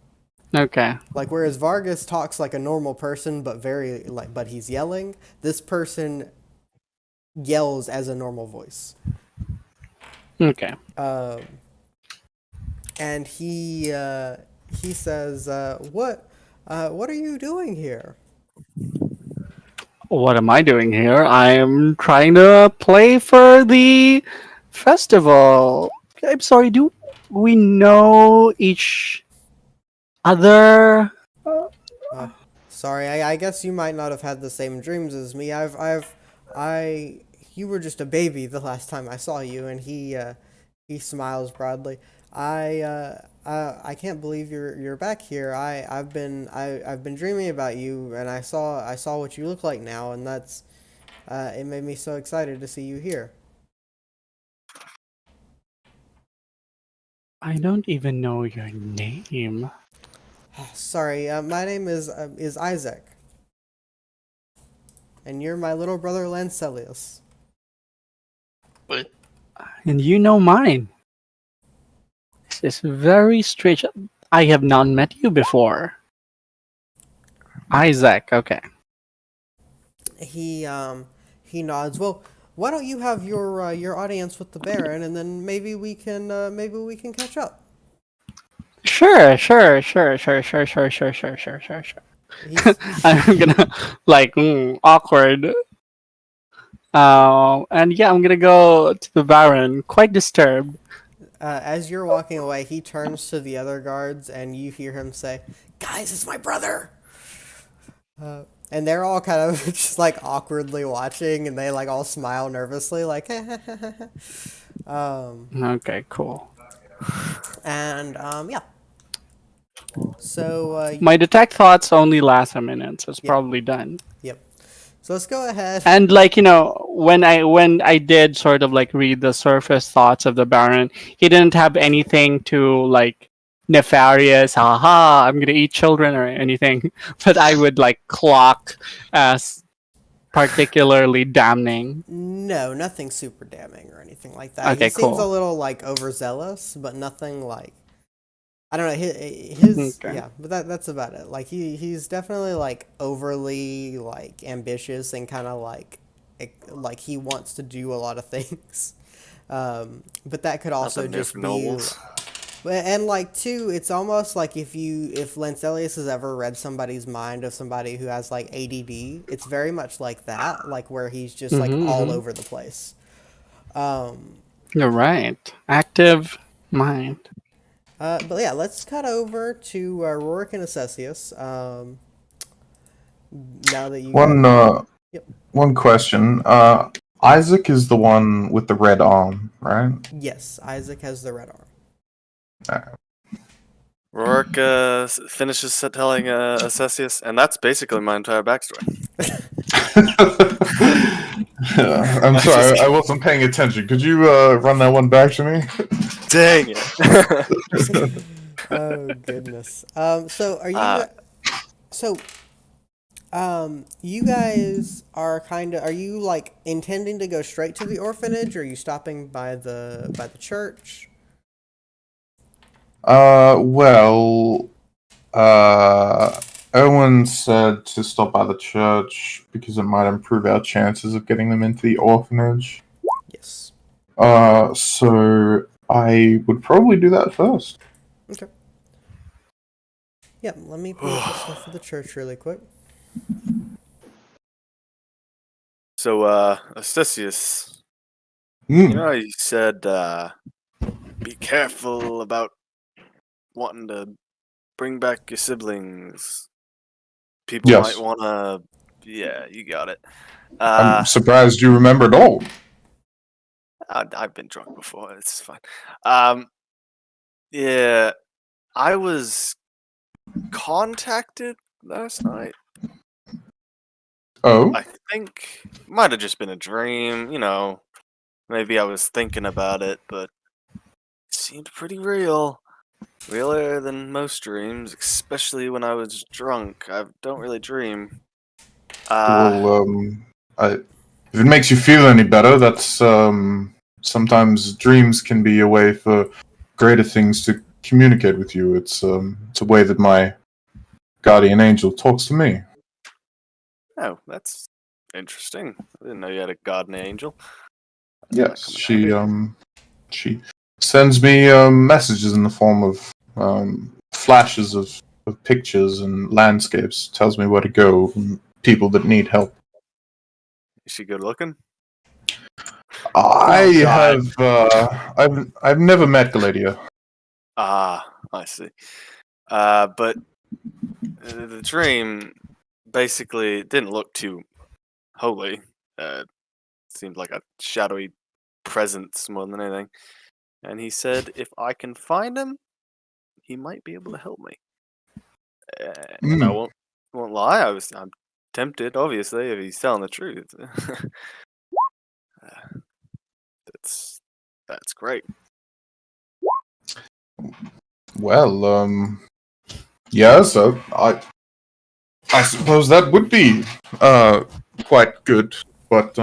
okay. like whereas Vargas talks like a normal person, but he's yelling. This person yells as a normal voice. Okay. Um, and he says, what are you doing here?" What am I doing here? I'm trying to play for the festival. I'm sorry, do we know each other? Uh, Sorry, I guess you might not have had the same dreams as me. You were just a baby the last time I saw you, and he smiles broadly. I can't believe you're back here. I've been dreaming about you, and I saw what you look like now, and it made me so excited to see you here. I don't even know your name. Sorry, my name is Isaac, and you're my little brother Lancelius. But And you know mine. This is very strange. I have not met you before. Isaac, okay. He nods. Well, why don't you have your audience with the Baron, and then maybe we can catch up. Sure. He's I'm gonna like awkward. And yeah, I'm gonna go to the Baron, quite disturbed. As you're walking away, he turns to the other guards, and you hear him say, "Guys, it's my brother." And they're all kind of just like awkwardly watching, and they like all smile nervously, like, Okay, cool. and yeah. So My detect thoughts only last a minute, so it's Yeah. probably done. yep. So let's go ahead. And like when I did sort of like read the surface thoughts of the Baron, he didn't have anything to like nefarious, haha, I'm gonna eat children or anything. But I would like clock as particularly damning. No, nothing super damning or anything like that. Okay, He seems a cool. little like overzealous, but nothing like I don't know. His Okay. yeah, but that's about it. Like he's definitely like overly like ambitious and kind of like he wants to do a lot of things. But that could also Nothing new just from be nobles. and like too, it's almost like if Lancelius has ever read somebody's mind of somebody who has like ADD, it's very much like that, like where he's just like all over the place. You're right. Active mind. But yeah, let's cut over to Rorik and Assessius. Now that you One Yep. one question. Isaac is the one with the red arm, right? Yes, Isaac has the red arm. Rourke finishes telling Assessius, and that's basically my entire backstory. I'm sorry, I wasn't paying attention. Could you run that one back to me? Dang it. Oh goodness. So are you? Uh, So you guys are are you like intending to go straight to the orphanage, or are you stopping by the church? Well, Owen said to stop by the church because it might improve our chances of getting them into the orphanage. Yes. So I would probably do that first. Okay. Yeah, let me pull up the stuff for the church really quick. so, Astisius, Hmm. you know how you said, be careful about wanting to bring back your siblings. People might Yes. want to. Yeah, you got it. I'm surprised you remembered all. I've been drunk before. It's fine. Um, yeah, I was contacted last night. Oh? I think might have just been a dream. Maybe I was thinking about it, but it seemed pretty real. Realer than most dreams, especially when I was drunk. I don't really dream. Well, if it makes you feel any better, that's, sometimes dreams can be a way for greater things to communicate with you. It's a way that my guardian angel talks to me. Oh, that's interesting. I didn't know you had a guardian angel. That's not Yes, coming handy. she sends me, messages in the form of, flashes of pictures and landscapes, tells me where to go, and people that need help. Is she good looking? I Oh, God. have, I've never met Galadia. Ah, I see. But the dream basically didn't look too holy. Seemed like a shadowy presence more than anything. And he said, if I can find him, he might be able to help me. And I Hmm. won't lie, I'm tempted, obviously, if he's telling the truth. That's great. Well, yes, I suppose that would be quite good, but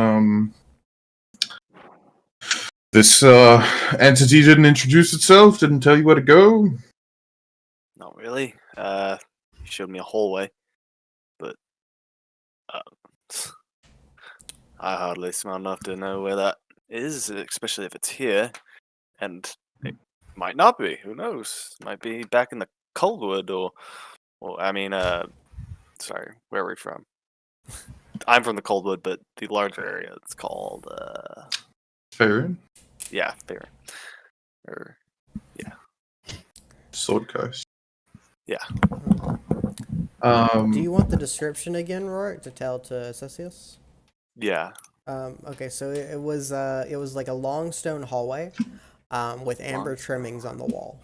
this entity didn't introduce itself, didn't tell you where to go. Not really. He showed me a hallway, but uh, I hardly smart enough to know where that is, especially if it's here, and it might not be. Who knows? Might be back in the Coldwood, or I mean, sorry, where are we from? I'm from the Coldwood, but the larger area it's called, Fair, yeah, Fair, or sword coast. yeah. Do you want the description again, Rorik, to tell to Cessius? Yeah. Okay, so it was like a long stone hallway, with amber trimmings on the wall.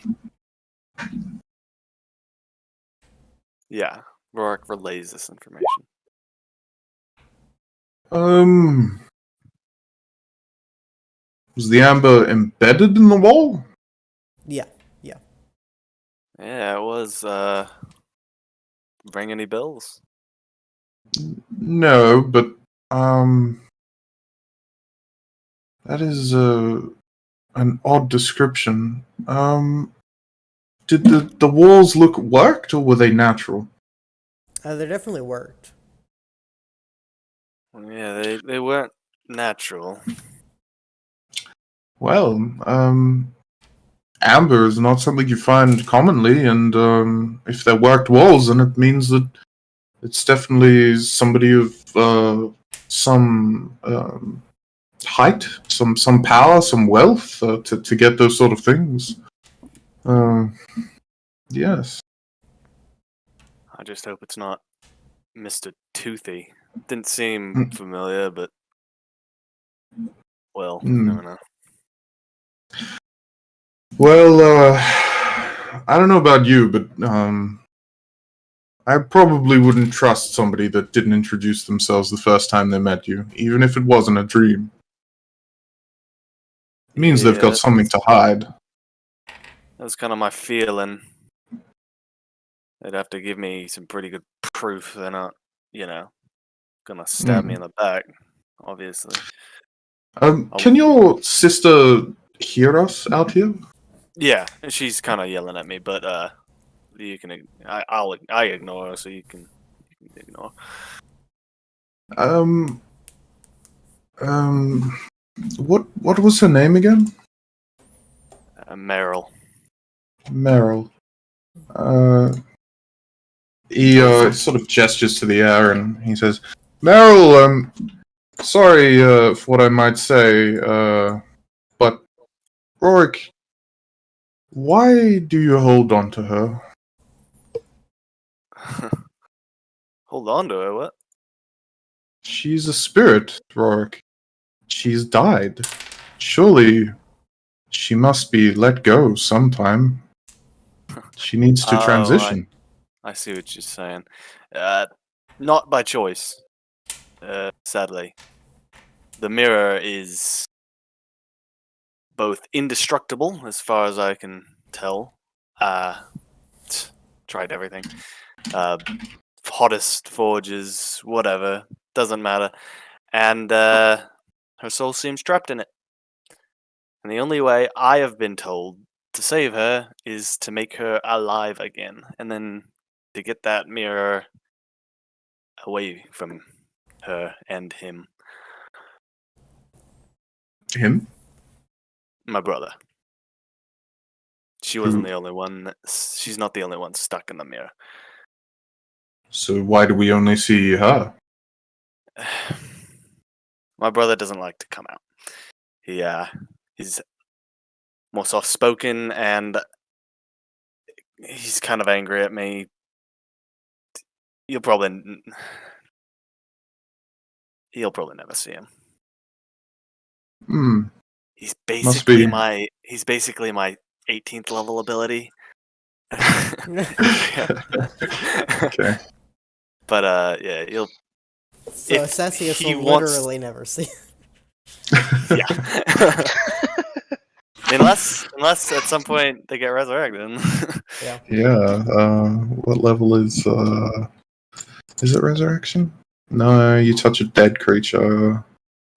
Yeah. Rourke relays this information. Was the amber embedded in the wall? Yeah, yeah. Yeah, it was, ring any bells? No, but that is an odd description. Did the walls look worked or were they natural? They definitely worked. Yeah, they weren't natural. Well, amber is not something you find commonly, and if they're worked walls, then it means that it's definitely somebody of some height, some power, some wealth to get those sort of things. Yes. I just hope it's not Mr. Toothy. Didn't seem Mm. familiar, but well, you Mm. never know. Well, I don't know about you, but I probably wouldn't trust somebody that didn't introduce themselves the first time they met you, even if it wasn't a dream. It means they've got something to hide. That's kind of my feeling. They'd have to give me some pretty good proof they're not, gonna stab me in the back, obviously. Can your sister hear us out here? Yeah, she's kind of yelling at me, but you can. I ignore her, so you can ignore. What was her name again? Meryl. Meryl. He sort of gestures to the air and he says, Meryl, sorry for what I might say, but Rorik, why do you hold on to her? Hold on to her, what? She's a spirit, Rorik. She's died. Surely she must be let go sometime. She needs to transition. I see what you're saying. Not by choice, sadly. The mirror is both indestructible, as far as I can tell. Tried everything. Hottest forges, whatever, doesn't matter. And her soul seems trapped in it. And the only way I have been told to save her is to make her alive again, and then to get that mirror away from her and him. Him? My brother. She wasn't the only one. She's not the only one stuck in the mirror. So why do we only see her? My brother doesn't like to come out. He's more soft-spoken, and he's kind of angry at me. You'll probably never see him. He's basically my 18th level ability. Okay. But yeah, you'll. So Cessius will literally never see. Yeah. unless at some point they get resurrected. Yeah. Yeah. What level is it resurrection? No, you touch a dead creature.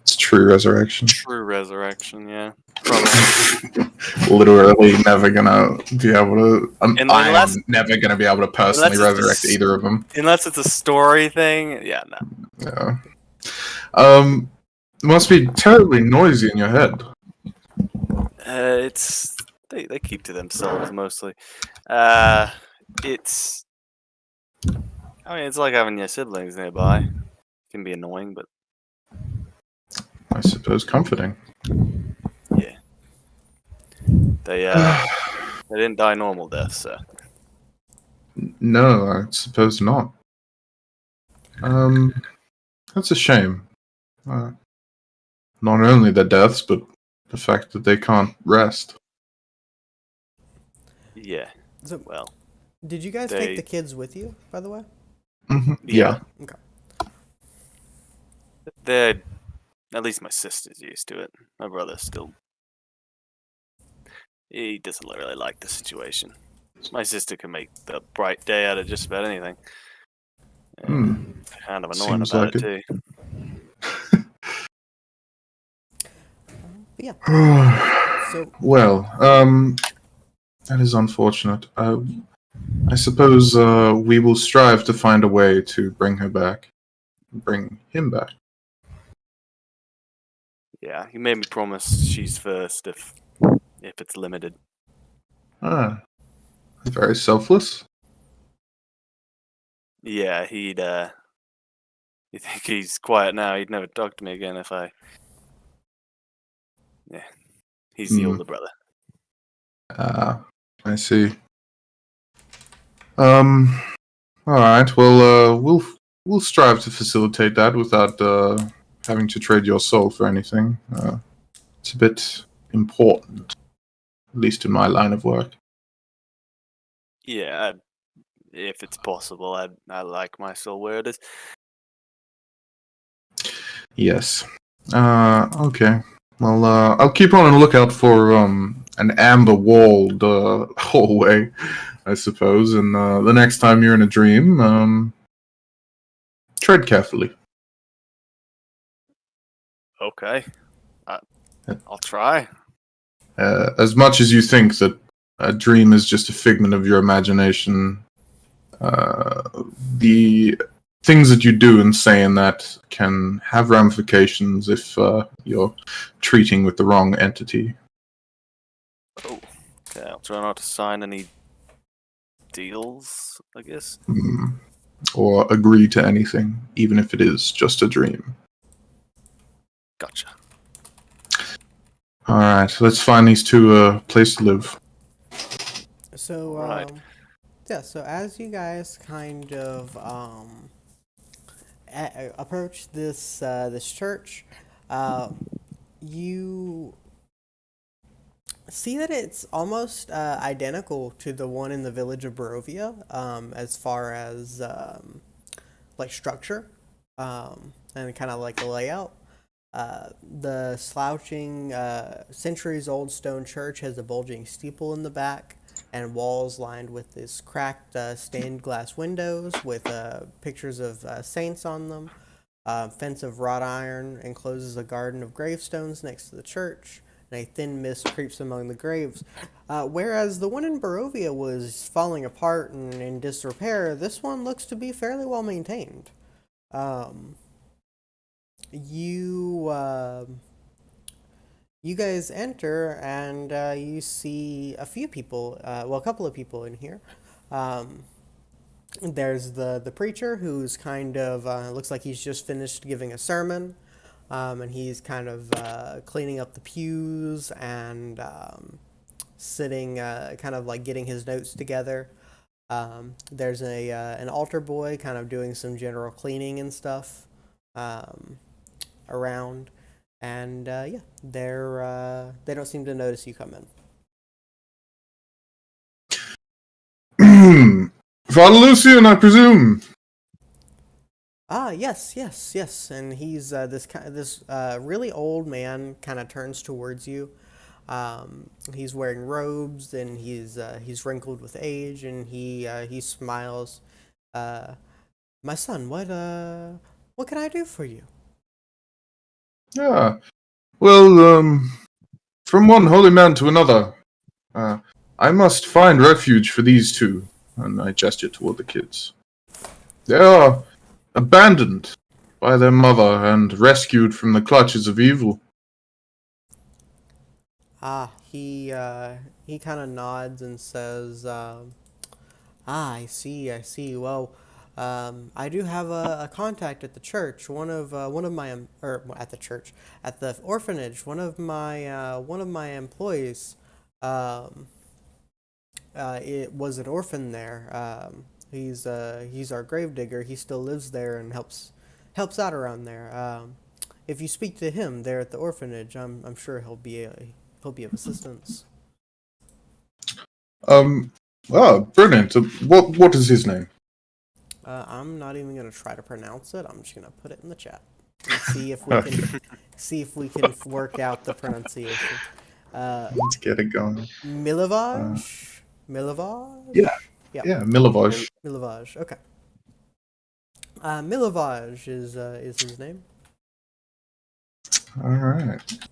It's true resurrection. True resurrection, yeah. Probably. Literally never gonna be able to. I'm Unless- never gonna be able to personally unless it's resurrect either of them. Unless it's a story thing, yeah, no. Yeah. It must be terribly noisy in your head. It's they keep to themselves mostly. It's. I mean, it's like having your siblings nearby. It can be annoying, but I suppose comforting. yeah. They didn't die normal deaths, so. No, I suppose not. That's a shame. Not only their deaths, but the fact that they can't rest. Yeah. So, Well. did you guys take the kids with you, by the way? Mm-hmm. Yeah. Okay. They're. At least my sister's used to it. My brother still. He doesn't really like the situation. My sister can make the bright day out of just about anything. Kind of annoying Seems about like it too. But yeah. So Well, that is unfortunate. I suppose we will strive to find a way to bring her back. Bring him back. Yeah, he made me promise she's first if it's limited. Very selfless. Yeah, he'd you think he's quiet now, he'd never talk to me again if I. Yeah. He's the older brother. I see. Alright, well we'll strive to facilitate that without having to trade your soul for anything. It's a bit important. At least in my line of work. Yeah, if it's possible. I like my soul where it is. Yes. Okay. Well, I'll keep on the lookout for an amber walled hallway, I suppose. And the next time you're in a dream, tread carefully. Okay, I'll try. As much as you think that a dream is just a figment of your imagination, the things that you do and say in that can have ramifications if you're treating with the wrong entity. Oh, okay. I'll try not to sign any deals, I guess. Or agree to anything, even if it is just a dream. Gotcha. Alright, let's find these two a place to live. So, Right. yeah, so as you guys kind of approach this church, you see that it's almost identical to the one in the village of Barovia, as far as like structure, and kind of like the layout. The slouching, centuries-old stone church has a bulging steeple in the back and walls lined with this cracked stained glass windows with pictures of saints on them. Fence of wrought iron encloses a garden of gravestones next to the church, and a thin mist creeps among the graves. Whereas the one in Barovia was falling apart and in disrepair, this one looks to be fairly well maintained. Um, you you guys enter and you see a few people, well, a couple of people in here. Um, there's the preacher who's kind of looks like he's just finished giving a sermon, and he's kind of cleaning up the pews and sitting, kind of like getting his notes together. There's an altar boy kind of doing some general cleaning and stuff around, and yeah, they don't seem to notice you come in. Father Lucian, I presume. Ah, yes, and he's this really old man kind of turns towards you. He's wearing robes and he's wrinkled with age, and he smiles. Uh, my son, what can I do for you? Yeah. Well, from one holy man to another, I must find refuge for these two. And I gesture toward the kids. They are abandoned by their mother and rescued from the clutches of evil. He kind of nods and says, I see. Well, I do have a contact at the church. One of my or at the church, at the orphanage. One of my employees, um, it was an orphan there. He's our gravedigger. He still lives there and helps out around there. If you speak to him there at the orphanage, I'm sure he'll be of assistance. Oh, brilliant. What is his name? I'm not even gonna try to pronounce it. I'm just gonna put it in the chat and see if we can work out the pronunciation. Let's get it going. Milovaj? Milovaj? Yeah. Yeah. Yeah, Milovaj. Milovaj. Okay. Milovaj is his name. All right.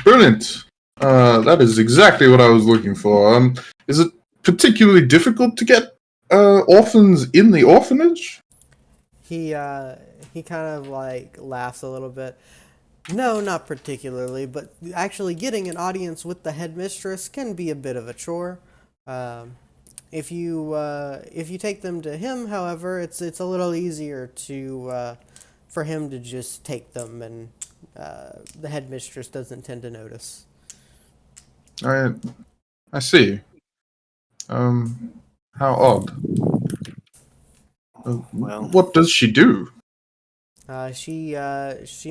Brilliant. That is exactly what I was looking for. Is it particularly difficult to get orphans in the orphanage? He kind of like laughs a little bit. No, not particularly, but actually getting an audience with the headmistress can be a bit of a chore. Um, if you take them to him, however, it's a little easier to for him to just take them, and the headmistress doesn't tend to notice. I see. How odd. Well, What does she do? She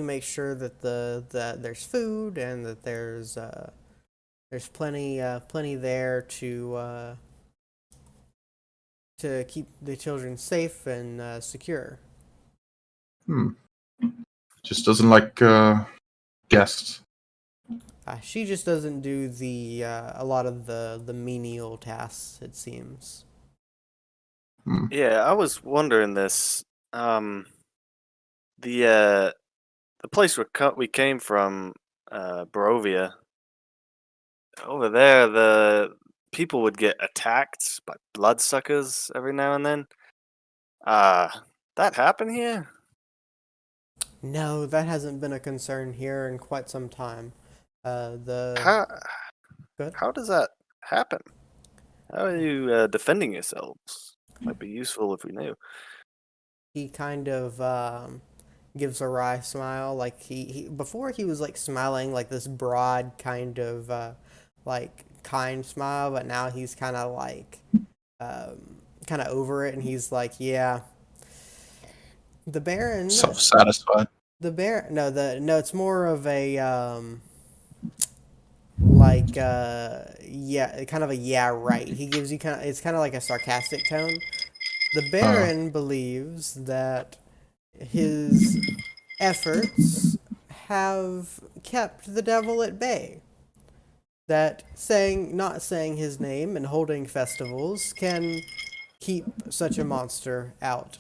makes sure that that there's food and that there's plenty there to keep the children safe and secure. Just doesn't like guests. She just doesn't do a lot of the menial tasks, it seems. Yeah, I was wondering this. The place we came from, Barovia. Over there, the people would get attacked by bloodsuckers every now and then. That happen here? No, that hasn't been a concern here in quite some time. The How Good. how does that happen? How are you defending yourselves? Might be useful if we knew. He kind of gives a wry smile, like he before he was like smiling like this broad kind of like kind smile, but now he's kind of like kind of over it, and he's like, yeah, the Baron, Self-satisfied. the Baron, no, it's more of a like yeah, kind of a yeah, right. He gives you it's kind of like a sarcastic tone. The Baron believes that his efforts have kept the devil at bay. That not saying his name and holding festivals can keep such a monster out.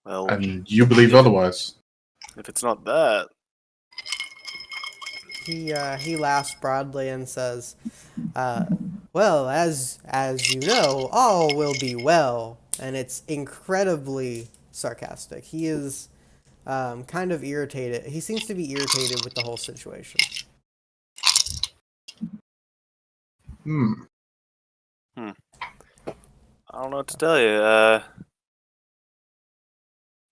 Well, And you believe otherwise. if it's not that, He laughs broadly and says, "Well, as you know, all will be well." And it's incredibly sarcastic. He is kind of irritated. He seems to be irritated with the whole situation. I don't know what to tell you.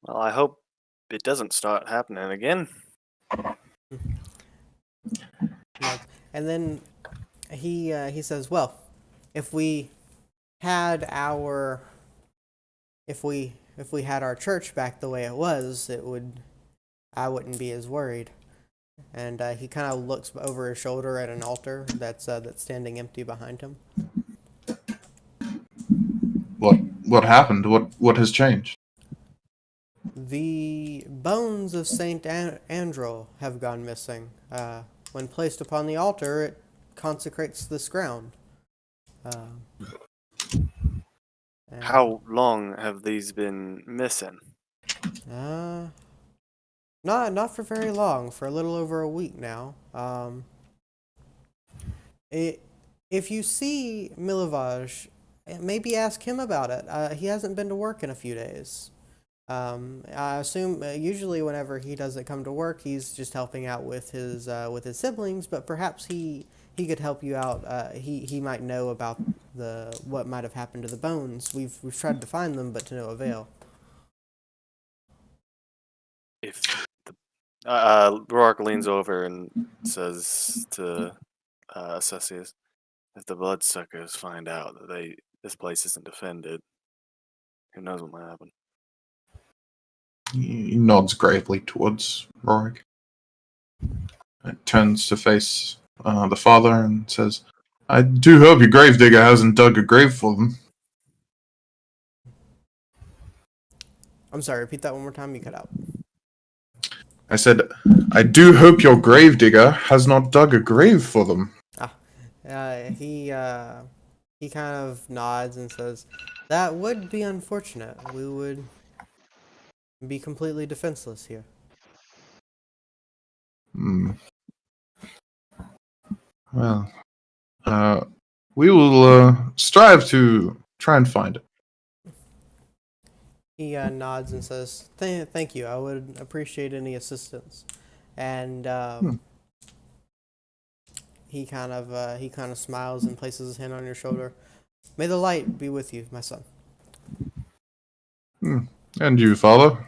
Well, I hope it doesn't start happening again. And then he says, "Well, if we had our church back the way it was, I wouldn't be as worried." And he kind of looks over his shoulder at an altar that's standing empty behind him. What happened? What has changed? The bones of Saint Andrel have gone missing. When placed upon the altar, it consecrates this ground. How long have these been missing? Not for very long. For a little over a week now. If you see Milivaj, maybe ask him about it. He hasn't been to work in a few days. I assume usually whenever he doesn't come to work, he's just helping out with his siblings. But perhaps he could help you out. He might know about what might have happened to the bones. We've tried to find them, but to no avail. If Rourke leans over and says to Cessius, if the bloodsuckers find out that this place isn't defended, who knows what might happen? He nods gravely towards Rorik. And turns to face the father and says, "I do hope your gravedigger hasn't dug a grave for them." I'm sorry, repeat that one more time, you cut out. I said, "I do hope your gravedigger has not dug a grave for them." He kind of nods and says, "That would be unfortunate. We would be completely defenseless here." Well, we will strive to try and find it. He nods and says, "Thank you. I would appreciate any assistance." And he kind of smiles and places his hand on your shoulder. "May the light be with you, my son." And you, father?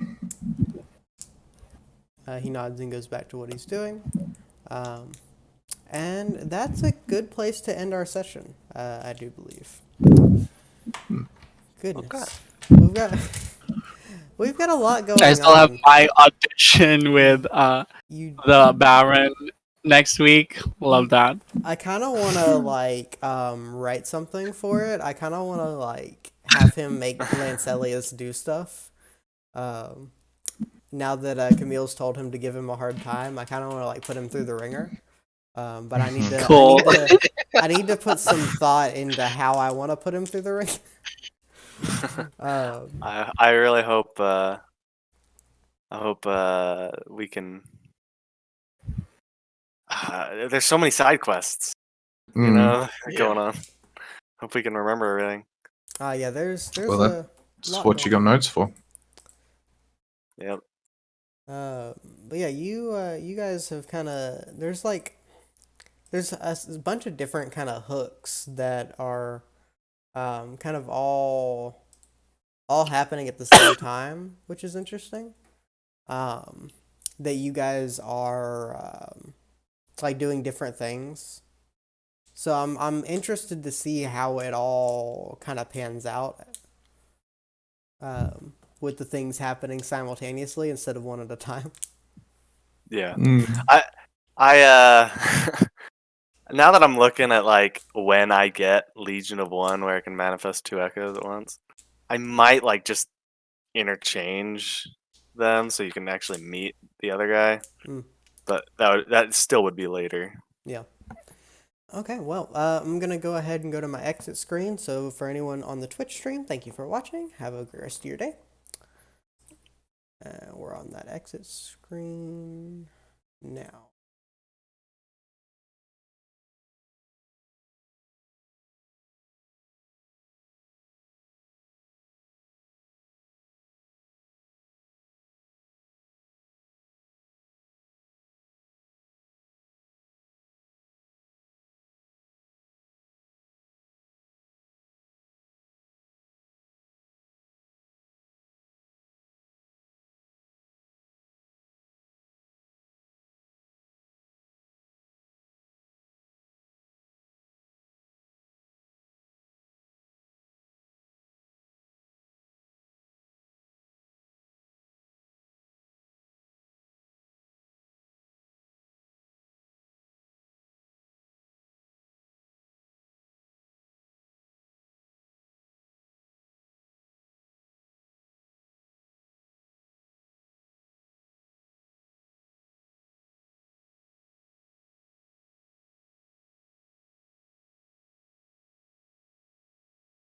He nods and goes back to what he's doing. And that's a good place to end our session, I do believe. Goodness. Okay. We've got a lot going on. I still have my audition with You the Baron next week. Love that. I kind of want to like write something for it. I kind of want to like have him make Lancelius do stuff. Um, now that Camille's told him to give him a hard time, I kind of want to like put him through the ringer. But I need to Cool. I need to put some thought into how I want to put him through the ring. I really hope we can. There's so many side quests, you know, Yeah. going on. Hope we can remember everything. Yeah, there's Well, a that's lot what you going got notes for. Yep. But yeah, you guys have kind of there's a bunch of different kind of hooks that are kind of all happening at the same time, which is interesting. That you guys are like doing different things. So I'm interested to see how it all kind of pans out. With the things happening simultaneously instead of one at a time. Yeah. Mm. I now that I'm looking at like when I get Legion of One, where I can manifest 2 echoes at once, I might like just interchange them so you can actually meet the other guy. Mm. But that still would be later. Yeah. Okay, well, I'm going to go ahead and go to my exit screen. So for anyone on the Twitch stream, thank you for watching. Have a great rest of your day. We're on that exit screen now.